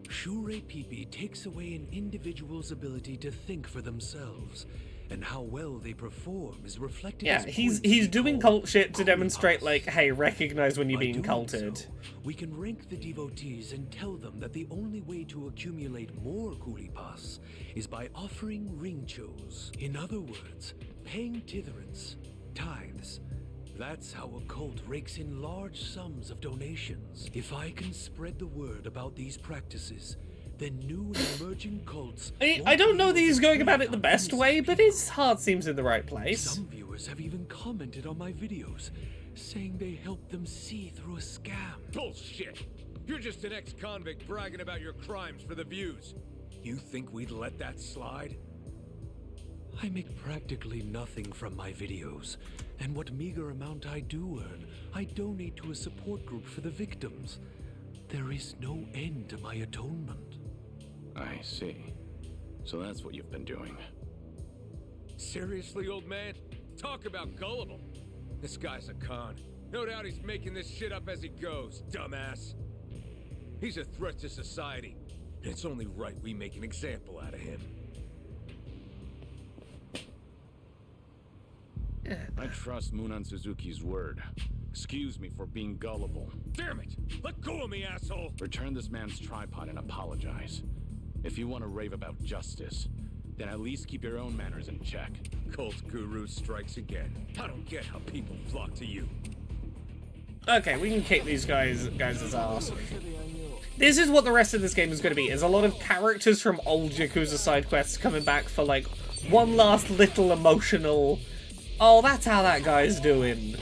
Shure PP takes away an individual's ability to think for themselves, and how well they perform is reflected. Yeah, as he's points we doing call cult shit to demonstrate, pass. like, hey, recognize when you're By being doing culted. so, we can rank the devotees and tell them that the only way to accumulate more Kulipas is by offering ringchos. In other words, paying titherance, tithes. That's how a cult rakes in large sums of donations. If I can spread the word about these practices, then new and emerging cults. I don't know that he's going about it the on best way, but his heart seems in the right place. Some viewers have even commented on my videos, saying they help them see through a scam. Bullshit! You're just an ex-convict bragging about your crimes for the views. You think we'd let that slide? I make practically nothing from my videos, and what meager amount I do earn, I donate to a support group for the victims. There is no end to my atonement. I see. So that's what you've been doing. Seriously, old man? Talk about gullible. This guy's a con. No doubt he's making this shit up as he goes, dumbass. He's a threat to society, and it's only right we make an example out of him. I trust Munan Suzuki's word. Excuse me for being gullible. Damn it! Let go of me, asshole! Return this man's tripod and apologize. If you want to rave about justice, then at least keep your own manners in check. Cult guru strikes again. I don't get how people flock to you. Okay, we can kick these guys' ass. This is what the rest of this game is going to be, is a lot of characters from old Yakuza side quests coming back for, like, one last little emotional... Oh, that's how that guy's doing.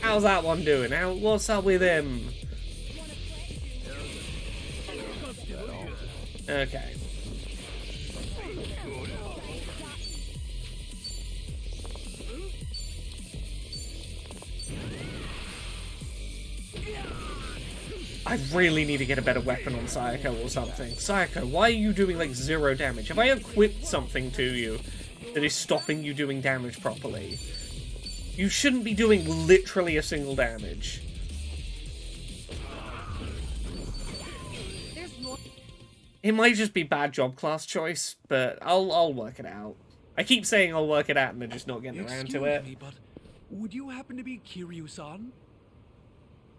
How's that one doing? What's up with him? Okay. I really need to get a better weapon on Sayako or something. Sayako, why are you doing, like, 0 damage? Have I equipped something to you that is stopping you doing damage properly? You shouldn't be doing literally a single damage. It might just be bad job class choice, but I'll work it out. I keep saying I'll work it out and they're just not getting around to it. Excuse me, but would you happen to be Kiryu-san?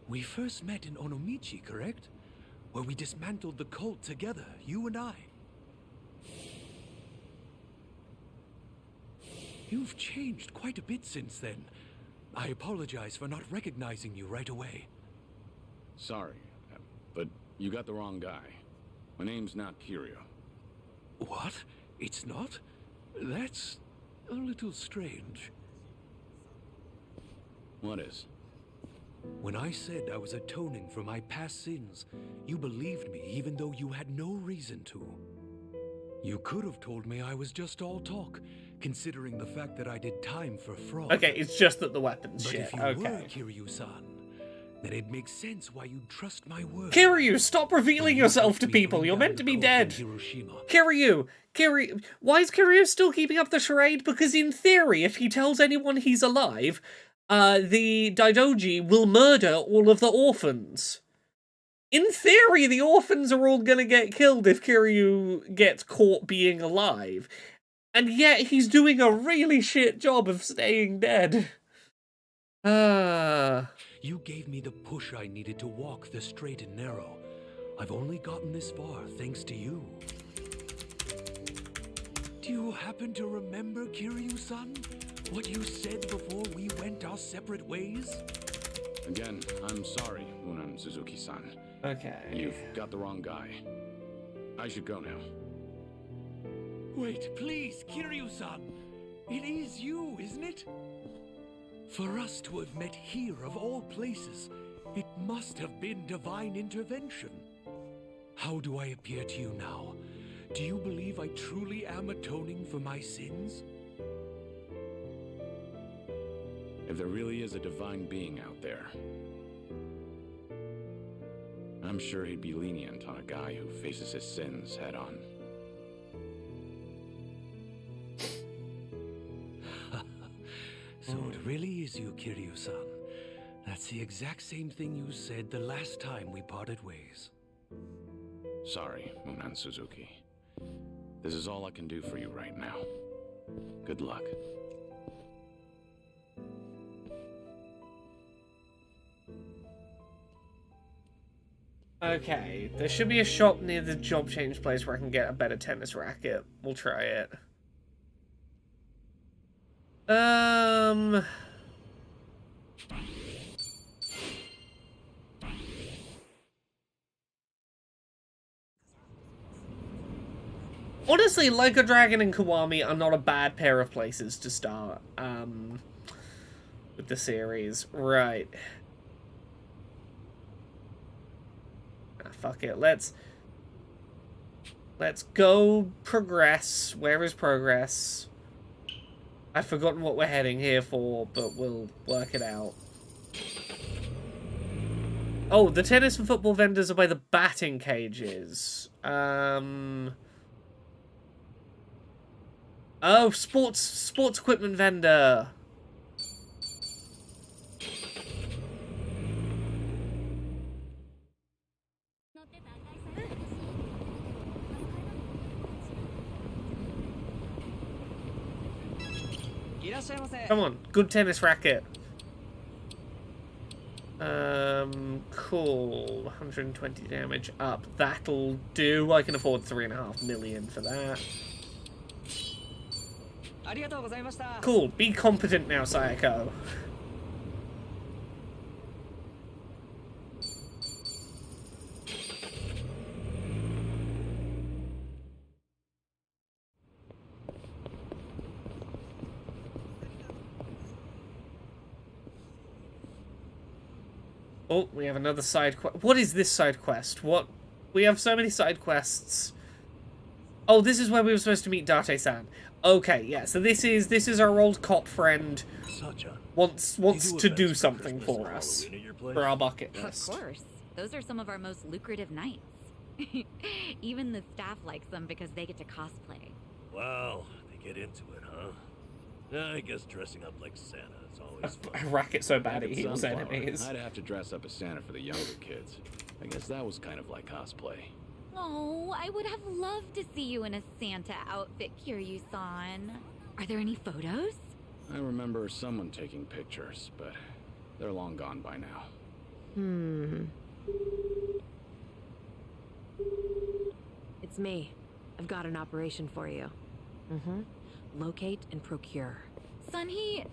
We first met in Onomichi, correct? Where we dismantled the cult together, you and I. You've changed quite a bit since then. I apologize for not recognizing you right away. Sorry, but you got the wrong guy. My name's not Kiryu. What? It's not? That's a little strange. What is? When I said I was atoning for my past sins, you believed me even though you had no reason to. You could have told me I was just all talk, considering the fact that I did time for fraud. Okay, it's just that the weapon's But shit. if you Okay. were Kiryu-san, then it makes sense why you'd trust my word. Kiryu, stop revealing You yourself helped to me people. bring You're down meant to the be cult in dead. Hiroshima. Kiryu, why is Kiryu still keeping up the charade? Because in theory, if he tells anyone he's alive, the Daidoji will murder all of the orphans. In theory, the orphans are all gonna get killed if Kiryu gets caught being alive. And yet he's doing a really shit job of staying dead. You gave me the push I needed to walk the straight and narrow. I've only gotten this far thanks to you. Do you happen to remember, Kiryu-san? What you said before we went our separate ways? Again, I'm sorry, Munan Suzuki-san. Okay. You've got the wrong guy. I should go now. Wait, please, Kiryu-san. It is you, isn't it? For us to have met here of all places, it must have been divine intervention. How do I appear to you now? Do you believe I truly am atoning for my sins? If there really is a divine being out there, I'm sure he'd be lenient on a guy who faces his sins head on. So it really is you, Kiryu-san. That's the exact same thing you said the last time we parted ways. Sorry, Munan Suzuki. This is all I can do for you right now. Good luck. Okay, there should be a shop near the job change place where I can get a better tennis racket. We'll try it. Honestly, Like a Dragon and Kiwami are not a bad pair of places to start, with the series. Right. Ah, fuck it, let's go progress. Where is progress? I've forgotten what we're heading here for, but we'll work it out. Oh, the tennis and football vendors are by the batting cages. Oh, sports equipment vendor. Come on, good tennis racket. Cool. 120 damage up. That'll do. I can afford 3.5 million for that. Cool. Be competent now, Sayako. Oh, we have another side quest. What is this side quest? What? We have so many side quests. Oh, this is where we were supposed to meet Date-san. Okay, yeah. So this is our old cop friend. Wants to do something for us for our bucket list. Of course. Those are some of our most lucrative nights. Even the staff likes them because they get to cosplay. Wow, they get into it, huh? I guess dressing up like Santa is always fun. A racket so bad it At heals Sunflower, enemies. I'd have to dress up as Santa for the younger kids. I guess that was kind of like cosplay. Oh, I would have loved to see you in a Santa outfit, Kiryu-san. Are there any photos? I remember someone taking pictures, but they're long gone by now. It's me. I've got an operation for you. Locate and procure. Sunhee,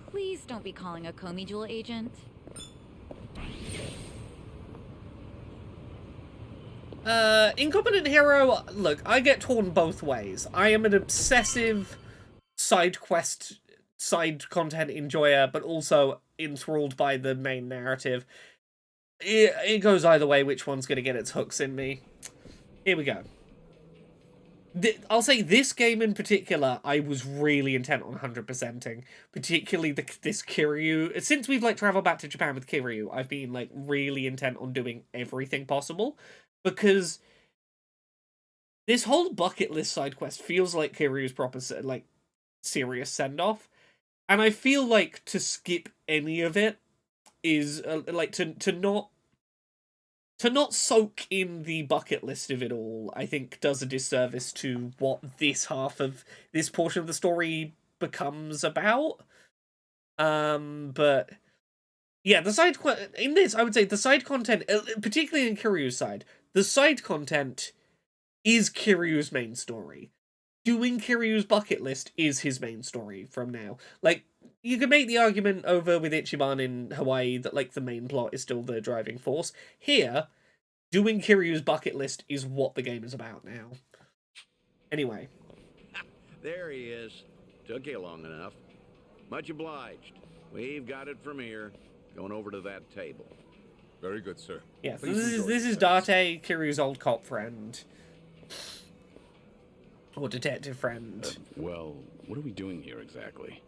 please don't be calling a Komi Jewel agent. Incompetent hero, look, I get torn both ways. I am an obsessive side content enjoyer, but also enthralled by the main narrative. It goes either way which one's going to get its hooks in me. Here we go. I'll say this game in particular, I was really intent on 100%ing. Particularly this Kiryu. Since we've, like, traveled back to Japan with Kiryu, I've been, like, really intent on doing everything possible. Because this whole bucket list side quest feels like Kiryu's proper, like, serious send-off. And I feel like to skip any of it is, like, to not soak in the bucket list of it all, I think does a disservice to what this half of this portion of the story becomes about. But yeah, in this, I would say the side content, particularly in Kiryu's side, the side content is Kiryu's main story. Doing Kiryu's bucket list is his main story from now. Like, you could make the argument over with Ichiban in Hawaii that, like, the main plot is still the driving force. Here, doing Kiryu's bucket list is what the game is about now. Anyway. There he is. Took you long enough. Much obliged. We've got it from here. Going over to that table. Very good, sir. Yeah, so this is Date, Kiryu's old cop friend. or detective friend. Well, what are we doing here exactly?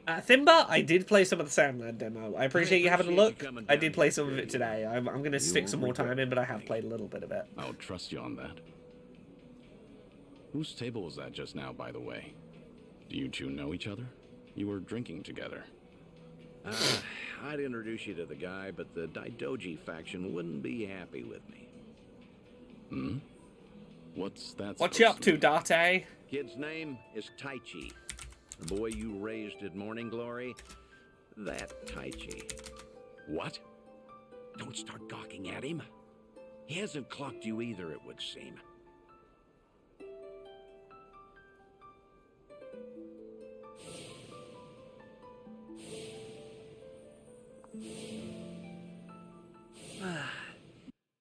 Thimba, I did play some of the Sandland demo. I appreciate you having a look. I did play some of it today. I'm going to stick some more time in, but I have played a little bit of it. I'll trust you on that. Whose table was that just now, by the way? Do you two know each other? You were drinking together. I'd introduce you to the guy, but the Daidoji faction wouldn't be happy with me. Hmm? What's that? What you up to, Date? Kid's name is Taichi. The boy you raised at Morning Glory, that Taichi. What? Don't start gawking at him. He hasn't clocked you either, it would seem.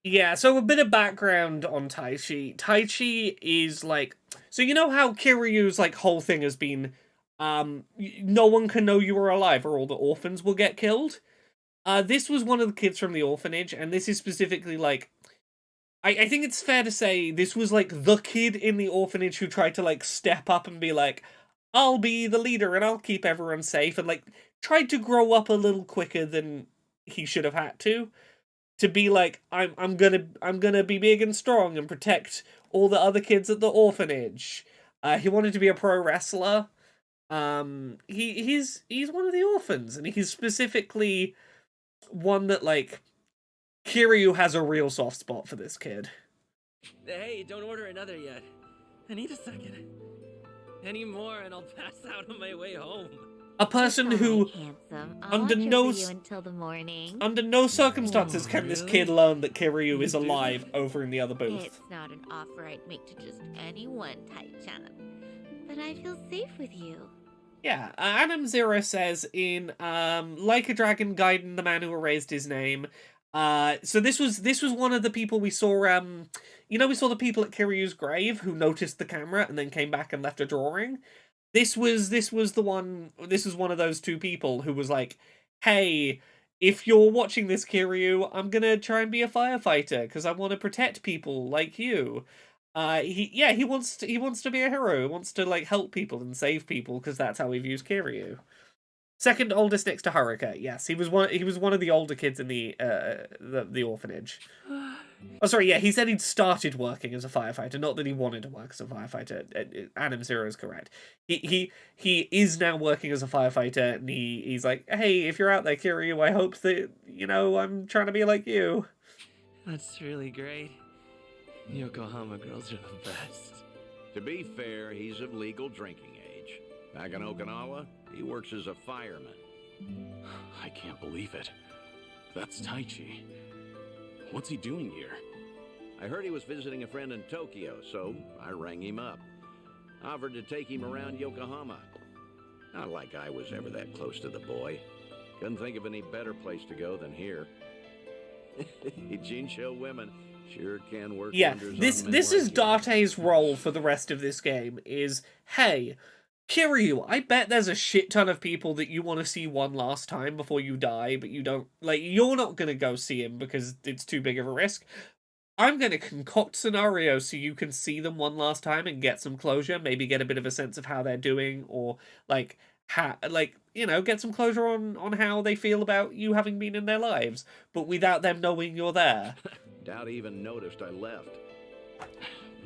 Yeah, so a bit of background on Taichi. Taichi is like, so you know how Kiryu's like whole thing has been, no one can know you are alive or all the orphans will get killed. This was one of the kids from the orphanage, and this is specifically like, I think it's fair to say this was like the kid in the orphanage who tried to like step up and be like, I'll be the leader and I'll keep everyone safe, and like tried to grow up a little quicker than he should have had to be like, I'm gonna be big and strong and protect all the other kids at the orphanage. He wanted to be a pro wrestler. He's one of the orphans, and he's specifically one that like Kiryu has a real soft spot for this kid. Hey, don't order another yet. I need a second. Any more and I'll pass out on my way home. A person who, Handsome. under no until the morning. under no circumstances can this kid learn that Kiryu is alive over in the other booth. It's not an offer I'd make to just anyone, Tai-chan. But I feel safe with you. Yeah, Adam Zero says in Like a Dragon Gaiden, the man who erased his name. So this was one of the people we saw. You know, we saw the people at Kiryu's grave who noticed the camera and then came back and left a drawing. This was one of those two people who was like, hey, if you're watching this, Kiryu, I'm gonna try and be a firefighter because I want to protect people like you. He wants to be a hero. He wants to like help people and save people because that's how he views Kiryu. Second oldest next to Haruka. Yes, he was one of the older kids in the orphanage. Oh, sorry. Yeah, he said he'd started working as a firefighter, not that he wanted to work as a firefighter. Adam Zero is correct. He is now working as a firefighter, and he's like, hey, if you're out there, Kiryu, I hope that I'm trying to be like you. That's really great. Yokohama girls are the best. To be fair, he's of legal drinking age. Back in Okinawa, he works as a fireman. I can't believe it. That's Taichi. What's he doing here? I heard he was visiting a friend in Tokyo, so I rang him up. Offered to take him around Yokohama. Not like I was ever that close to the boy. Couldn't think of any better place to go than here. Jinsho women sure can work wonders on men this is like you. Date's role for the rest of this game is, hey, Kiryu, I bet there's a shit ton of people that you want to see one last time before you die, but you don't, like, you're not going to go see him because it's too big of a risk. I'm going to concoct scenarios so you can see them one last time and get some closure, maybe get a bit of a sense of how they're doing, or, like, get some closure on how they feel about you having been in their lives, but without them knowing you're there. Doubt he even noticed I left.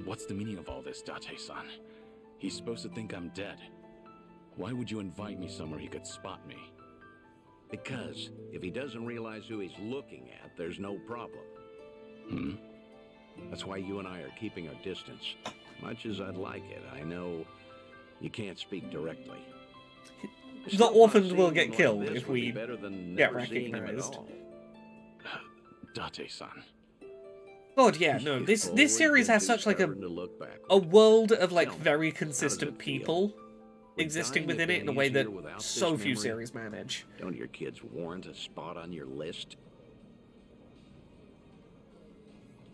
What's the meaning of all this, Date-san? He's supposed to think I'm dead. Why would you invite me somewhere he could spot me? Because if he doesn't realize who he's looking at, there's no problem. Hmm? That's why you and I are keeping our distance. Much as I'd like it, I know you can't speak directly. The orphans will get Seeing him killed like this if would be we better than get never seeing him at recognized. all. Date-san. God, yeah, no, this series has such like a world of like very consistent people existing within it in a way that so few series manage. Don't your kids warrant a spot on your list?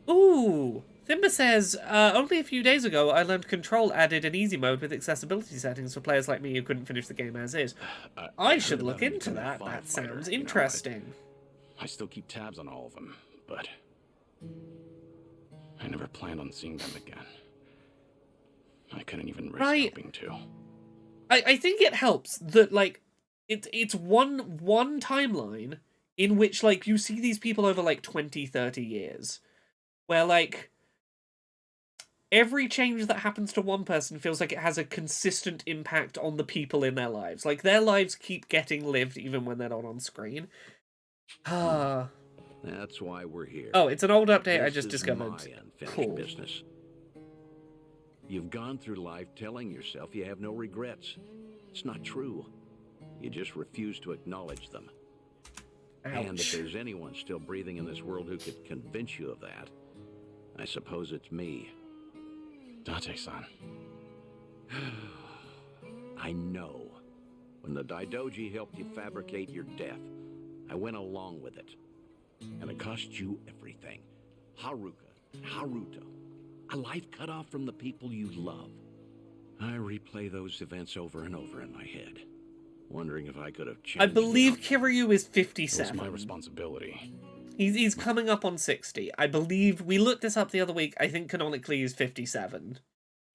Ooh, Thimba says, only a few days ago I learned Control added an easy mode with accessibility settings for players like me who couldn't finish the game as is. I should look into that. That sounds interesting. I still keep tabs on all of them, but I never planned on seeing them again. I couldn't even risk Right. hoping to. I think it helps that, like, it's one timeline in which, like, you see these people over, like, 20, 30 years. Where, like, every change that happens to one person feels like it has a consistent impact on the people in their lives. Like, their lives keep getting lived even when they're not on screen. Ah. That's why we're here. Oh, it's an old update I This just is discovered. my unfinished Cool. business. You've gone through life telling yourself you have no regrets. It's not true. You just refuse to acknowledge them. And if Ouch. there's anyone still breathing in this world who could convince you of that, I suppose it's me. Date-san. I know. When the Daidoji helped you fabricate your death, I went along with it. And it cost you everything. Haruka, Haruto. A life cut off from the people you love. I replay those events over and over in my head, wondering if I could have changed I believe the outcome. Kiryu is It was 57. my responsibility. He's coming up on 60. I believe, we looked this up the other week, I think canonically he's 57.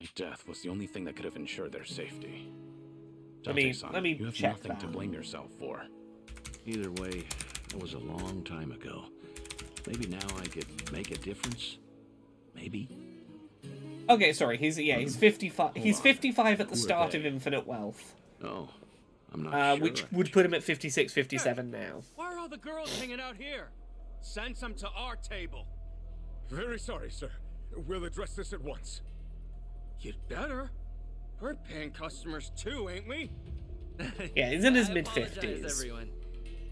My death was the only thing that could have ensured their safety. Let me Date-san, you have check nothing to that. blame yourself for. Either way, it was a long time ago. Maybe now I could make a difference. Maybe. Okay, sorry, he's 55. He's on. 55 at the Who are start they? of Infinite Wealth. Oh, I'm not sure. Which would put him at 56, 57 now. Why are all the girls hanging out here? Send some to our table. Very sorry, sir. We'll address this at once. You'd better. We're paying customers too, ain't we? Yeah, he's in his I apologize, mid-50s. everyone.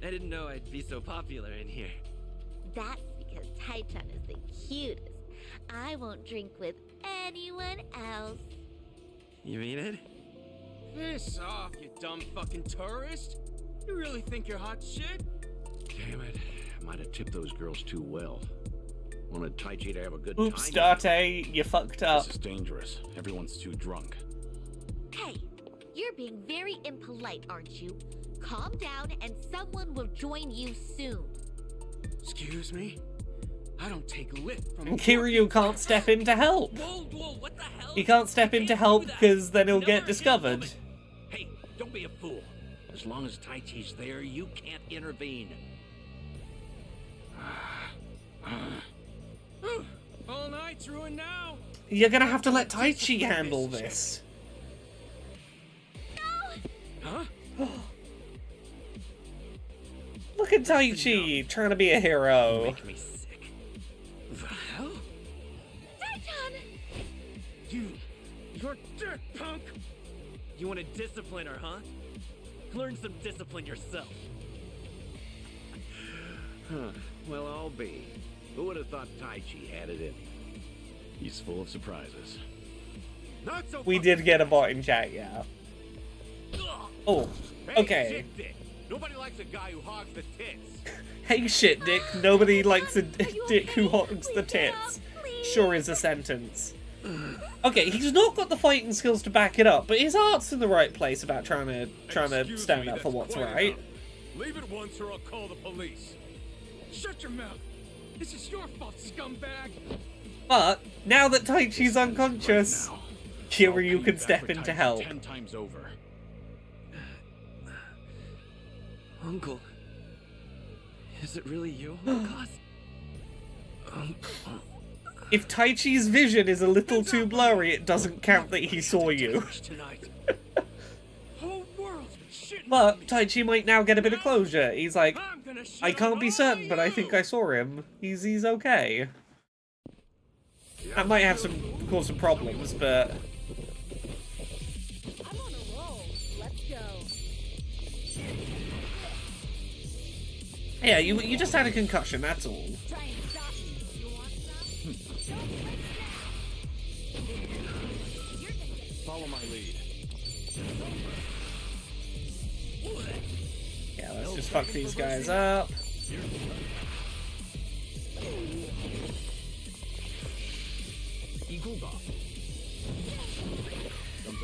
I didn't know I'd be so popular in here. That's because Tai-chan is the cutest. I won't drink with anyone else. You mean it? Piss off, you dumb fucking tourist. You really think you're hot shit? Damn it. I might have tipped those girls too well. Wanted Taichi to have a good Oops, time. Date, you fucked up. This is dangerous. Everyone's too drunk. Hey, you're being very impolite, aren't you? Calm down and someone will join you soon. Excuse me? I don't take lip from And Kiryu can't step in to help. Whoa, what the hell? He can't step in to help because then he'll Never get again, discovered. woman. Hey, don't be a fool. As long as Taichi's there, you can't intervene. All night's ruined now. You're gonna have to let Taichi handle this. Huh? Look at Taichi trying to be a hero. Make me sick. The hell? Tai-chan! You're dirt, punk! You want to discipline her, huh? Learn some discipline yourself. Huh. Well, I'll be. Who would have thought Taichi had it in him? He's full of surprises. Not so We fucking did get a bot in chat, yeah. Oh, Hey, okay. shit dick. Nobody likes a guy who hogs the tits. Hey shit, dick. Nobody likes a you dick who okay? hogs the Please get tits. up, please. Sure is a sentence. Okay, he's not got the fighting skills to back it up, but his heart's in the right place about trying to Excuse stand me, up for that's what's quite right. enough. Leave it once or I'll call the police. Shut your mouth. This is your fault, scumbag. But now that Taichi's unconscious, Now, I'll Kiryu pay can you back step for in to Taichi help. 10 times over. Uncle. Is it really you, Lucas? If Taichi's vision is a little too blurry, it doesn't count that he saw you. Tonight. Whole world's been shitting on But me. Taichi might now get a bit of closure. He's like, I'm gonna shit I can't on be all certain, but I you. think I saw him. He's okay. That might have cause some problems, but I'm on a roll. Let's go. yeah, you just had a concussion. That's all. Try and stop me. You want some? Don't let that. You're gonna get Follow my lead. Yeah, let's just fuck these guys up.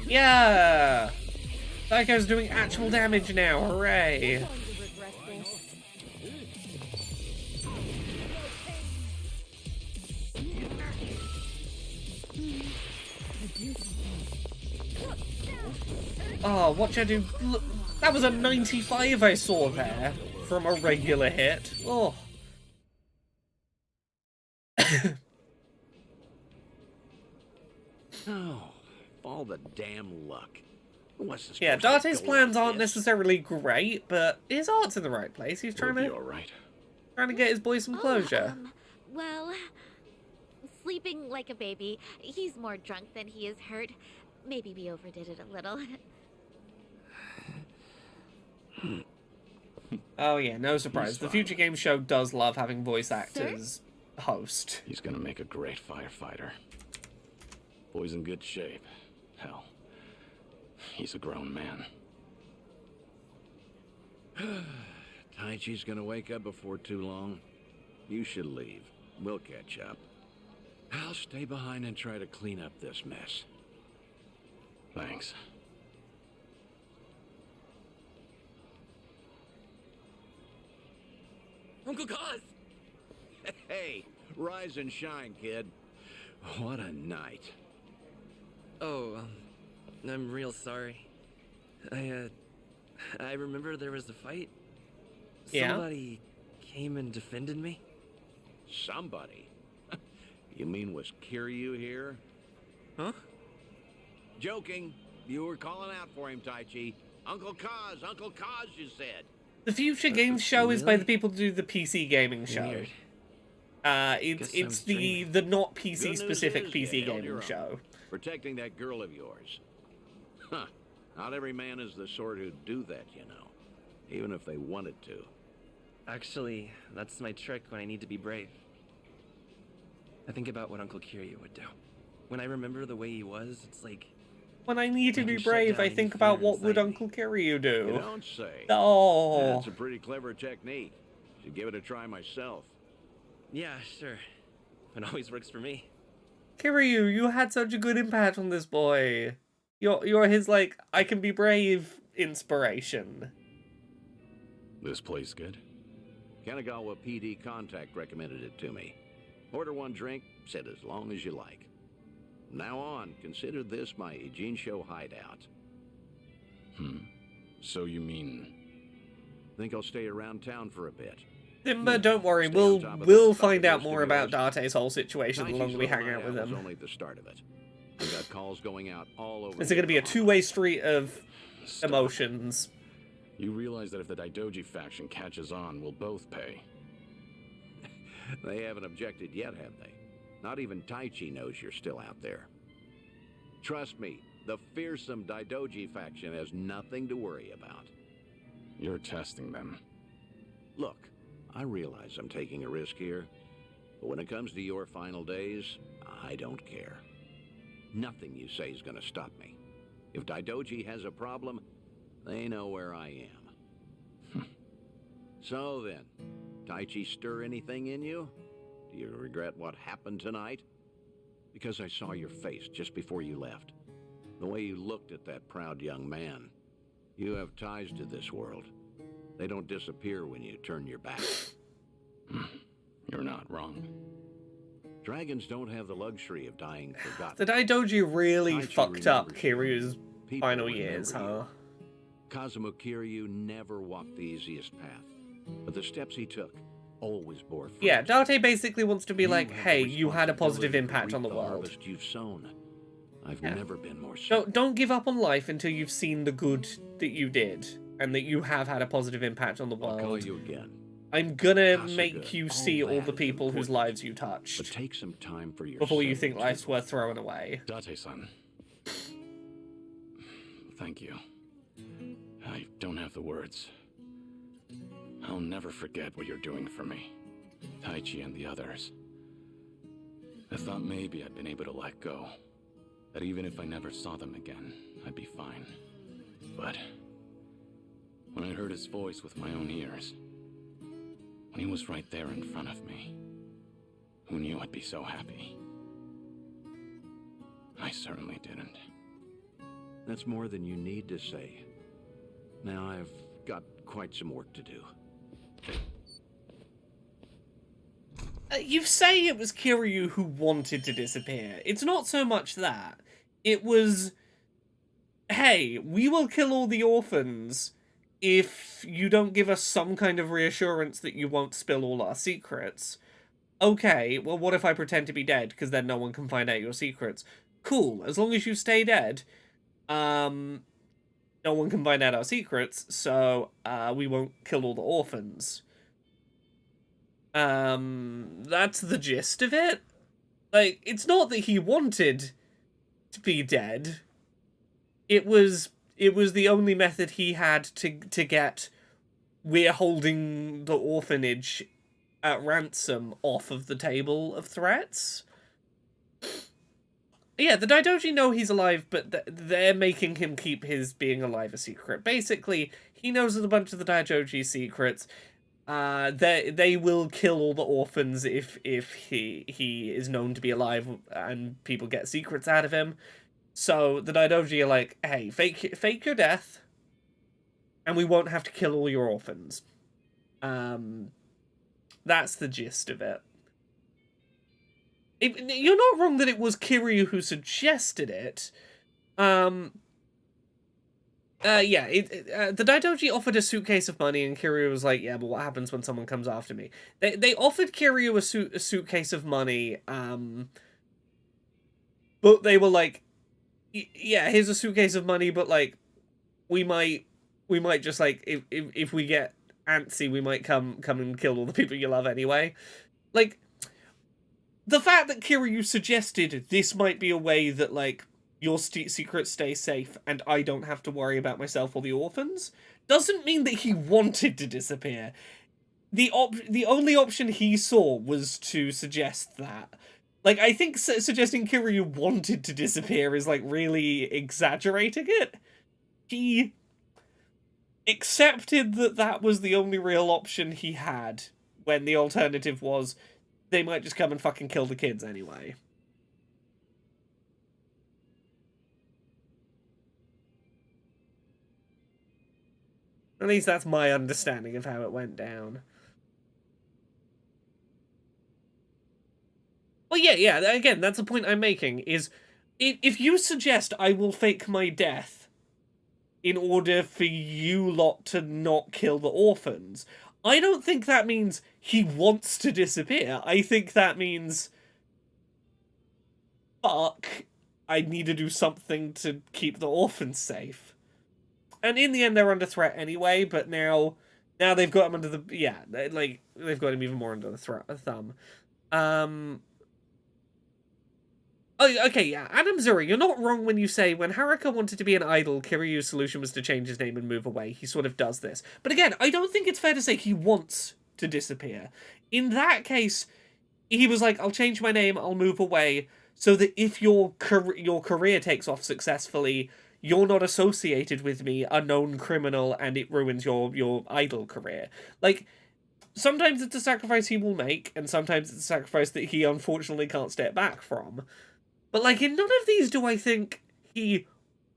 Yeah! Psycho's doing actual damage now, hooray! going to regret this. Oh, watch I do. Look, that was a 95 I saw there from a regular hit. Oh. Oh, all the damn luck. What's this? Yeah, Darte's plans aren't necessarily great, but his heart's in the right place. He's trying to, all right. trying to get his boy some closure. Well, sleeping like a baby. He's more drunk than he is hurt. Maybe we overdid it a little. Oh yeah, no surprise. The Future Games show does love having voice actors host. He's gonna make a great firefighter. Boy's in good shape. Hell, he's a grown man. Taichi's gonna wake up before too long. You should leave. We'll catch up. I'll stay behind and try to clean up this mess. Thanks. Uncle Cos! Hey, rise and shine, kid. What a night. Oh, I'm real sorry. I remember there was a fight. Yeah? Somebody came and defended me. Somebody? You mean was Kiryu here? Huh? Joking. You were calling out for him, Taichi. Uncle Kaz, you said. The Future Games show is by the people who do the PC gaming show. Weird. It's the not PC specific PC gaming show. Protecting that girl of yours. Huh. Not every man is the sort who'd do that, you know. Even if they wanted to. Actually, that's my trick when I need to be brave. I think about what Uncle Kiryu would do. When I remember the way he was, it's like... When I need to be brave, I think about what would Uncle Kiryu do. You don't say. Oh. That's a pretty clever technique. Should give it a try myself. Yeah, sure. It always works for me. Kiryu, you had such a good impact on this boy. You're his, like, I can be brave inspiration. This place good? Kanagawa PD contact recommended it to me. Order one drink, sit as long as you like. From now on, consider this my Ijincho hideout. So you mean... Think I'll stay around town for a bit. Simba, don't worry, we'll find out more about Darte's whole situation the longer we hang out with him. Only the start of it. I've got calls going out all over. Is it going to be a two-way street of emotions? You realize that if the Daidoji faction catches on, we'll both pay. They haven't objected yet, have they? Not even Taichi knows you're still out there. Trust me, the fearsome Daidoji faction has nothing to worry about. You're testing them. Look, I realize I'm taking a risk here, but when it comes to your final days, I don't care. Nothing you say is going to stop me. If Daidoji has a problem, they know where I am. So then, Taichi stir anything in you? Do you regret what happened tonight? Because I saw your face just before you left. The way you looked at that proud young man. You have ties to this world. They don't disappear when you turn your back. You're not wrong. Dragons don't have the luxury of dying forgotten. The Daidoji really Taichi fucked up remembers Kiryu's People final remember years, you. huh? Kazuma Kiryu never walked the easiest path, but the steps he took always bore fruit. Yeah, Darte basically wants to be You like, have the hey, you had a positive responsibility to impact on the reap world. harvest you've sown. I've never been more certain. Don't give up on life until you've seen the good that you did, and that you have had a positive impact on the I'll world. call you again. I'm gonna Kasuga, make you all see all that the is people whose important, lives you But touched take some time for yourself. before you think life's worth throwing away. Date-san. Thank you. I don't have the words. I'll never forget what you're doing for me. Taichi and the others. I thought maybe I'd been able to let go. That even if I never saw them again, I'd be fine. But when I heard his voice with my own ears, when he was right there in front of me, who knew I'd be so happy? I certainly didn't. That's more than you need to say. Now I've got quite some work to do. You say it was Kiryu who wanted to disappear. It's not so much that. It was hey, we will kill all the orphans if you don't give us some kind of reassurance that you won't spill all our secrets. Okay, well, what if I pretend to be dead, because then no one can find out your secrets? Cool, as long as you stay dead, no one can find out our secrets, so we won't kill all the orphans. That's the gist of it. Like, it's not that he wanted to be dead. It was the only method he had to get we're holding the orphanage at ransom off of the table of threats. Yeah, the Daidoji know he's alive, but they're making him keep his being alive a secret. Basically, he knows a bunch of the Daidoji's secrets. They will kill all the orphans if he is known to be alive and people get secrets out of him. So the Daidoji are like, hey, fake your death, and we won't have to kill all your orphans. That's the gist of it. You're not wrong that it was Kiryu who suggested it. The Daidoji offered a suitcase of money, and Kiryu was like, yeah, but what happens when someone comes after me? They offered Kiryu a suitcase of money, but they were like, yeah, here's a suitcase of money, but, like, we might just, like, if we get antsy, we might come and kill all the people you love anyway. Like, the fact that Kiryu suggested this might be a way that, like, your secrets stay safe and I don't have to worry about myself or the orphans doesn't mean that he wanted to disappear. The only option he saw was to suggest that. Like, I think suggesting Kiryu wanted to disappear is, like, really exaggerating it. He accepted that that was the only real option he had, when the alternative was they might just come and fucking kill the kids anyway. At least that's my understanding of how it went down. Well, yeah, again, that's the point I'm making, is if you suggest I will fake my death in order for you lot to not kill the orphans, I don't think that means he wants to disappear. I think that means, fuck, I need to do something to keep the orphans safe. And in the end, they're under threat anyway, but now they've got him under the... Yeah, like, they've got him even more under the thumb. Oh, okay, yeah. Adam Zuri, you're not wrong when you say when Haruka wanted to be an idol, Kiryu's solution was to change his name and move away. He sort of does this. But again, I don't think it's fair to say he wants to disappear. In that case, he was like, I'll change my name, I'll move away, so that if your career takes off successfully, you're not associated with me, a known criminal, and it ruins your idol career. Like, sometimes it's a sacrifice he will make, and sometimes it's a sacrifice that he unfortunately can't step back from. But, like, in none of these do I think he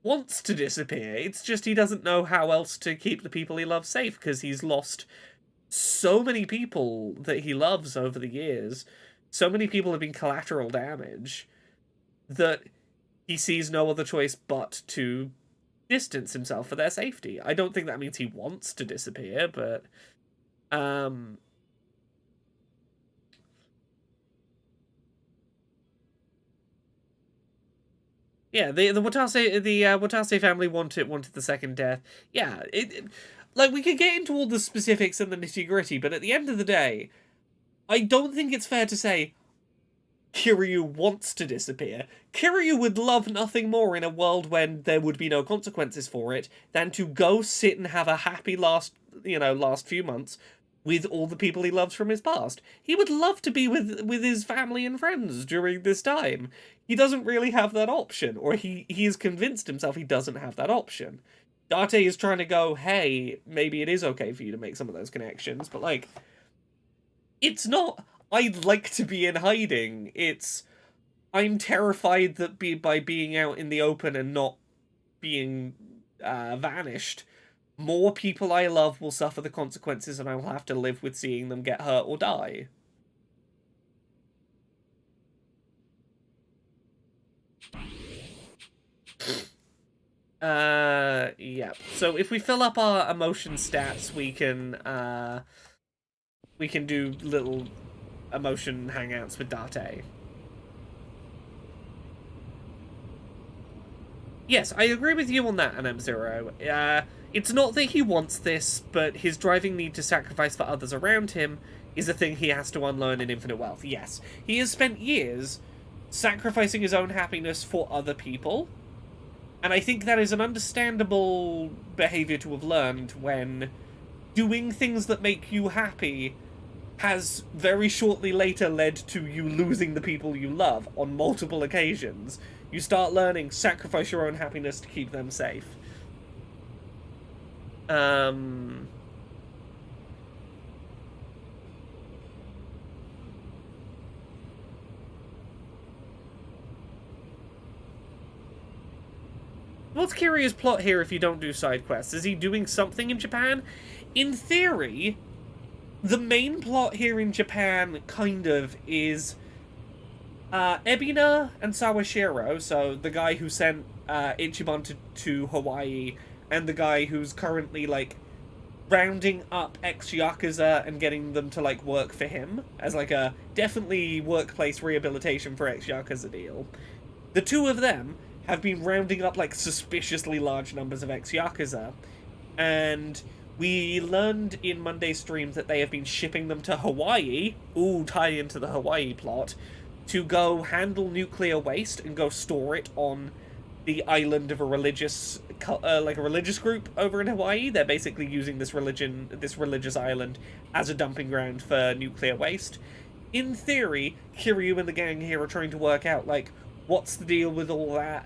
wants to disappear. It's just he doesn't know how else to keep the people he loves safe, because he's lost so many people that he loves over the years. So many people have been collateral damage that he sees no other choice but to distance himself for their safety. I don't think that means he wants to disappear, but... Yeah, the Watase family wanted the second death. Yeah, like, we could get into all the specifics and the nitty-gritty, but at the end of the day, I don't think it's fair to say Kiryu wants to disappear. Kiryu would love nothing more in a world when there would be no consequences for it than to go sit and have a happy last few months with all the people he loves from his past. He would love to be with his family and friends during this time. He doesn't really have that option, or he has convinced himself he doesn't have that option. Date is trying to go, hey, maybe it is okay for you to make some of those connections, but, like, it's not, I'd like to be in hiding. It's, I'm terrified that by being out in the open and not being vanished, more people I love will suffer the consequences and I will have to live with seeing them get hurt or die. Yeah. So if we fill up our emotion stats, we can do little emotion hangouts with Date. Yes, I agree with you on that, NM0. It's not that he wants this, but his driving need to sacrifice for others around him is a thing he has to unlearn in Infinite Wealth. Yes, he has spent years sacrificing his own happiness for other people, and I think that is an understandable behavior to have learned when doing things that make you happy has very shortly later led to you losing the people you love on multiple occasions. You start learning, sacrifice your own happiness to keep them safe. What's Kiryu's plot here if you don't do side quests? Is he doing something in Japan? In theory, the main plot here in Japan, kind of, is Ebina and Sawashiro, so the guy who sent Ichiban to Hawaii, and the guy who's currently, like, rounding up ex-Yakuza and getting them to, like, work for him, as, like, a definitely workplace rehabilitation for ex-Yakuza deal. The two of them have been rounding up, like, suspiciously large numbers of ex-Yakuza, and we learned in Monday's stream that they have been shipping them to Hawaii, tie into the Hawaii plot, to go handle nuclear waste and go store it on the island of a religious, like a religious group over in Hawaii. They're basically using this religious island as a dumping ground for nuclear waste. In theory, Kiryu and the gang here are trying to work out, like, what's the deal with all that?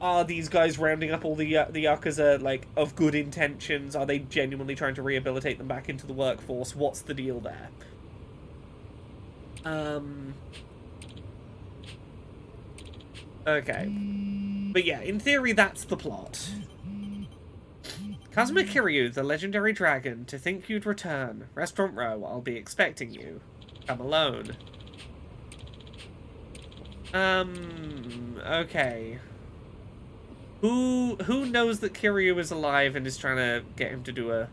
Are these guys rounding up all the Yakuza, like, of good intentions? Are they genuinely trying to rehabilitate them back into the workforce? What's the deal there? Okay. But yeah, in theory, that's the plot. Kazuma Kiryu, the legendary dragon, to think you'd return. Restaurant Row, I'll be expecting you. Come alone. Okay. Who knows that Kiryu is alive and is trying to get him to do a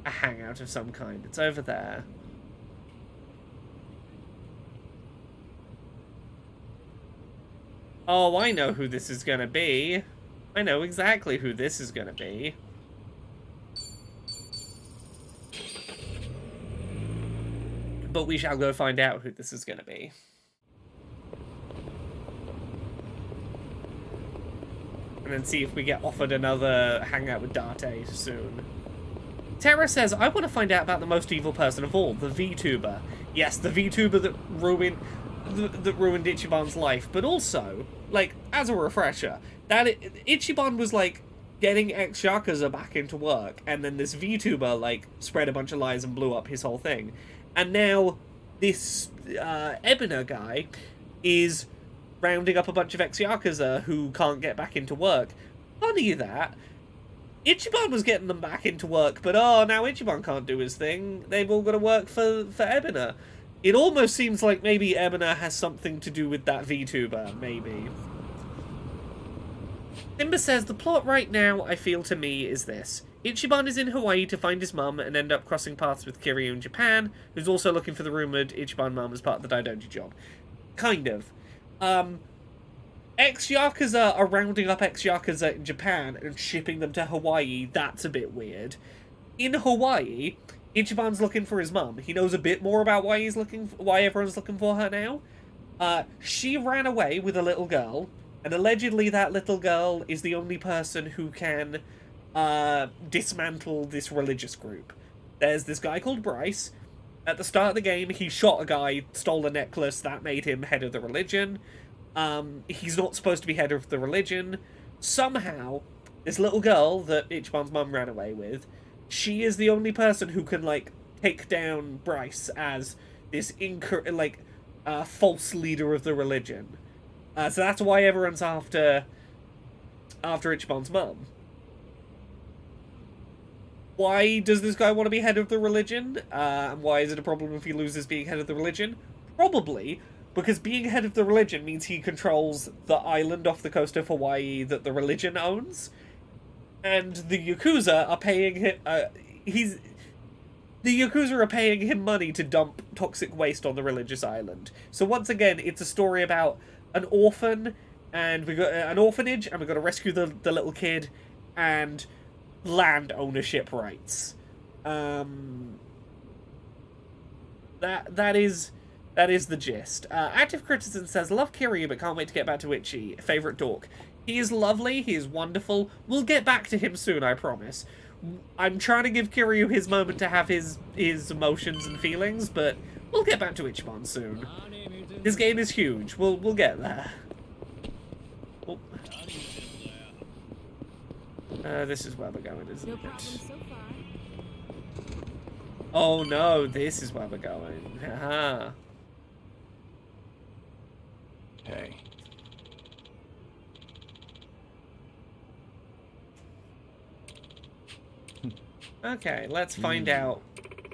hangout of some kind? It's over there. Oh, I know who this is gonna be. I know exactly who this is gonna be. But we shall go find out who this is gonna be. And then see if we get offered another hangout with Date soon. Terra says, I want to find out about the most evil person of all, the VTuber. Yes, the VTuber that ruined Ichiban's life, but also, like, as a refresher, that Ichiban was, like, getting ex-Yakuza back into work, and then this VTuber, like, spread a bunch of lies and blew up his whole thing. And now, this, Ebina guy is rounding up a bunch of ex-Yakuza who can't get back into work. Funny that, Ichiban was getting them back into work, but now Ichiban can't do his thing. They've all got to work for Ebina. It almost seems like maybe Ebina has something to do with that VTuber, maybe. Timber says, the plot right now, I feel to me, is this. Ichiban is in Hawaii to find his mum and end up crossing paths with Kiryu in Japan, who's also looking for the rumoured Ichiban mum as part of the Daidoji job. Kind of. Ex-Yakuza are rounding up ex-Yakuza in Japan and shipping them to Hawaii. That's a bit weird. In Hawaii, Ichiban's looking for his mum. He knows a bit more about why everyone's looking for her now. She ran away with a little girl, and allegedly that little girl is the only person who can dismantle this religious group. There's this guy called Bryce. At the start of the game, he shot a guy, stole a necklace, that made him head of the religion. He's not supposed to be head of the religion. Somehow, this little girl that Ichiban's mum ran away with, she is the only person who can, like, take down Bryce as this false leader of the religion. So that's why everyone's after Ichiban's mum. Why does this guy want to be head of the religion? And why is it a problem if he loses being head of the religion? Probably Because being head of the religion means he controls the island off the coast of Hawaii that the religion owns. And the Yakuza are paying him... The Yakuza are paying him money to dump toxic waste on the religious island. So once again, it's a story about an orphan, and we got an orphanage, and we've got to rescue the little kid, and land ownership rights. That is the gist. Active Criticism says, love Kiryu, but can't wait to get back to Ichi. Favorite dork. He is lovely, he is wonderful. We'll get back to him soon, I promise. I'm trying to give Kiryu his moment to have his emotions and feelings, but we'll get back to Ichimon soon. This game is huge. We'll get there. Oh. This is where we're going, isn't it? Oh no, this is where we're going. Haha. Hey. Okay, let's find out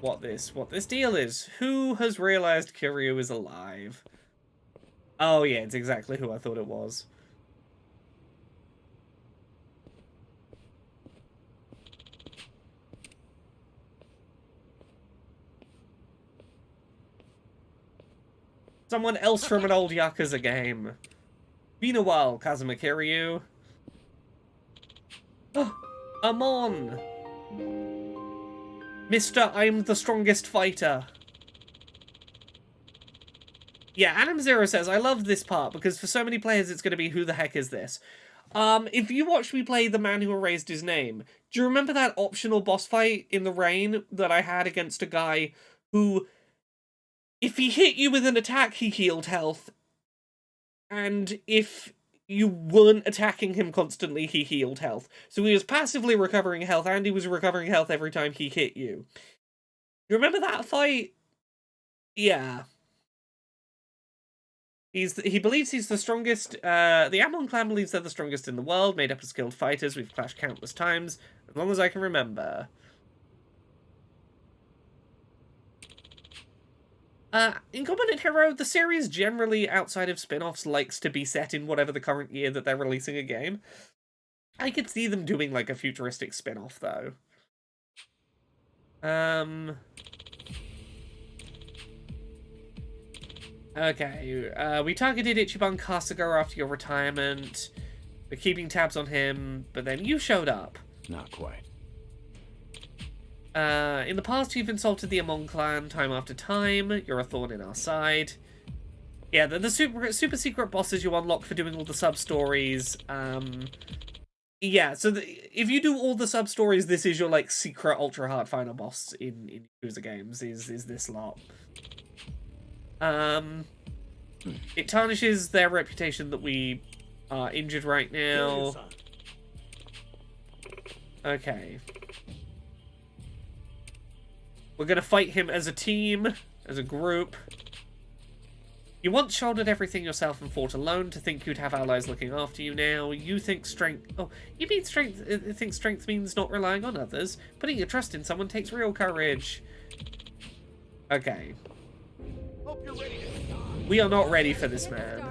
what this deal is. Who has realized Kiryu is alive? Oh yeah, it's exactly who I thought it was. Someone else from an old Yakuza game. Been a while, Kazuma Kiryu. Oh, Amon! Mr. I'm the strongest fighter. Yeah, Adam Zero says, I love this part, because for so many players it's going to be, who the heck is this? If you watched me play The Man Who Erased His Name, do you remember that optional boss fight in the rain that I had against a guy who, if he hit you with an attack, he healed health, and if you weren't attacking him constantly, he healed health. So he was passively recovering health, and he was recovering health every time he hit you. You remember that fight? Yeah. He believes he's the strongest. The Amon clan believes they're the strongest in the world, made up of skilled fighters. We've clashed countless times, as long as I can remember. Incompetent Hero, the series generally, outside of spin-offs, likes to be set in whatever the current year that they're releasing a game. I could see them doing, like, a futuristic spin-off, though. Okay, we targeted Ichiban Kasuga after your retirement. We're keeping tabs on him, but then you showed up. Not quite. In the past, you've insulted the Amon clan time after time. You're a thorn in our side. Yeah, the super secret bosses you unlock for doing all the sub-stories. Yeah, so if you do all the sub-stories, this is your, like, secret ultra-hard final boss in Yakuza games, is this lot. It tarnishes their reputation that we are injured right now. Okay. We're gonna fight him as a team, as a group. You once shouldered everything yourself and fought alone to think you'd have allies looking after you now. You think strength... Oh, you mean strength... think strength means not relying on others? Putting your trust in someone takes real courage. Okay. Hope you're ready to start. We are not ready for this man.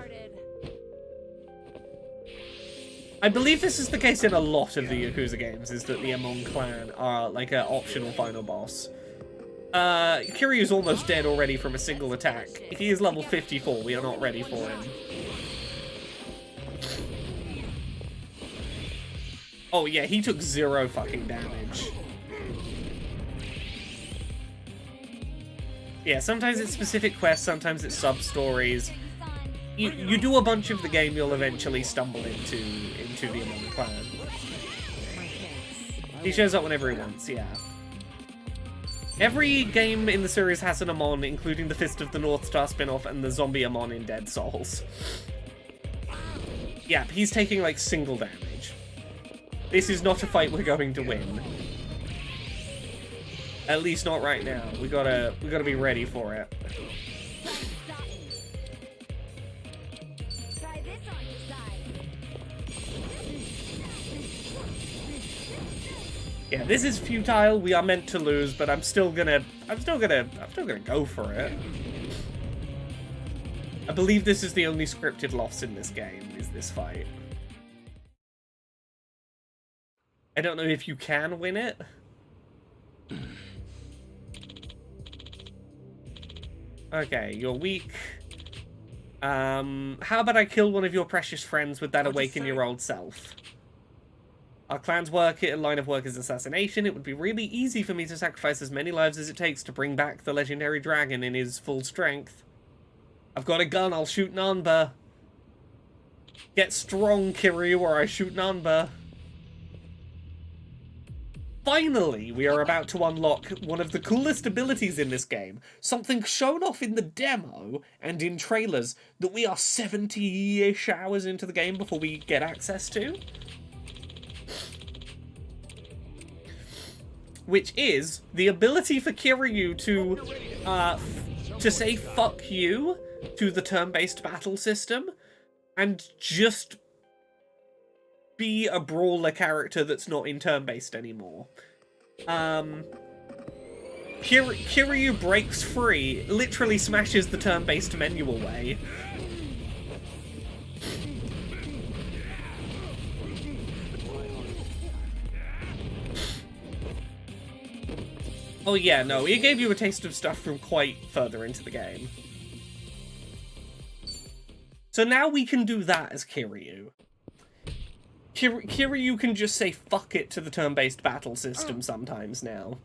I believe this is the case in a lot of the Yakuza games, is that the Amon clan are like an optional final boss. Kiryu's almost dead already from a single attack. He is level 54, we are not ready for him. Oh yeah, he took 0 fucking damage. Yeah, sometimes it's specific quests, sometimes it's sub-stories. You do a bunch of the game, you'll eventually stumble into the Amon clan. He shows up whenever he wants, yeah. Every game in the series has an Amon, including the Fist of the North Star spin-off and the zombie Amon in Dead Souls. Yeah, he's taking, like, single damage. This is not a fight we're going to win. At least not right now. We gotta be ready for it. Yeah, this is futile. We are meant to lose, but I'm still gonna go for it. I believe this is the only scripted loss in this game, is this fight. I don't know if you can win it. Okay, you're weak. How about I kill one of your precious friends? Would that awaken your old self? Our clan's line of work is assassination. It would be really easy for me to sacrifice as many lives as it takes to bring back the legendary dragon in his full strength. I've got a gun, I'll shoot Nanba. Get strong, Kiryu, or I shoot Nanba. Finally, we are about to unlock one of the coolest abilities in this game. Something shown off in the demo and in trailers that we are 70-ish hours into the game before we get access to. Which is the ability for Kiryu to say fuck you to the turn-based battle system and just be a brawler character that's not in turn-based anymore. Kiryu breaks free, literally smashes the turn-based menu away. Oh yeah, no, it gave you a taste of stuff from quite further into the game. So now we can do that as Kiryu. Kiryu can just say fuck it to the turn-based battle system sometimes now.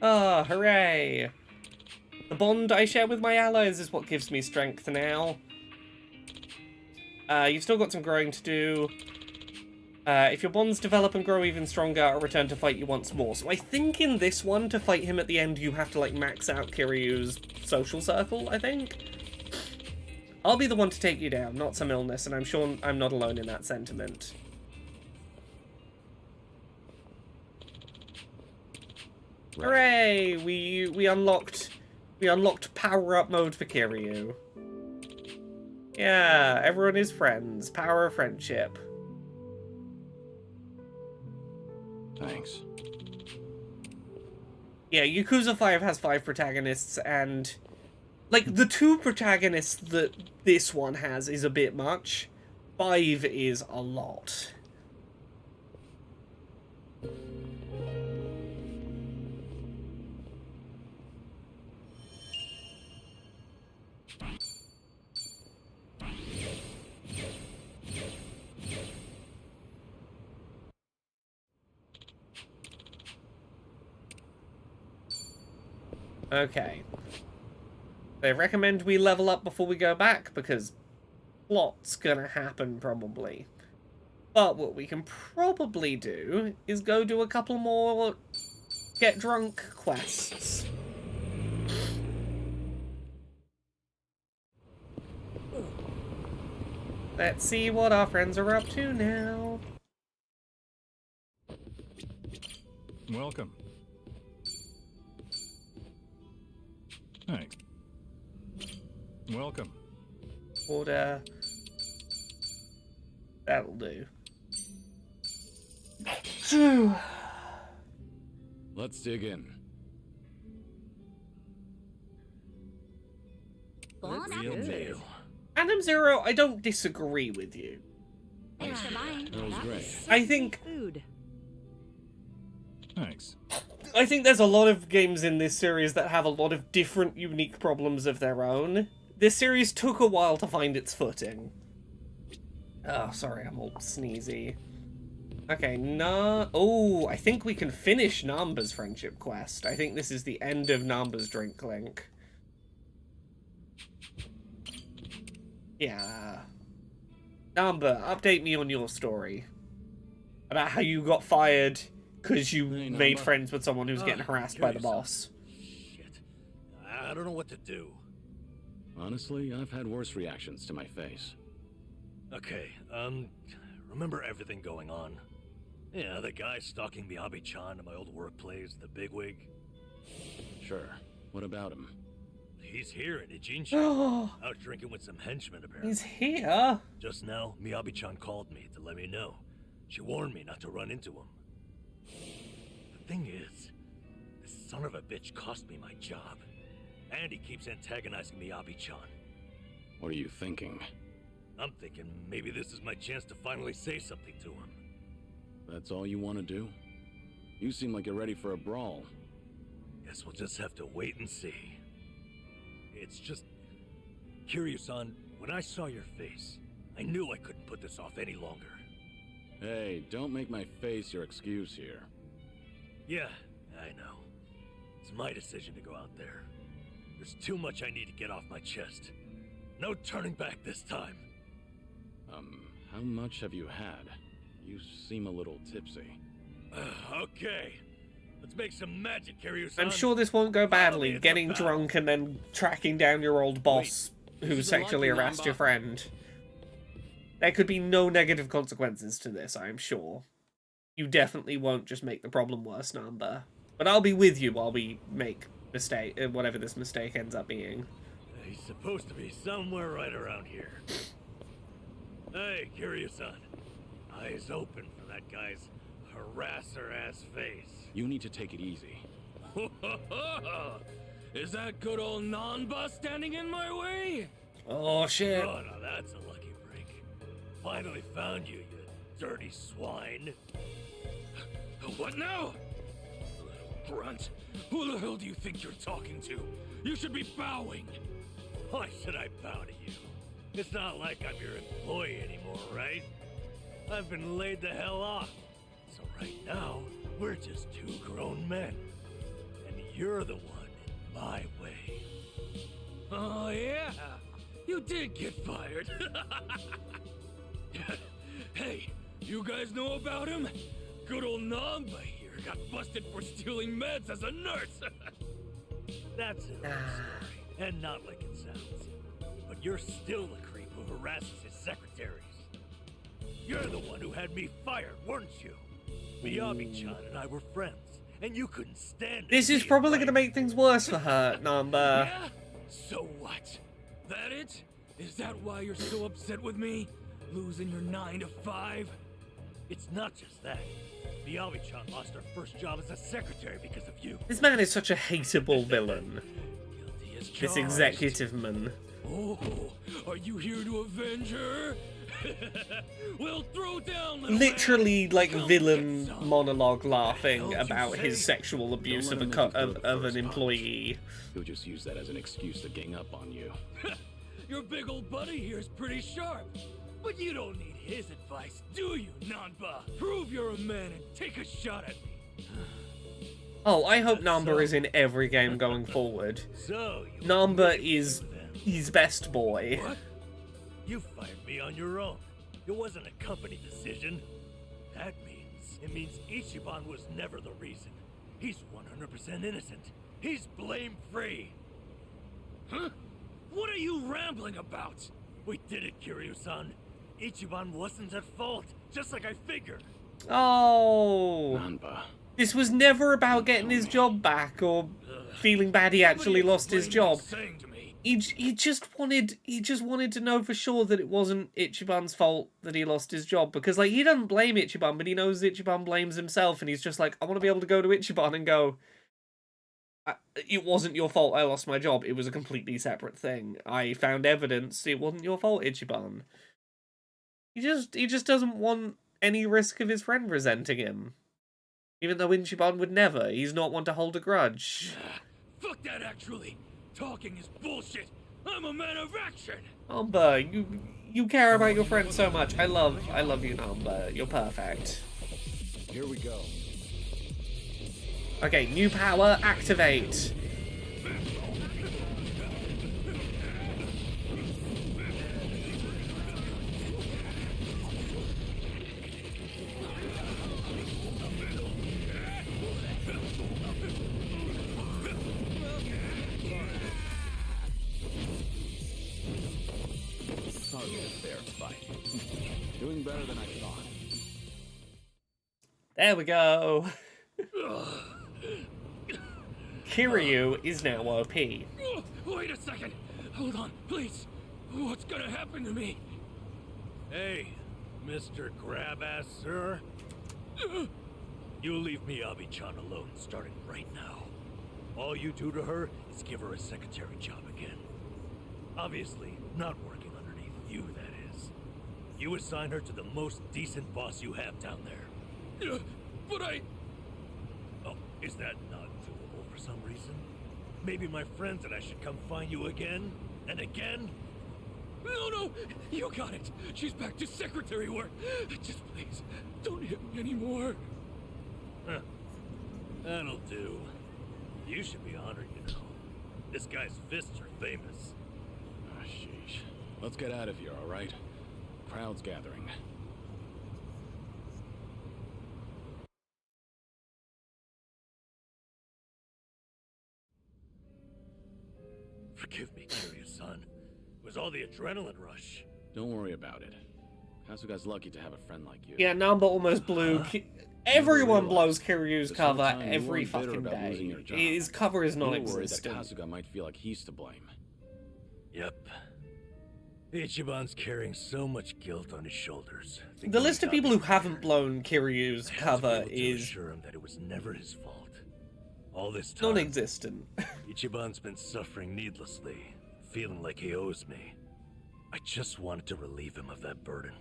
Ah, hooray! The bond I share with my allies is what gives me strength now. You've still got some growing to do. If your bonds develop and grow even stronger, I'll return to fight you once more. So I think in this one, to fight him at the end, you have to, like, max out Kiryu's social circle, I think. I'll be the one to take you down, not some illness, and I'm sure I'm not alone in that sentiment. Right. Hooray! We unlocked power-up mode for Kiryu. Yeah, everyone is friends. Power of friendship. Thanks. Yeah, Yakuza 5 has 5 protagonists, and like the 2 protagonists that this one has is a bit much. 5 is a lot. Okay. They recommend we level up before we go back, because plot's gonna happen, probably. But what we can probably do is go do a couple more get drunk quests. Let's see what our friends are up to now. Welcome. Thanks. Welcome. Order. That'll do. Let's dig in. Real deal. Adam Zero, I don't disagree with you. Thanks for buying. That was great. I think Food. Thanks. I think there's a lot of games in this series that have a lot of different, unique problems of their own. This series took a while to find its footing. Oh, sorry, I'm all sneezy. Okay, oh, I think we can finish Namba's friendship quest. I think this is the end of Namba's drink link. Yeah. Namba, update me on your story. About how you got fired because you made friends with someone who's getting harassed by the boss. Shit. I don't know what to do. Honestly, I've had worse reactions to my face. Okay, remember everything going on? Yeah, the guy stalking Miyabi-chan at my old workplace, the bigwig? Sure. What about him? He's here in Ijinsha. Out drinking with some henchmen, apparently. He's here? Just now, Miyabi-chan called me to let me know. She warned me not to run into him. The thing is, this son of a bitch cost me my job. and he keeps antagonizing Miyabi-chan. What are you thinking? I'm thinking maybe this is my chance to finally say something to him. That's all you want to do? You seem like you're ready for a brawl. Guess we'll just have to wait and see. It's just... Kiryu-san, when I saw your face, I knew I couldn't put this off any longer. Hey, don't make my face your excuse here. Yeah, I know. It's my decision to go out there. There's too much I need to get off my chest. No turning back this time. How much have you had? You seem a little tipsy. Okay. Let's make some magic, Kiryu-san. I'm sure this won't go badly, getting drunk and then tracking down your old boss who sexually harassed your friend. There could be no negative consequences to this, I'm sure. You definitely won't just make the problem worse, Namba. But I'll be with you while we make whatever this mistake ends up being. He's supposed to be somewhere right around here. Hey, Kiryu-san. Eyes open for that guy's harasser-ass face. You need to take it easy. Is that good old Nanba standing in my way? Oh, shit. Oh, no, that's a lucky break. Finally found you, you dirty swine. What now? Little grunt. Who the hell do you think you're talking to? You should be bowing. Why should I bow to you? It's not like I'm your employee anymore, right? I've been laid the hell off. So right now, we're just two grown men. And you're the one in my way. Oh, yeah. You did get fired. Hey, you guys know about him? Good old Namba here got busted for stealing meds as a nurse. That's it, story, and not like it sounds. But you're still the creep who harasses his secretaries. You're the one who had me fired, weren't you? Miyabi-chan and I were friends, and you couldn't stand it. This is probably going to make things worse for her, Namba. Yeah? So what? That it? Is that why you're so upset with me? Losing your 9 to 5? It's not just that. Miyabi-chan lost her first job as a secretary because of you. This man is such a hateable villain. Guilty as This charged. executive man. Oh, are you here to avenge her? We'll throw down little Literally, like, Come villain get some. monologue laughing What the hell did about you his say? sexual abuse Don't of let a him make you feel the of an first employee. He'll just use that as an excuse to gang up on you. Your big old buddy here's pretty sharp. But you don't need his advice, do you, Nanba? Prove you're a man and take a shot at me. Oh, I hope Namba is in every game going forward. So, you Namba really is do then. his best boy. What? You fired me on your own. It wasn't a company decision. That means Ichiban was never the reason. He's 100% innocent. He's blame-free. Huh? What are you rambling about? We did it, Kiryu-san. Ichiban wasn't at fault, just like I figured. Oh, Nanba. this was never about getting his job back or feeling bad he actually lost his Explain what job. you're saying to me. He just wanted to know for sure that it wasn't Ichiban's fault that he lost his job, because like he doesn't blame Ichiban, but he knows Ichiban blames himself, and he's just like, I want to be able to go to Ichiban and go, it wasn't your fault I lost my job, it was a completely separate thing. I found evidence, it wasn't your fault, Ichiban. He just doesn't want any risk of his friend resenting him. Even though Ichiban would never, he's not one to hold a grudge. Fuck that, actually. Talking is bullshit. I'm a man of action. Namba, you care about your friend so much. I love you, Namba. You're perfect. Here we go. Okay, new power, activate. Target a fair fight. Doing better than I thought. There we go. Kiryu is now OP. Wait a second. Hold on, please. What's gonna happen to me? Hey, Mr. Grab-Ass, sir. You leave Miyabi-chan alone starting right now. all you do to her is give her a secretary job again. Obviously, not working underneath you, that is. You assign her to the most decent boss you have down there. But I... Oh, is that not doable for some reason? Maybe my friends and I should come find you again and again? No, you got it. She's back to secretary work. Just please, don't hit me anymore. Huh. That'll do. You should be honored, you know. This guy's fists are famous. Ah, sheesh. Let's get out of here, all right? Crowd's gathering. Forgive me, Kiryu-san. It was all the adrenaline rush. Don't worry about it. Kasuga's lucky to have a friend like you. Yeah, Namba almost blew. Everyone blows Kiryu's This whole cover time you every weren't bitter fucking about losing day. your job. His cover is You were worried non-existent. that Kasuga might feel like he's to blame. Yep. Ichiban's carrying so much guilt on his shoulders. The list of people who haven't blown Kiryu's I have to cover be able to is assure him that it was never his fault. All this time, non-existent. Ichiban's been suffering needlessly, feeling like he owes me. I just wanted to relieve him of that burden.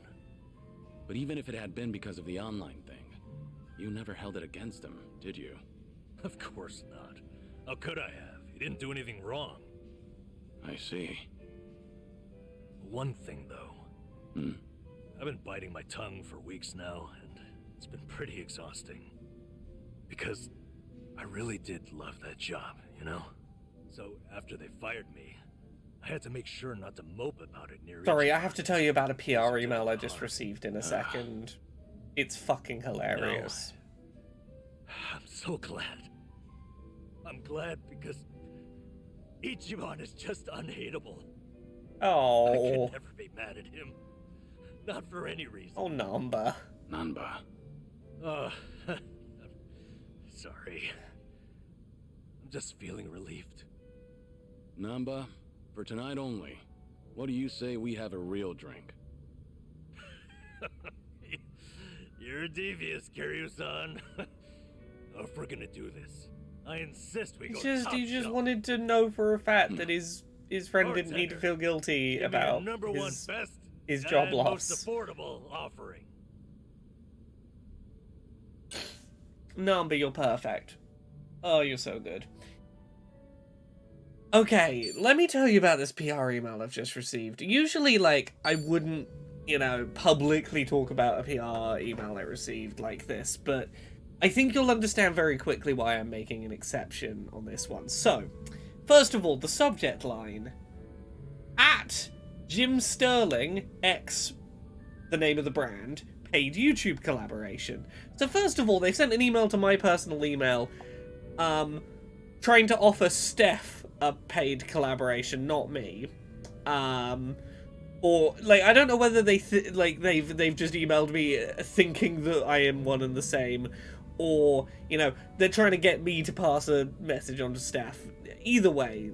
But even if it had been because of the online thing, you never held it against him, did you? Of course not. How could I have? He didn't do anything wrong. I see. One thing, though. I've been biting my tongue for weeks now, and it's been pretty exhausting. Because I really did love that job, you know? So after they fired me, I had to make sure not to mope about it near Sorry, Ichiban. I have to tell you about a PR email I just received in a second. It's fucking hilarious. I'm so glad. I'm glad because Ichiban is just unhateable. I Oh. can never be mad at him. Not for any reason. Oh, Namba. Nanba. I'm sorry. I'm just feeling relieved. Namba, for tonight only, what do you say we have a real drink? You're devious, Kiryu-san. If we're gonna do this, I insist we go top He just shelf. wanted to know for a fact that his friend didn't need to Bartender, feel guilty Give me about your number one his best job and loss. most affordable offering. Namba, you're perfect. Oh, you're so good. Okay, let me tell you about this PR email I've just received. Usually, like, I wouldn't, publicly talk about a PR email I received like this, but I think you'll understand very quickly why I'm making an exception on this one. So, first of all, the subject line. At Jim Sterling, X, the name of the brand, paid YouTube collaboration. So first of all, they sent an email to my personal email, trying to offer Steph a paid collaboration, not me. Or like I don't know whether they've just emailed me thinking that I am one and the same, or they're trying to get me to pass a message on to Steph. Either way,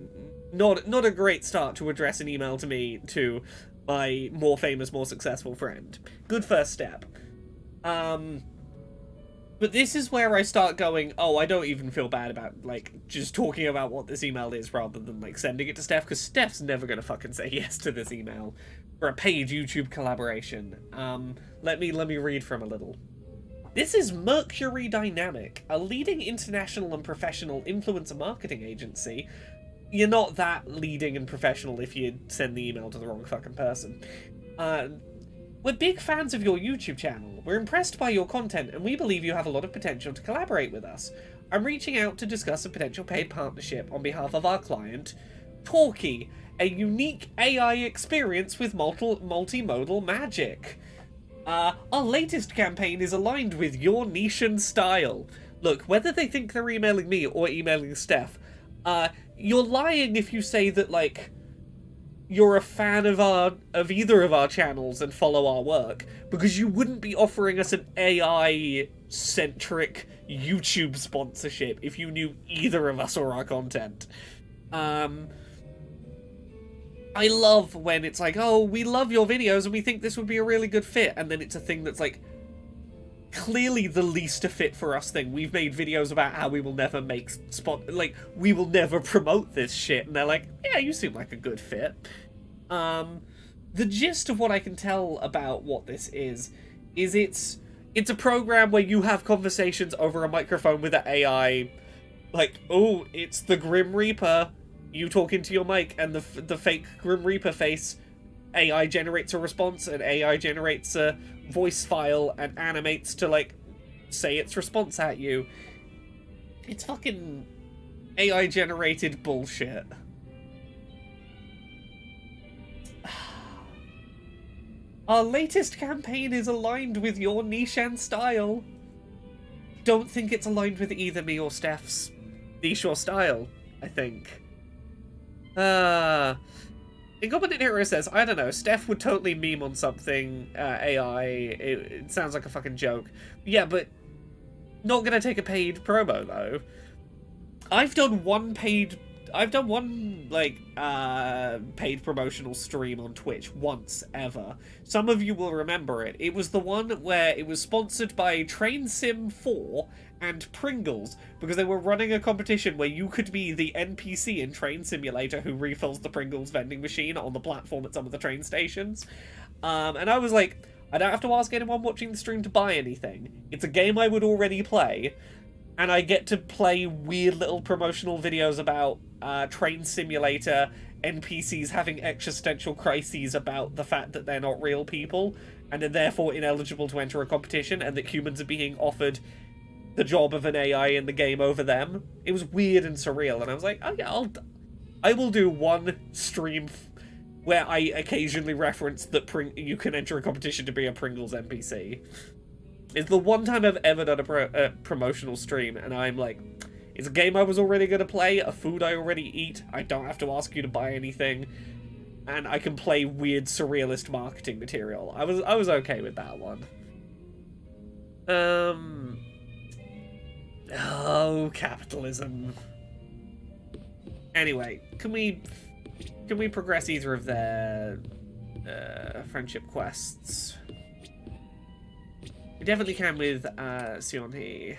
not a great start to address an email to me to my more famous, more successful friend. Good first step. But this is where I start going, oh, I don't even feel bad about, just talking about what this email is rather than, sending it to Steph, because Steph's never going to fucking say yes to this email for a paid YouTube collaboration. Let me read from a little. This is Mercury Dynamic, a leading international and professional influencer marketing agency. You're not that leading and professional if you send the email to the wrong fucking person. We're big fans of your YouTube channel. We're impressed by your content, and we believe you have a lot of potential to collaborate with us. I'm reaching out to discuss a potential paid partnership on behalf of our client, Talkie, a unique AI experience with multimodal magic. Our latest campaign is aligned with your niche and style. Look, whether they think they're emailing me or emailing Steph, you're lying if you say that, you're a fan of either of our channels and follow our work, because you wouldn't be offering us an AI-centric YouTube sponsorship if you knew either of us or our content. I love when it's like, oh, we love your videos and we think this would be a really good fit, and then it's a thing that's clearly the least a fit for us thing. We've made videos about how we will never make we will never promote this shit, and they're like, yeah, you seem like a good fit. The gist of what I can tell about what this is it's a program where you have conversations over a microphone with an AI, like, oh, it's the Grim Reaper, you talk into your mic, and the fake Grim Reaper face, AI generates a response, and AI generates a voice file and animates to, like, say its response at you. It's fucking AI generated bullshit. Our latest campaign is aligned with your niche and style. Don't think it's aligned with either me or Steph's niche or style, I think. Incompetent Hero says, I don't know, Steph would totally meme on something, AI, it sounds like a fucking joke. Yeah, but not gonna take a paid promo, though. I've done one, like, paid promotional stream on Twitch once, ever. Some of you will remember it. It was the one where it was sponsored by Train Sim 4 and Pringles, because they were running a competition where you could be the NPC in Train Simulator who refills the Pringles vending machine on the platform at some of the train stations. And I was like, I don't have to ask anyone watching the stream to buy anything. It's a game I would already play, and I get to play weird little promotional videos about Train Simulator, NPCs having existential crises about the fact that they're not real people, and are therefore ineligible to enter a competition, and that humans are being offered the job of an AI in the game over them. It was weird and surreal, and I was like, oh yeah, I will do one stream where I occasionally reference that you can enter a competition to be a Pringles NPC. It's the one time I've ever done a promotional stream, and I'm like, it's a game I was already going to play, a food I already eat, I don't have to ask you to buy anything, and I can play weird surrealist marketing material. I was okay with that one. Oh, capitalism. Anyway, can we progress either of their friendship quests? We definitely can with Seon-hee.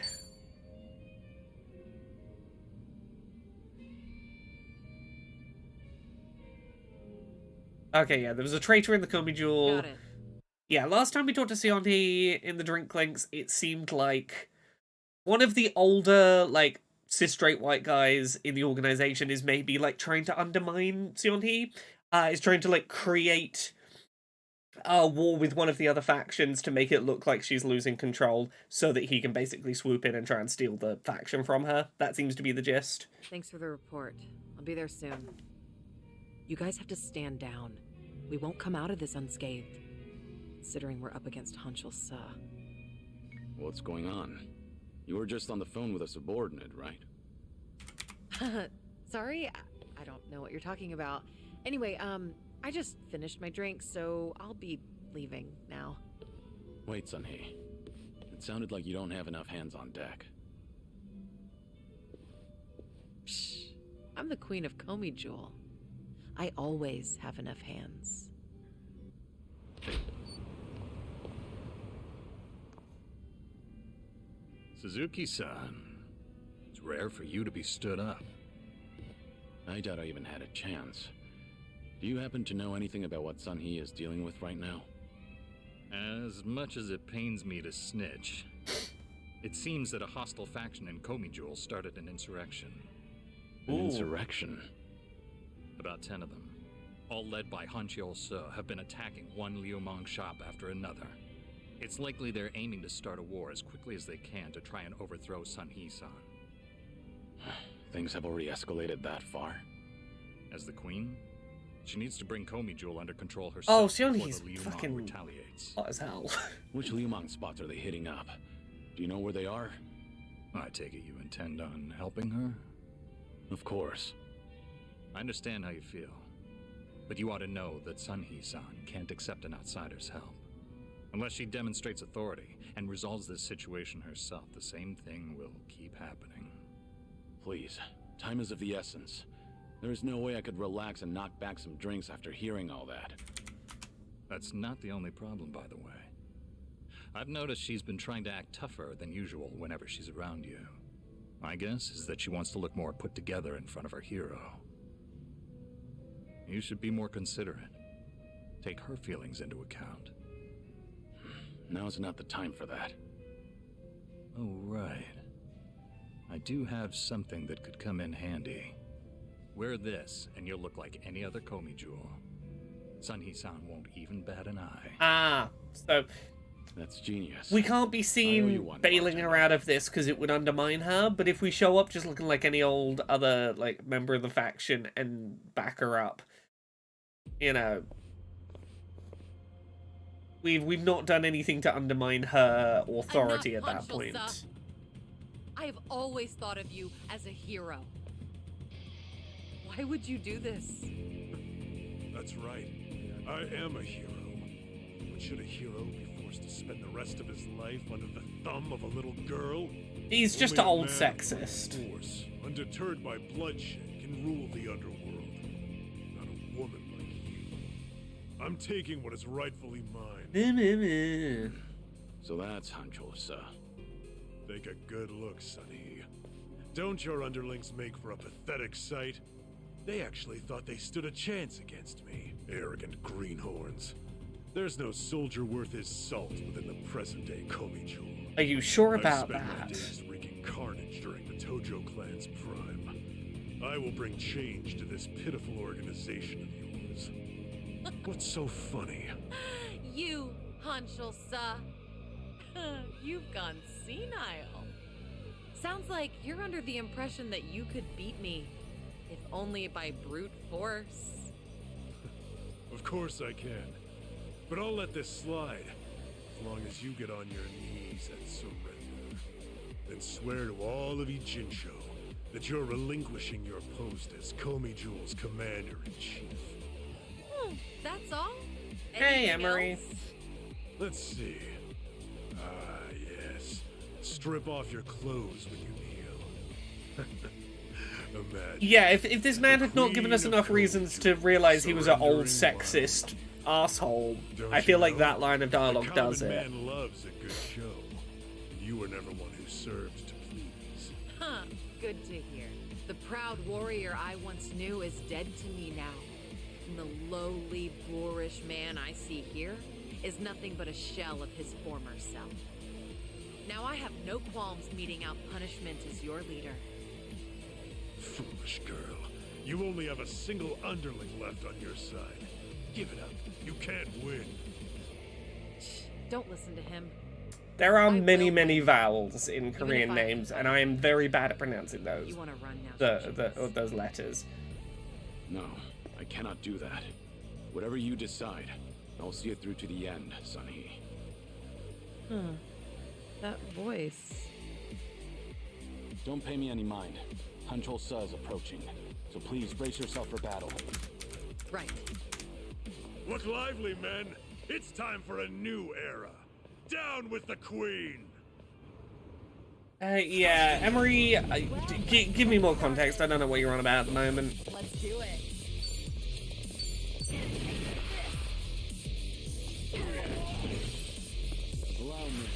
Okay, yeah, there was a traitor in the Komi Jewel. Got it. Yeah, last time we talked to Seon-hee in the Drink Links, it seemed like one of the older, like, cis-straight white guys in the organization is maybe, like, trying to undermine Seon-hee. Is trying to, like, create a war with one of the other factions to make it look like she's losing control so that he can basically swoop in and try and steal the faction from her. That seems to be the gist. Thanks for the report. I'll be there soon. You guys have to stand down. We won't come out of this unscathed, considering we're up against Hunchul Suh. What's going on? You were just on the phone with a subordinate, right? Sorry? I don't know what you're talking about. Anyway, I just finished my drink, so I'll be leaving now. Wait, Sun-hee. It sounded like you don't have enough hands on deck. Psh, I'm the queen of Komi Jewel. I always have enough hands. Suzuki-san, it's rare for you to be stood up. I doubt I even had a chance. Do you happen to know anything about what Sun-hee is dealing with right now? As much as it pains me to snitch, it seems that a hostile faction in Komi Jewel started an insurrection. An insurrection? About 10 of them, all led by Hunchul Suh, have been attacking one Liumang shop after another. It's likely they're aiming to start a war as quickly as they can to try and overthrow Sun-hee-san. Things have already escalated that far. As the queen, she needs to bring Komi Jewel under control herself. Oh, Seon-hee's before the Liumang fucking retaliates. hot as hell. Which Liumang spots are they hitting up? Do you know where they are? I take it you intend on helping her? Of course. I understand how you feel, but you ought to know that Sun-hee-san can't accept an outsider's help. Unless she demonstrates authority and resolves this situation herself, the same thing will keep happening. Please, time is of the essence. There is no way I could relax and knock back some drinks after hearing all that. That's not the only problem, by the way. I've noticed she's been trying to act tougher than usual whenever she's around you. My guess is that she wants to look more put together in front of her hero. You should be more considerate. Take her feelings into account. Now's not the time for that. Oh, right. I do have something that could come in handy. Wear this, and you'll look like any other Komi jewel. Sunhee-san won't even bat an eye. Ah, so That's genius. we can't be I owe seen you one, bailing her bartender. out of this because it would undermine her, but if we show up just looking like any old other, like, member of the faction and back her up, you know, we've not done anything to undermine her authority at that point. I have always thought of you as a hero. Why would you do this? That's right. I am a hero. But should a hero be forced to spend the rest of his life under the thumb of a little girl? He's just Only a old man sexist. with force, undeterred by bloodshed, can rule the underworld. Not a woman like you. I'm taking what is rightfully mine. So that's Hancho-sa. Take a good look, Sonny. Don't your underlings make for a pathetic sight? They actually thought they stood a chance against me. Arrogant greenhorns. There's no soldier worth his salt within the present-day Komi jewel. Are you sure about I've spent my that? days wreaking carnage during the Tojo clan's prime. I will bring change to this pitiful organization of yours. What's so funny? You, Hanshul-sa. You've gone senile. Sounds like you're under the impression that you could beat me, if only by brute force. Of course I can. But I'll let this slide, as long as you get on your knees and surrender. Then swear to all of Ijincho that you're relinquishing your post as Komi Jewel's commander-in-chief. That's all? Hey, Anything Emery. else? Let's see. Ah, yes. Strip off your clothes when you kneel. Imagine. Yeah, if this man had not given us Queen enough of reasons Komi to realize he was an old surrendering sexist asshole, Don't I feel you like know? that line of dialogue The does common it. man loves a good show. And you were never one who served to please. Huh, good to hear. The proud warrior I once knew is dead to me now. And the lowly, boorish man I see here is nothing but a shell of his former self. Now I have no qualms meting out punishment as your leader. Foolish girl. You only have a single underling left on your side. Give it up. You can't win. Don't listen to him. There are I many, will many win. vowels in if Korean I- names, and I am very bad at pronouncing those. You want to run now? Those letters. No, I cannot do that. Whatever you decide, I'll see it through to the end, Sunny. That voice. Don't pay me any mind. Hancho-sa is approaching, so please brace yourself for battle. Right. Look lively, men. It's time for a new era. Down with the queen. Yeah, Emery, give me more context. I don't know what you're on about at the moment. Let's do it. Allow me.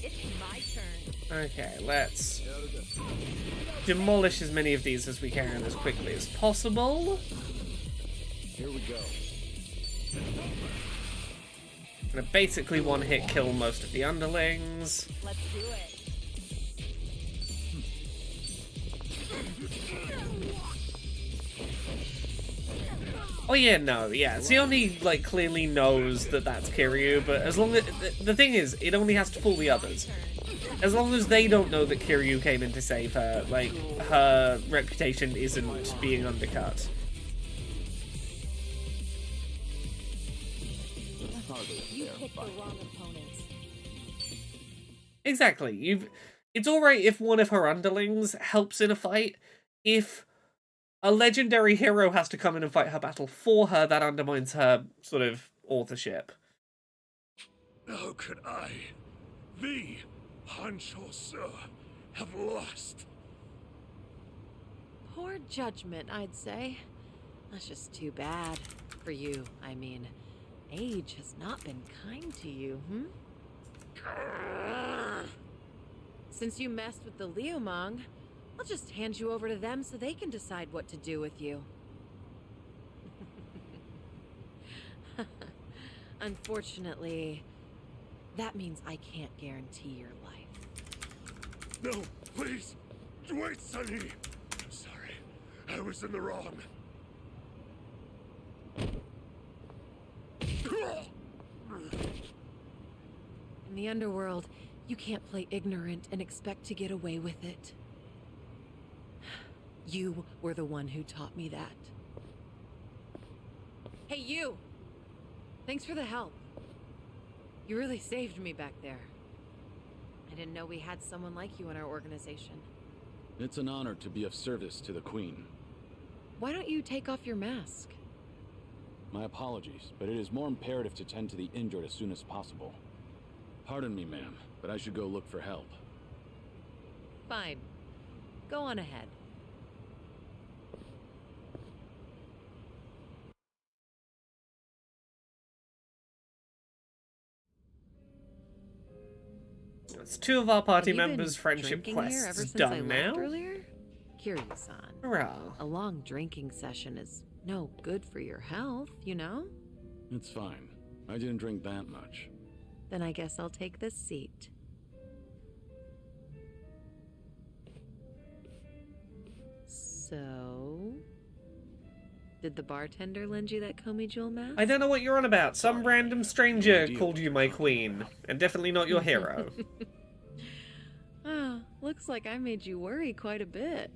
It's my turn. Okay, let's demolish as many of these as we can as quickly as possible. Here we go. Gonna basically one-hit kill most of the underlings. Let's do it. Oh yeah, no, yeah. Sione, like, clearly knows that that's Kiryu, but as long as... The thing is, it only has to fool the others. As long as they don't know that Kiryu came in to save her, like, her reputation isn't being undercut. You picked the wrong opponents. Exactly. It's alright if one of her underlings helps in a fight. If a legendary hero has to come in and fight her battle for her, that undermines her, sort of, authorship. How could I, we, Hancho Sir, have lost. Poor judgment, I'd say. That's just too bad. For you, I mean. Age has not been kind to you, Since you messed with the Liumang, I'll just hand you over to them so they can decide what to do with you. Unfortunately, that means I can't guarantee your life. No, please! Wait, Sunny! I'm sorry. I was in the wrong. In the underworld, you can't play ignorant and expect to get away with it. You were the one who taught me that. Hey, you! Thanks for the help. You really saved me back there. I didn't know we had someone like you in our organization. It's an honor to be of service to the Queen. Why don't you take off your mask? My apologies, but it is more imperative to tend to the injured as soon as possible. Pardon me, ma'am, but I should go look for help. Fine. Go on ahead. It's two of our party Have you been members' friendship drinking here ever quests since I done left now. earlier? Kiryu-san. Hurrah. A long drinking session is no good for your health, you know? It's fine. I didn't drink that much. Then I guess I'll take this seat. So... did the bartender lend you that Komi Jewel mask? I don't know what you're on about. Some random stranger called you my queen, and definitely not your hero. Ah, looks like I made you worry quite a bit.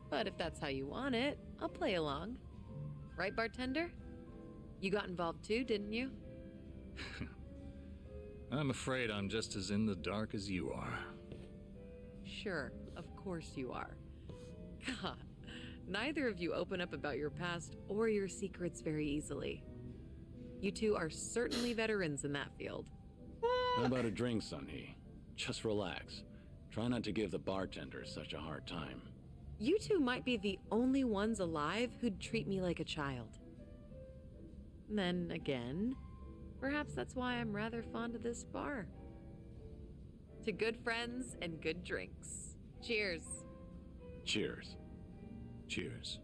But if that's how you want it, I'll play along. Right, bartender? You got involved too, didn't you? I'm afraid I'm just as in the dark as you are. Sure, of course you are. God, neither of you open up about your past or your secrets very easily. You two are certainly veterans in that field. How about a drink, Sunhee? Just relax. Try not to give the bartender such a hard time. You two might be the only ones alive who'd treat me like a child. Then again, perhaps that's why I'm rather fond of this bar. To good friends and good drinks. Cheers. Cheers. Cheers.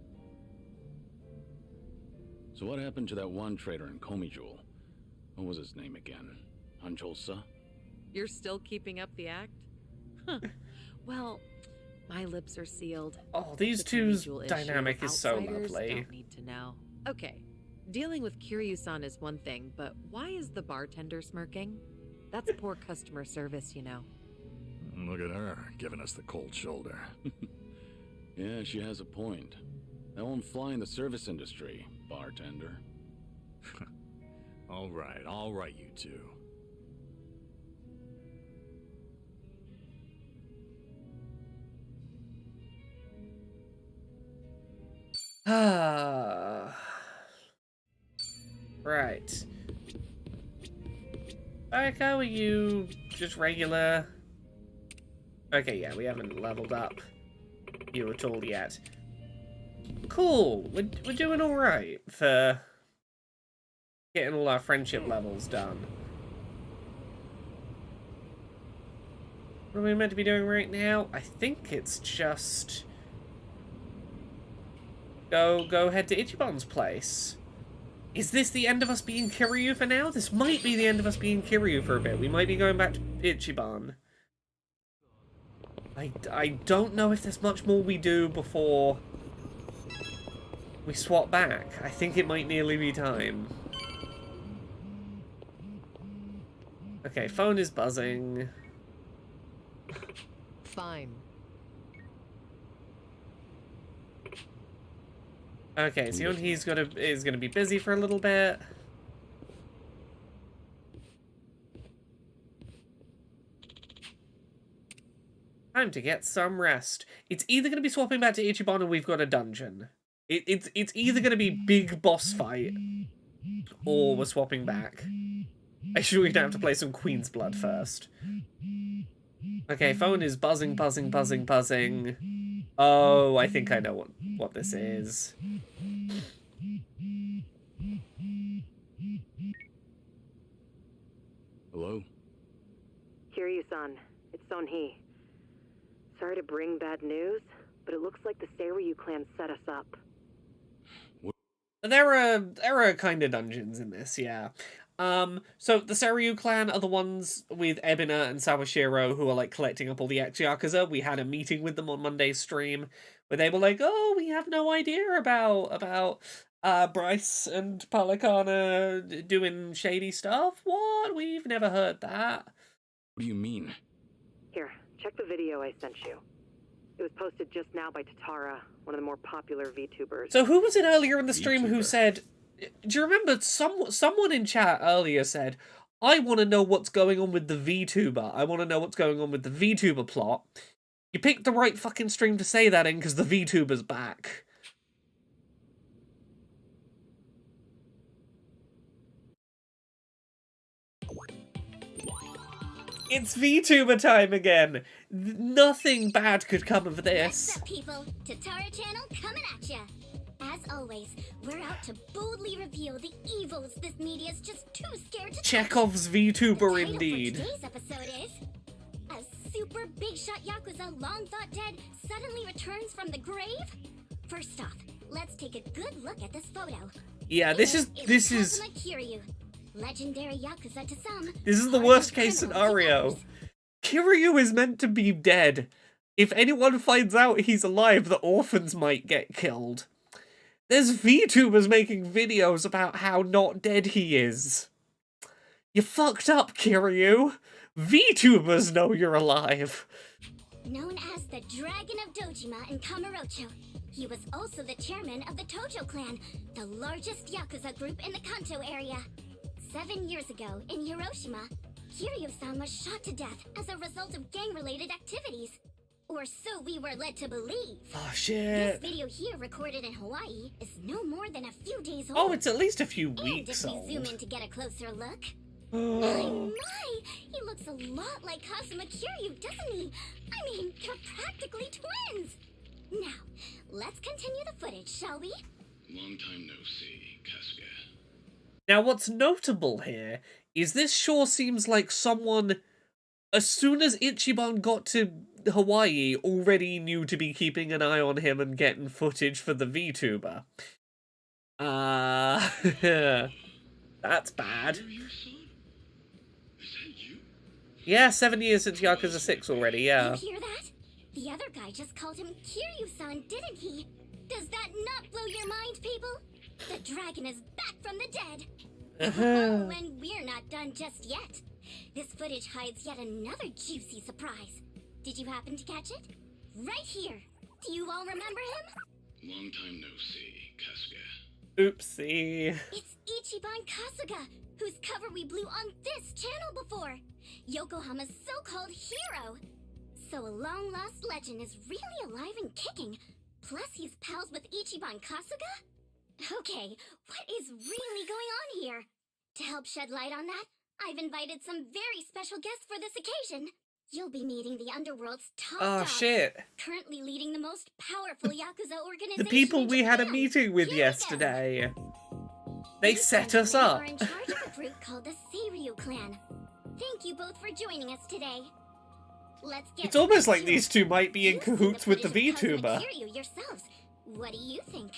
So what happened to that one trader in Komi Jewel? What was his name again? Hancholsa? You're still keeping up the act? Huh. Well, my lips are sealed. Oh, these The two's Komi Jewel dynamic issue, is so outsiders lovely. Don't need to know. Okay, dealing with Kiryu-san is one thing, but why is the bartender smirking? That's poor customer service, you know. Look at her, giving us the cold shoulder. Yeah, she has a point. That won't fly in the service industry, bartender. All right, you two. Right. Aiko, are you just regular? Okay, yeah, we haven't leveled up you at all yet. Cool. We're doing all right for getting all our friendship levels done. What are we meant to be doing right now? I think it's just go head to Ichiban's place. Is this the end of us being Kiryu for now? This might be the end of us being Kiryu for a bit. We might be going back to Ichiban. I don't know if there's much more we do before we swap back. I think it might nearly be time. Okay, phone is buzzing. Fine. Okay, so he's is gonna be busy for a little bit. Time to get some rest. It's either gonna be swapping back to Ichiban or we've got a dungeon. It's either gonna be big boss fight or we're swapping back. I'm sure we're gonna have to play some Queen's Blood first. Okay, phone is buzzing, buzzing, buzzing, buzzing. Oh, I think I know what this is. Hello? Kiryu-san, it's Son-hee. Sorry to bring bad news, but it looks like the Seiryu clan set us up. There are kind of dungeons in this, yeah. So the Seiryu clan are the ones with Ebina and Sawashiro who are like collecting up all the ex-Yakuza. We had a meeting with them on Monday's stream where they were like, oh, we have no idea about Bryce and Palikana doing shady stuff. What? We've never heard that. What do you mean? Here, check the video I sent you. It was posted just now by Tatara, one of the more popular VTubers. So who was it earlier in the stream who said... Do you remember someone in chat earlier said, I want to know what's going on with the VTuber. I want to know what's going on with the VTuber plot. You picked the right fucking stream to say that in because the VTuber's back. It's VTuber time again. Nothing bad could come of this. What's up, people? Tatara Channel coming at ya. As always, we're out to boldly reveal the evils this media's just too scared to Chekhov's VTuber the title indeed. For today's episode is a super big shot Yakuza long thought dead suddenly returns from the grave? First off, let's take a good look at this photo. Yeah, this is Kazuma Kiryu, legendary Yakuza to some. This is the worst case scenario. Kiryu is meant to be dead. If anyone finds out he's alive, the orphans might get killed. There's VTubers making videos about how not dead he is. You fucked up, Kiryu. VTubers know you're alive. Known as the Dragon of Dojima in Kamurocho, he was also the chairman of the Tojo clan, the largest Yakuza group in the Kanto area. 7 years ago, in Hiroshima, Kiryu-san was shot to death as a result of gang-related activities. Or so we were led to believe. Oh, shit. This video here, recorded in Hawaii, is no more than a few days old. Oh, it's at least a few weeks and if old. we zoom in to get a closer look... my! He looks a lot like Kazuma Kiryu, doesn't he? I mean, they're practically twins! Now, let's continue the footage, shall we? Long time no see, Kasuga. Now, what's notable here is this sure seems like someone, as soon as Ichiban got to Hawaii, already knew to be keeping an eye on him and getting footage for the VTuber. That's bad. Yeah, 7 years since Yakuza 6 already, yeah. You hear that? The other guy just called him Kiryu-san, didn't he? Does that not blow your mind, people? The dragon is back from the dead. Oh, and we're not done just yet. This footage hides yet another juicy surprise. Did you happen to catch it? Right here. Do you all remember him? Long time no see, Kasuga. Oopsie. It's Ichiban Kasuga, whose cover we blew on this channel before. Yokohama's so-called hero. So a long-lost legend is really alive and kicking. Plus he's pals with Ichiban Kasuga? Okay, what is really going on here? To help shed light on that, I've invited some very special guests for this occasion. You'll be meeting the Underworld's top dogs, shit. currently leading the most powerful Yakuza organization. The people in we had a Japan. meeting with Here yesterday. They These set us gentlemen up. are in charge of a group called the Seiryu clan. Thank you both for joining us today. Let's get It's almost right like to these it. two might be in You've seen cahoots with the footage of Kazuma VTuber. Kiryu yourselves. What do you think?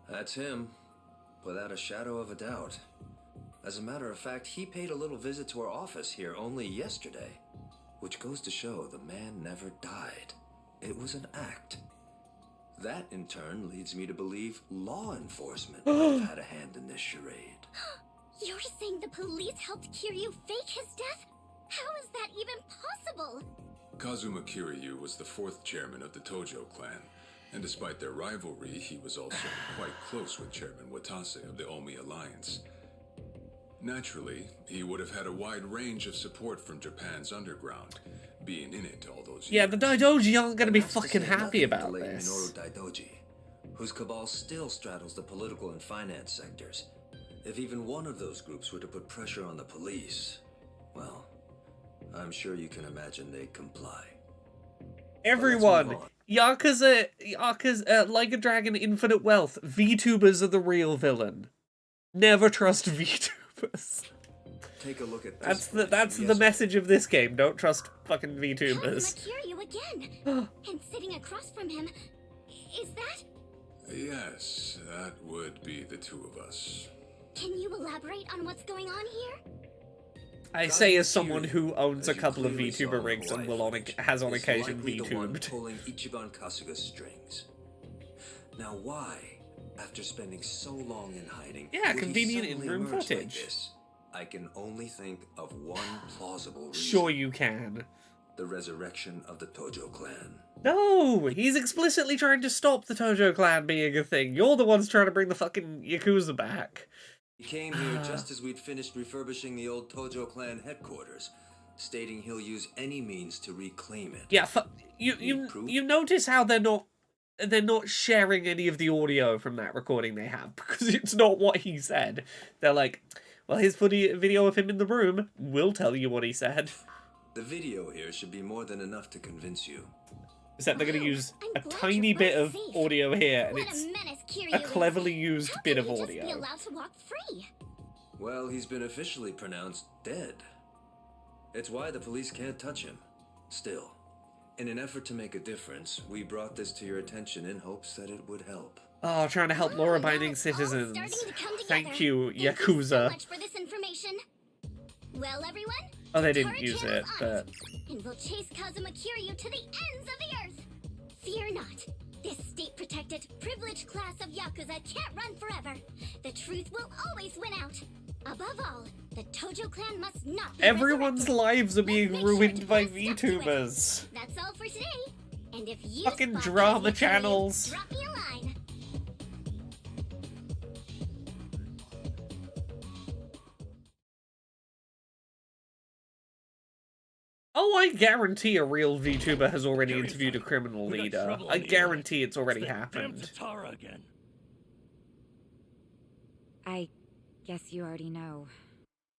That's him, without a shadow of a doubt. As a matter of fact, he paid a little visit to our office here only yesterday, which goes to show the man never died. It was an act. That, in turn, leads me to believe law enforcement might have had a hand in this charade. You're saying the police helped Kiryu fake his death? How is that even possible? Kazuma Kiryu was the fourth chairman of the Tojo clan, and despite their rivalry, he was also quite close with Chairman Watase of the Omi Alliance. Naturally, he would have had a wide range of support from Japan's underground, being in it all those years. Yeah, the Daidoji aren't going to be That's to fucking say happy nothing of the about late this. Minoru Daidoji, whose cabal still straddles the political and finance sectors. If even one of those groups were to put pressure on the police, well, I'm sure you can imagine they'd comply. Everyone, Yakuza, Like a Dragon, Infinite Wealth, VTubers are the real villain. Never trust VTubers. Take a look at this. That's the message of this game. Don't trust fucking Kazuma VTubers. Kiryu again. And sitting across from him, is that? Yes, that would be the two of us. Can you elaborate on what's going on here? I say as someone who owns a couple of VTuber rigs and has on occasion VTubed. Pulling Ichiban Kasuga's strings. Now why, after spending so long in hiding, Yeah, would he convenient suddenly in-room emerge like footage. this? I can only think of one plausible reason. Sure you can. The resurrection of the Tojo clan. No, he's explicitly trying to stop the Tojo clan being a thing. You're the ones trying to bring the fucking Yakuza back. He came here just as we'd finished refurbishing the old Tojo clan headquarters, stating he'll use any means to reclaim it. Yeah, you notice how they're not sharing any of the audio from that recording they have, because it's not what he said. They're like, well, here's video of him in the room. We'll tell you what he said. The video here should be more than enough to convince you. Except they're going to use a tiny bit of audio here, and it's a cleverly used bit of audio. Be allowed to walk free. Well, he's been officially pronounced dead. It's why the police can't touch him. Still, in an effort to make a difference, we brought this to your attention in hopes that it would help. Oh, trying to help law-abiding citizens. Thank you, Yakuza. So much for this information. Well, everyone. Oh, they didn't use it, but... And we'll chase Kazuma Kiryu to the ends of the earth. Fear not. This state-protected, privileged class of Yakuza can't run forever. The truth will always win out. Above all, the Tojo clan must not be Everyone's lives are being ruined by VTubers. That's all for today. And if you fucking drama channels. Drop me a line. Oh, I guarantee a real VTuber has already interviewed a criminal leader. I guarantee it's already happened. Again. I guess you already know.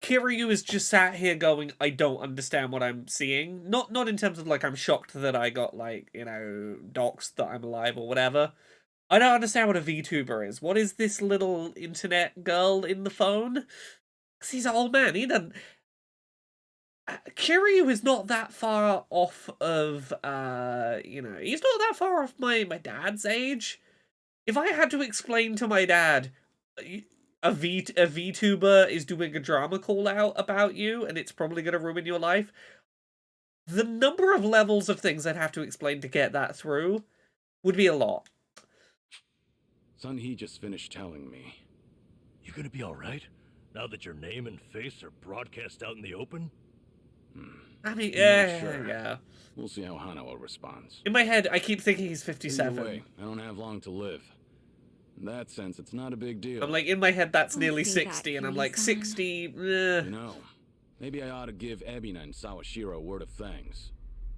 Kiryu is just sat here going, I don't understand what I'm seeing. Not in terms of, like, I'm shocked that I got, like, you know, doxed that I'm alive or whatever. I don't understand what a VTuber is. What is this little internet girl in the phone? Because he's an old man. He doesn't... Kiryu is not that far off of, you know, he's not that far off my dad's age. If I had to explain to my dad, a VTuber is doing a drama call out about you and it's probably going to ruin your life, the number of levels of things I'd have to explain to get that through would be a lot. Sun-Hee just finished telling me. You gonna be alright? Now that your name and face are broadcast out in the open? I mean, Sure. Yeah. We'll see how Hanawa responds. In my head, I keep thinking he's 57. Either way, I don't have long to live. In that sense, it's not a big deal. I'm like, in my head, that's nearly 60, and I'm like, 60, You know, maybe I ought to give Ebina and Sawashiro a word of thanks.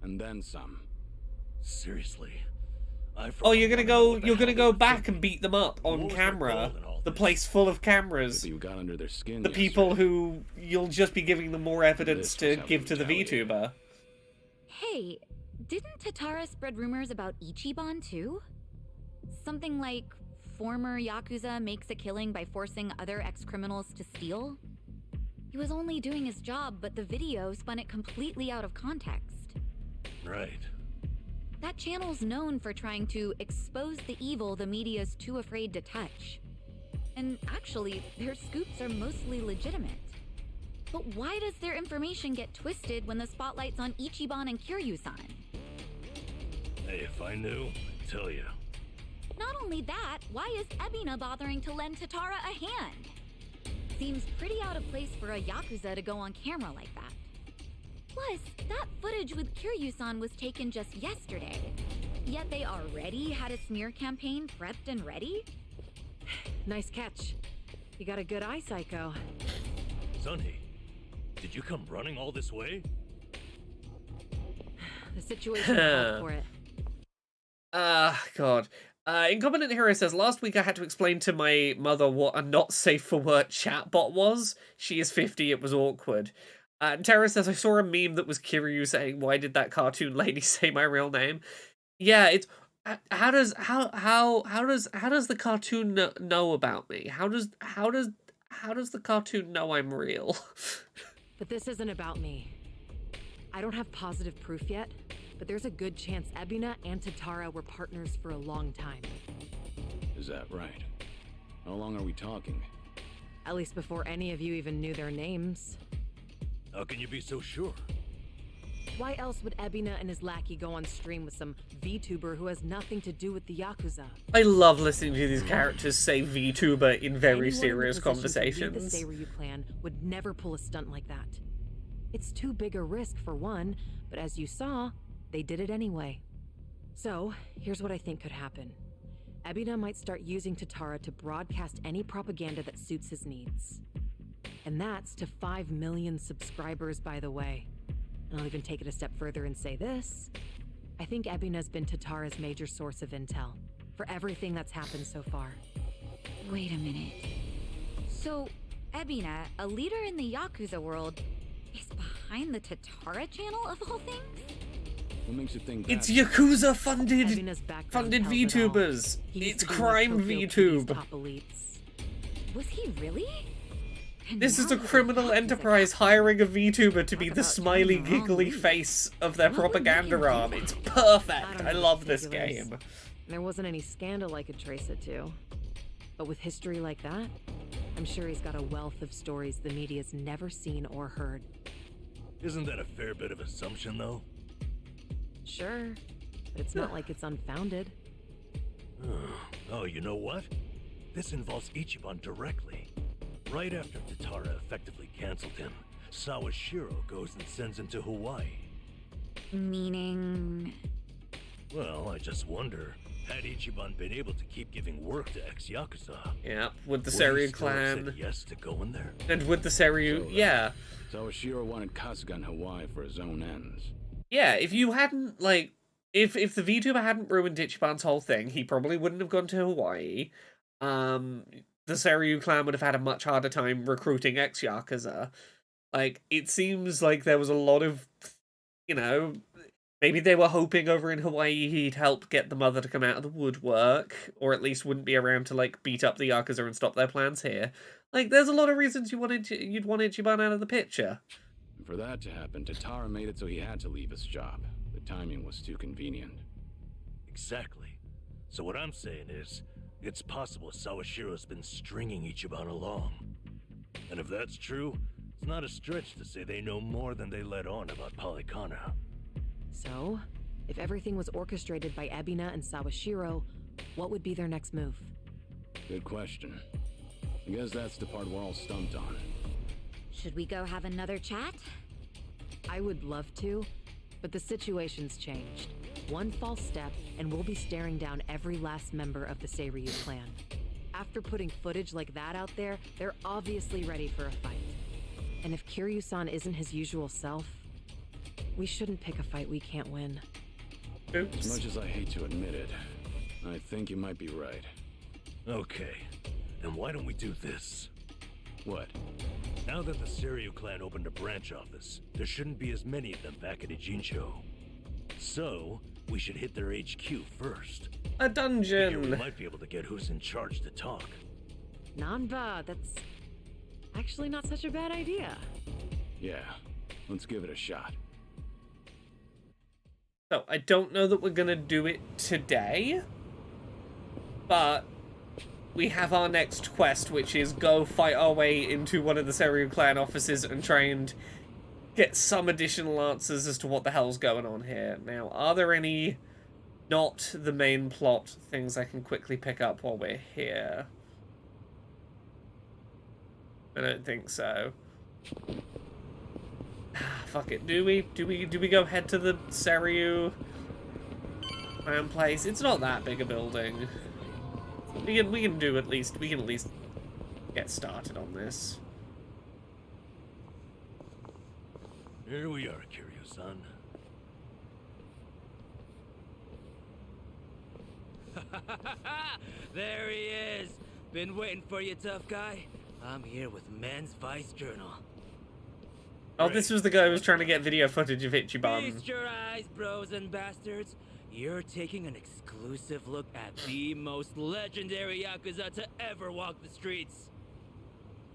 And then some. Seriously? Oh, you're gonna go back and beat them up on camera. The place full of cameras. You got under their skin. The people who you'll just be giving them more evidence to give to the VTuber. Hey, didn't Tatara spread rumors about Ichiban too? Something like former Yakuza makes a killing by forcing other ex-criminals to steal? He was only doing his job, but the video spun it completely out of context. Right. That channel's known for trying to expose the evil the media's too afraid to touch. And actually, their scoops are mostly legitimate. But why does their information get twisted when the spotlight's on Ichiban and Kiryu-san? Hey, if I knew, I'd tell you. Not only that, why is Ebina bothering to lend Tatara a hand? Seems pretty out of place for a Yakuza to go on camera like that. Plus, that footage with Kiryu-san was taken just yesterday. Yet they already had a smear campaign prepped and ready? Nice catch. You got a good eye, Psycho. Sun-Hee, did you come running all this way? The situation called for it. God. Incompetent Hero says, last week I had to explain to my mother what a not safe for work chatbot was. She is 50, it was awkward. Tara says, I saw a meme that was Kiryu saying, why did that cartoon lady say my real name? Yeah, it's... How does the cartoon know about me? How does the cartoon know I'm real? But this isn't about me. I don't have positive proof yet, but there's a good chance Ebina and Tatara were partners for a long time. Is that right? How long are we talking? At least before any of you even knew their names. How can you be so sure? Why else would Ebina and his lackey go on stream with some VTuber who has nothing to do with the Yakuza? I love listening to these characters say VTuber in very Anyone serious in the position to lead conversations. The Seiryu clan would never pull a stunt like that. It's too big a risk for one, but as you saw, they did it anyway. So, here's what I think could happen. Ebina might start using Tatara to broadcast any propaganda that suits his needs. And that's to 5 million subscribers, by the way. And I'll even take it a step further and say this. I think Ebina's been Tatara's major source of intel for everything that's happened so far. Wait a minute. So, Ebina, a leader in the Yakuza world, is behind the Tatara channel of all things? What makes you think It's that? Yakuza funded tells VTubers. He used It's to be crime one of Tokyo VTube. PD's top elites. Was he really? And This is now a he's criminal Yakuza enterprise guy. hiring a VTuber to be the about smiley, turning the wrong giggly leaf. face of their What would make propaganda him do arm. that? It's perfect. don't I know love the this particulars. game. There wasn't any scandal I could trace it to. But with history like that, I'm sure he's got a wealth of stories the media's never seen or heard. Isn't that a fair bit of assumption, though? Sure, but it's not like it's unfounded. Oh, you know what? This involves Ichiban directly. Right after Tatara effectively canceled him, Sawashiro goes and sends him to Hawaii. Meaning... Well, I just wonder, had Ichiban been able to keep giving work to ex-Yakuza? Yeah, with the would he Seiryu still have clan. said yes to going there? And with the Seiryu, yeah. Sawashiro wanted Kasuga in Hawaii for his own ends. Yeah, if you hadn't, like... If the VTuber hadn't ruined Ichiban's whole thing, he probably wouldn't have gone to Hawaii. The Seiryu clan would have had a much harder time recruiting ex-Yakuza. Like, it seems like there was a lot of, you know... Maybe they were hoping over in Hawaii he'd help get the mother to come out of the woodwork, or at least wouldn't be around to, like, beat up the Yakuza and stop their plans here. Like, there's a lot of reasons you'd want Ichiban out of the picture. And for that to happen, Tatara made it so he had to leave his job. The timing was too convenient. Exactly. So what I'm saying is, it's possible Sawashiro's been stringing Ichiban along. And if that's true, it's not a stretch to say they know more than they let on about Polycana. So, if everything was orchestrated by Ebina and Sawashiro, what would be their next move? Good question. I guess that's the part we're all stumped on. Should we go have another chat? I would love to, but the situation's changed. One false step, and we'll be staring down every last member of the Seiryu clan. After putting footage like that out there, they're obviously ready for a fight. And if Kiryu-san isn't his usual self, we shouldn't pick a fight we can't win. Oops. As much as I hate to admit it, I think you might be right. Okay, then why don't we do this? What? Now that the Seiryu clan opened a branch office, there shouldn't be as many of them back at Ijincho. So, we should hit their HQ first. A dungeon! Figure we might be able to get who's in charge to talk. Nanba, that's actually not such a bad idea. Yeah, let's give it a shot. So, I don't know that we're gonna do it today, but we have our next quest, which is go fight our way into one of the Seiryu clan offices and try and get some additional answers as to what the hell's going on here. Now, are there any not the main plot things I can quickly pick up while we're here? I don't think so. Fuck it. Do we go head to the Seiryu clan place? It's not that big a building. We can at least get started on this. Here we are, Kiryu-san. There he is. Been waiting for you, tough guy. I'm here with Men's Vice Journal. Oh, this was the guy who was trying to get video footage of Ichiban. Feast your eyes, bros and bastards. You're taking an exclusive look at the most legendary Yakuza to ever walk the streets.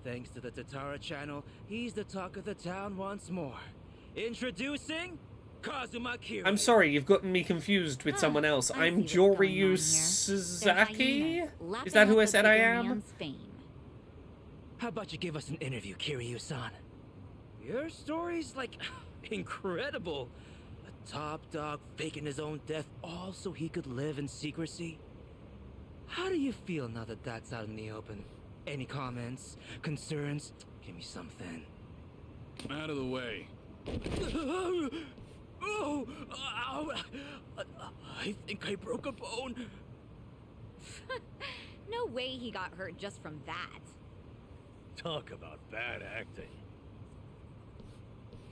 Thanks to the Tatara channel, he's the talk of the town once more. Introducing Kazuma Kiryu. I'm sorry, you've gotten me confused with someone else. I'm Joryu Sasaki? Is that who I said I am? How about you give us an interview, Kiryu-san? Your story's, like, incredible. A top dog faking his own death all so he could live in secrecy. How do you feel now that that's out in the open? Any comments? Concerns? Give me something. Out of the way. Oh! Ow! I think I broke a bone. No way he got hurt just from that. Talk about bad acting.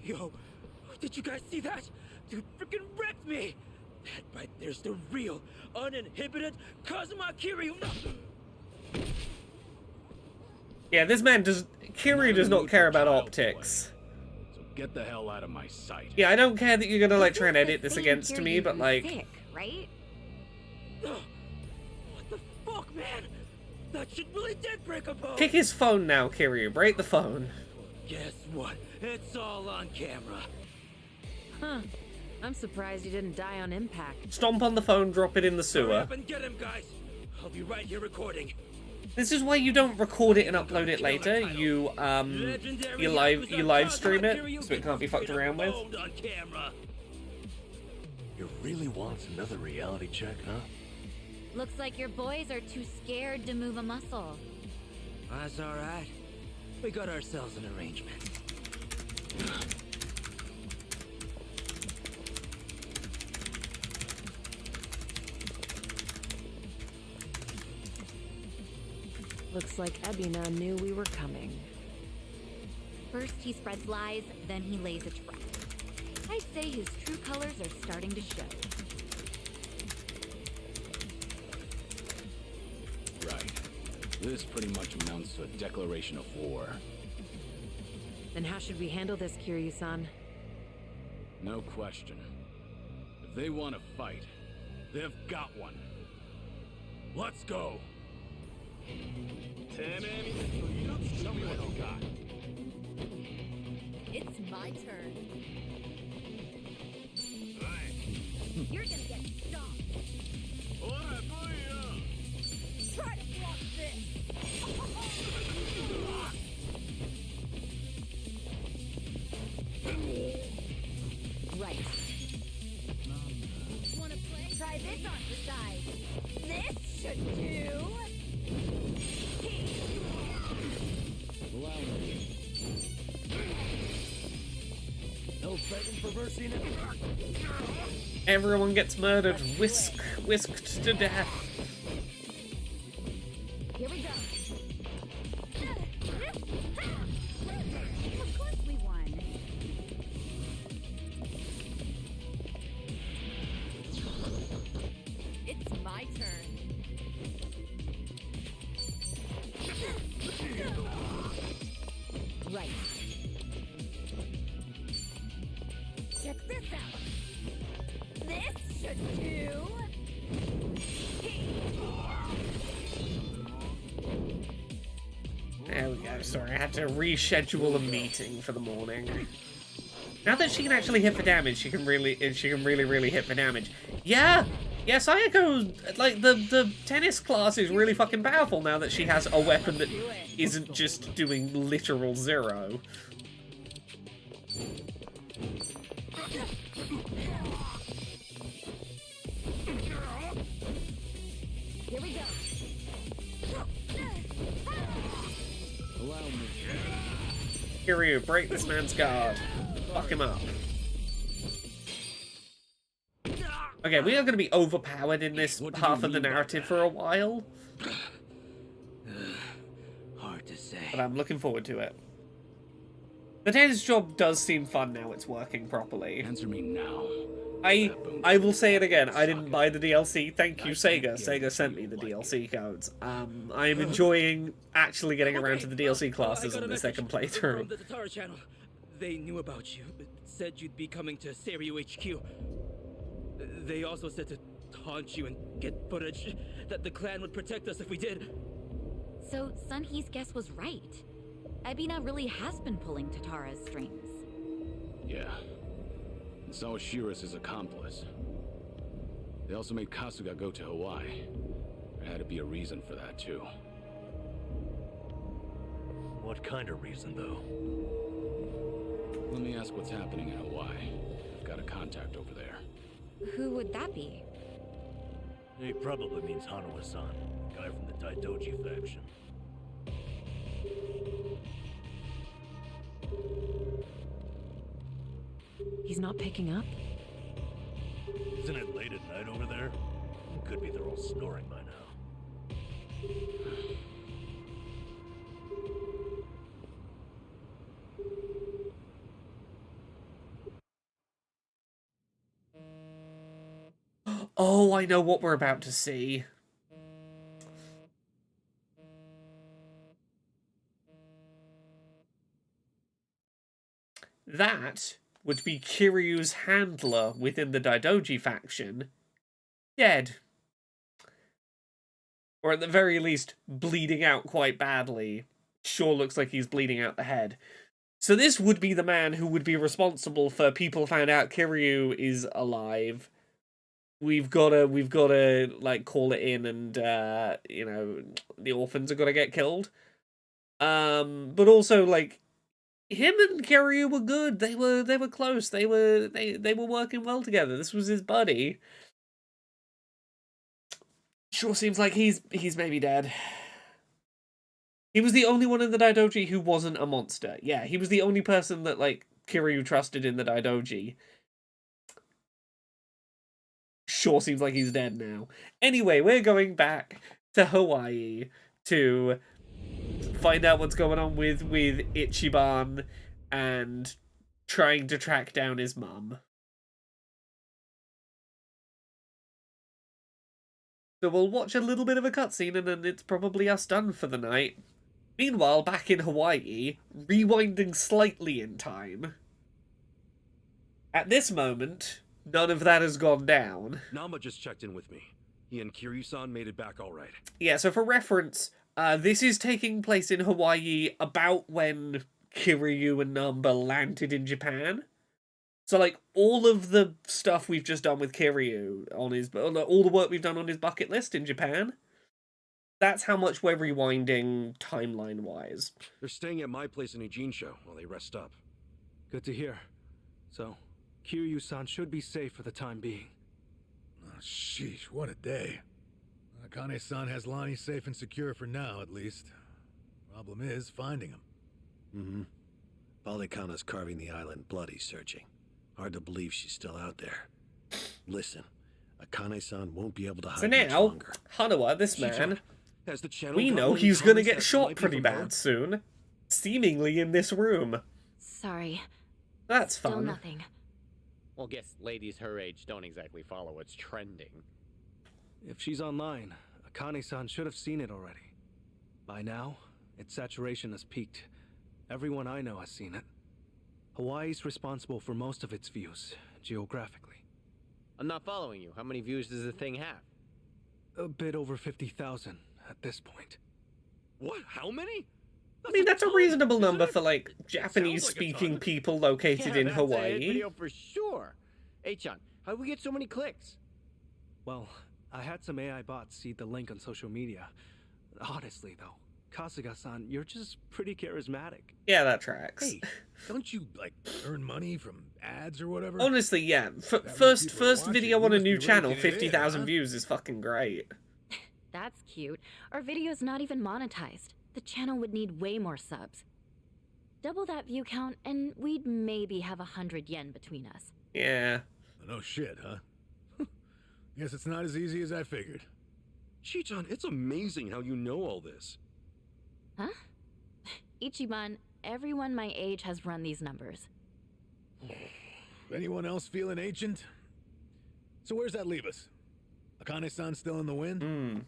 Yo, did you guys see that? Dude freaking wrecked me! That right there's the real, uninhibited Kazuma Kiryu! Yeah, this man does... Kiryu does not care about optics. So get the hell out of my sight. Yeah, I don't care that you're gonna, like, try and edit this against me, but, like... Sick, right? What the fuck, man? That shit really did break a bone! Kick his phone now, Kiryu. Break the phone. Guess what? It's all on camera. Huh. I'm surprised he didn't die on impact. Stomp on the phone, drop it in the Hurry sewer. up and get him, guys! I'll be right here recording. This is why you don't record it and upload it later. You live stream it, so it can't be fucked around with. You really want another reality check, huh? Looks like your boys are too scared to move a muscle. That's alright. We got ourselves an arrangement. Looks like Ebina knew we were coming. First he spreads lies, then he lays a trap. I'd say his true colors are starting to show. Right. This pretty much amounts to a declaration of war. Then how should we handle this, Kiryu-san? No question. If they want to fight, they've got one. Let's go! Tell me what you got. It's my turn. You're gonna get stomped. Try to block this. Right. Wanna play? Try this on the side. This should do. No begging for mercy now. Everyone gets murdered, whisked to death. Here we go. Of course we won. It's my turn. Right. Check this out. This should do. There we go. Sorry, I had to reschedule a meeting for the morning. Now that she can actually hit for damage, she can really hit for damage. Yeah, Sayako, like the tennis class is really fucking powerful now that she has a weapon that isn't just doing literal zero. Here we go. Allow me. Kiryu, break this man's guard. Fuck him up. Okay, we are going to be overpowered in this half of the narrative for a while. Hard to say. But I'm looking forward to it. The dentist job does seem fun now it's working properly. Answer me now. I will say it again. I didn't buy the DLC. Thank you, Sega. Sega sent me the DLC codes. I am enjoying actually getting around to the DLC classes on the second From playthrough. the Tatara channel. They knew about you. Said you'd be coming to Seiryu HQ. They also said to taunt you and get footage that the clan would protect us if we did. So Sunhee's guess was right. Ebina really has been pulling Tatara's strings. Yeah. And so is Shira's his accomplice. They also made Kasuga go to Hawaii. There had to be a reason for that, too. What kind of reason, though? Let me ask what's happening in Hawaii. I've got a contact over there. Who would that be? He probably means Hanawa-san, guy from the Daidoji faction. He's not picking up? Isn't it late at night over there? Could be they're all snoring by now. Oh, I know what we're about to see. That would be Kiryu's handler within the Daidoji faction dead. Or at the very least, bleeding out quite badly. Sure looks like he's bleeding out the head. So this would be the man who would be responsible for people found out Kiryu is alive. We've gotta like call it in and you know, the orphans are gonna get killed. But also like him and Kiryu were good. They were close. They were working well together. This was his buddy. Sure seems like he's maybe dead. He was the only one in the Daidoji who wasn't a monster. Yeah, he was the only person that like Kiryu trusted in the Daidoji. Sure seems like he's dead now. Anyway, we're going back to Hawaii to find out what's going on with Ichiban and trying to track down his mum. So we'll watch a little bit of a cutscene and then it's probably us done for the night. Meanwhile, back in Hawaii, rewinding slightly in time. At this moment, none of that has gone down. Nama just checked in with me. He and Kiryu-san made it back all right. Yeah, so for reference, this is taking place in Hawaii about when Kiryu and Namba landed in Japan. So, like, all of the stuff we've just done with Kiryu on his... all the work we've done on his bucket list in Japan, that's how much we're rewinding timeline-wise. They're staying at my place in Eugene-sho while they rest up. Good to hear. So, Kiryu-san should be safe for the time being. Oh, sheesh, what a day. Akane-san has Lonnie safe and secure for now, at least. Problem is, finding him. Mm-hmm. Balikana's carving the island bloody searching. Hard to believe she's still out there. Listen, Akane-san won't be able to hide So much now, longer. Hanawa, this man, Has the channel we got know one of he's the gonna comments get that shot might be pretty from bad her? soon. Seemingly in this room. Sorry. That's Still fun. nothing. Well, guess ladies her age don't exactly follow what's trending. If she's online, Akane-san should have seen it already. By now, its saturation has peaked. Everyone I know has seen it. Hawaii's responsible for most of its views, geographically. I'm not following you. How many views does the thing have? A bit over 50,000 at this point. What? How many? I mean, that's a reasonable number for, like, Japanese-speaking people located in That's a hit Hawaii. video for sure. Hey, Chan, how do we get so many clicks? Well, I had some AI bots seed the link on social media. Honestly, though, Kasuga-san, you're just pretty charismatic. Yeah, that tracks. Hey, don't you, like, earn money from ads or whatever? Honestly, yeah. That First many people are watching, video you on a must be new channel, raking it in, 50,000 huh? views is fucking great. That's cute. Our video's not even monetized. The channel would need way more subs. Double that view count, and we'd maybe have 100 yen between us. Yeah. No shit, huh? Guess it's not as easy as I figured. Chi-chan, it's amazing how you know all this. Huh? Ichiban, Everyone my age has run these numbers. Anyone else feeling ancient? So where's that leave us? Akane-san still in the wind?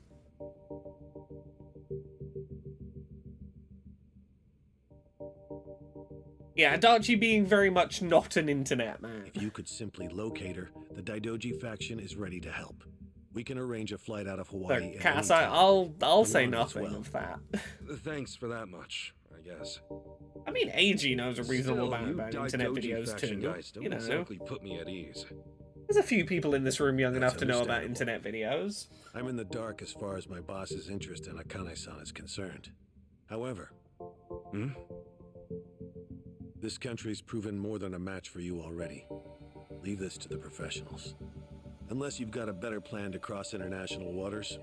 Yeah, Adachi being very much not an internet man. If you could simply locate her, the Daidoji faction is ready to help. We can arrange a flight out of Hawaii. So, Cass, I'll say Wano as nothing well. of that. Thanks for that much, I guess. I mean, AG knows a reasonable Still, amount you about internet Daidoji videos faction too. guys don't You know, exactly put me at ease. there's a few people in this room young enough to know about understandable. internet videos. I'm in the dark as far as my boss's interest in Akane-san is concerned. However, this country's proven more than a match for you already. Leave this to the professionals. Unless you've got a better plan to cross international waters.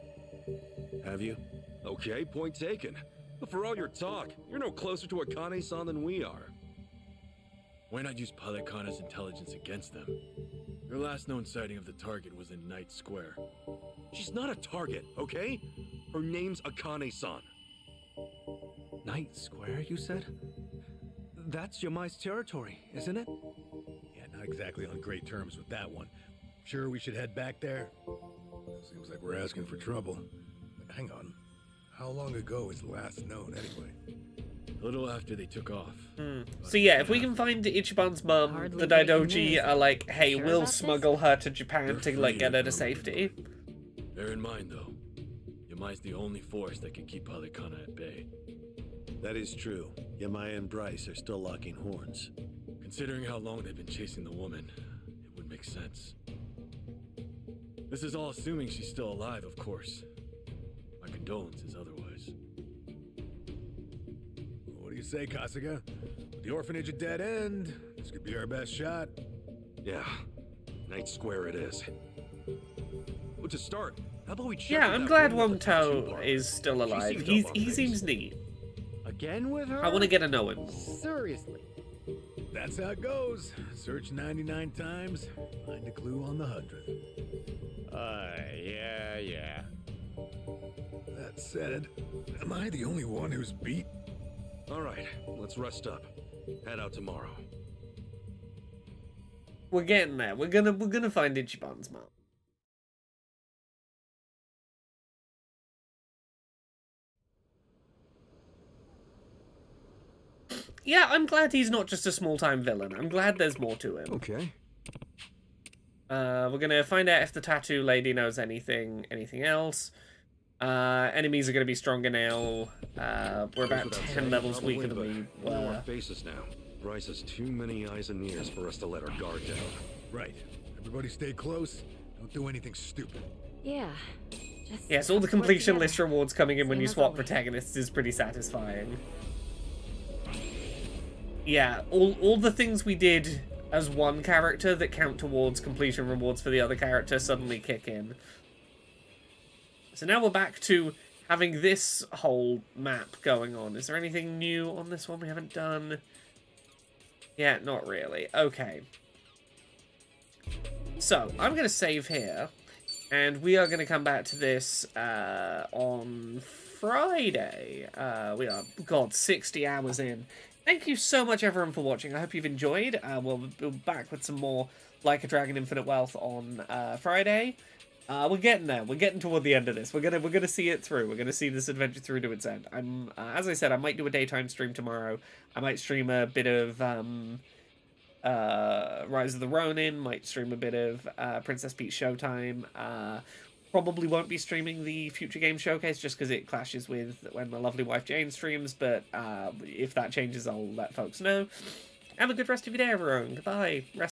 Have you? Okay, point taken. But for all your talk, you're no closer to Akane-san than we are. Why not use Pilot Kana's intelligence against them? Their last known sighting of the target was in Night Square. She's not a target, okay? Her name's Akane-san. Night Square, you said? That's Yamai's territory, isn't it? Yeah, not exactly on great terms with that one. Sure we should head back there? Seems like we're asking for trouble. Hang on. How long ago is last known anyway? A little after they took off. So yeah, if we can find Ichiban's mum, Hardly the breaking Daidoji news. are like, hey, Sure we'll about this? smuggle her to Japan They're to like free get her if to they're safety. Bear in mind, though, Yamai's the only force that can keep Pilot Kana at bay. That is true. Yamaya and Bryce are still locking horns. Considering how long they've been chasing the woman, it would make sense. This is all assuming she's still alive, of course. My condolences otherwise. What do you say, Kasuga? With the orphanage a dead end, this could be our best shot. Yeah, Night Square it is. But to start, how about we check Yeah, with I'm that glad woman at the tattoo Wongto parlor? is still She alive. seemed up on He things. seems neat. Again with her? I want to get to know him more. Seriously. That's how it goes. Search 99 times, find a clue on the 100th. Yeah. That said, am I the only one who's beat? All right, let's rest up. Head out tomorrow. We're getting there. We're gonna find Ichiban's mum. Yeah, I'm glad he's not just a small-time villain. I'm glad there's more to him. Okay. We're gonna find out if the tattoo lady knows anything else. Enemies are gonna be stronger now. We're about Without 10 saying, levels probably, weaker than but we we know were. our faces now. Bryce has too many eyes and ears for us to let our guard down. Right. Everybody stay close. Don't do anything stupid. Yeah. Just Yes, all the work completion together. list rewards coming in when Same you as swap always. protagonists is pretty satisfying. Yeah, all the things we did as one character that count towards completion rewards for the other character suddenly kick in. So now we're back to having this whole map going on. Is there anything new on this one we haven't done? Yeah, not really. Okay. So, I'm going to save here. And we are going to come back to this on Friday. We are, God, 60 hours in. Thank you so much, everyone, for watching. I hope you've enjoyed. We'll be back with some more Like a Dragon Infinite Wealth on Friday. We're getting there. We're getting toward the end of this. We're gonna see it through. We're gonna see this adventure through to its end. I'm, as I said, I might do a daytime stream tomorrow. I might stream a bit of Rise of the Ronin. Might stream a bit of Princess Peach Showtime. Probably won't be streaming the Future Game Showcase just because it clashes with when my lovely wife Jane streams. But if that changes, I'll let folks know. Have a good rest of your day, everyone. Goodbye. Rest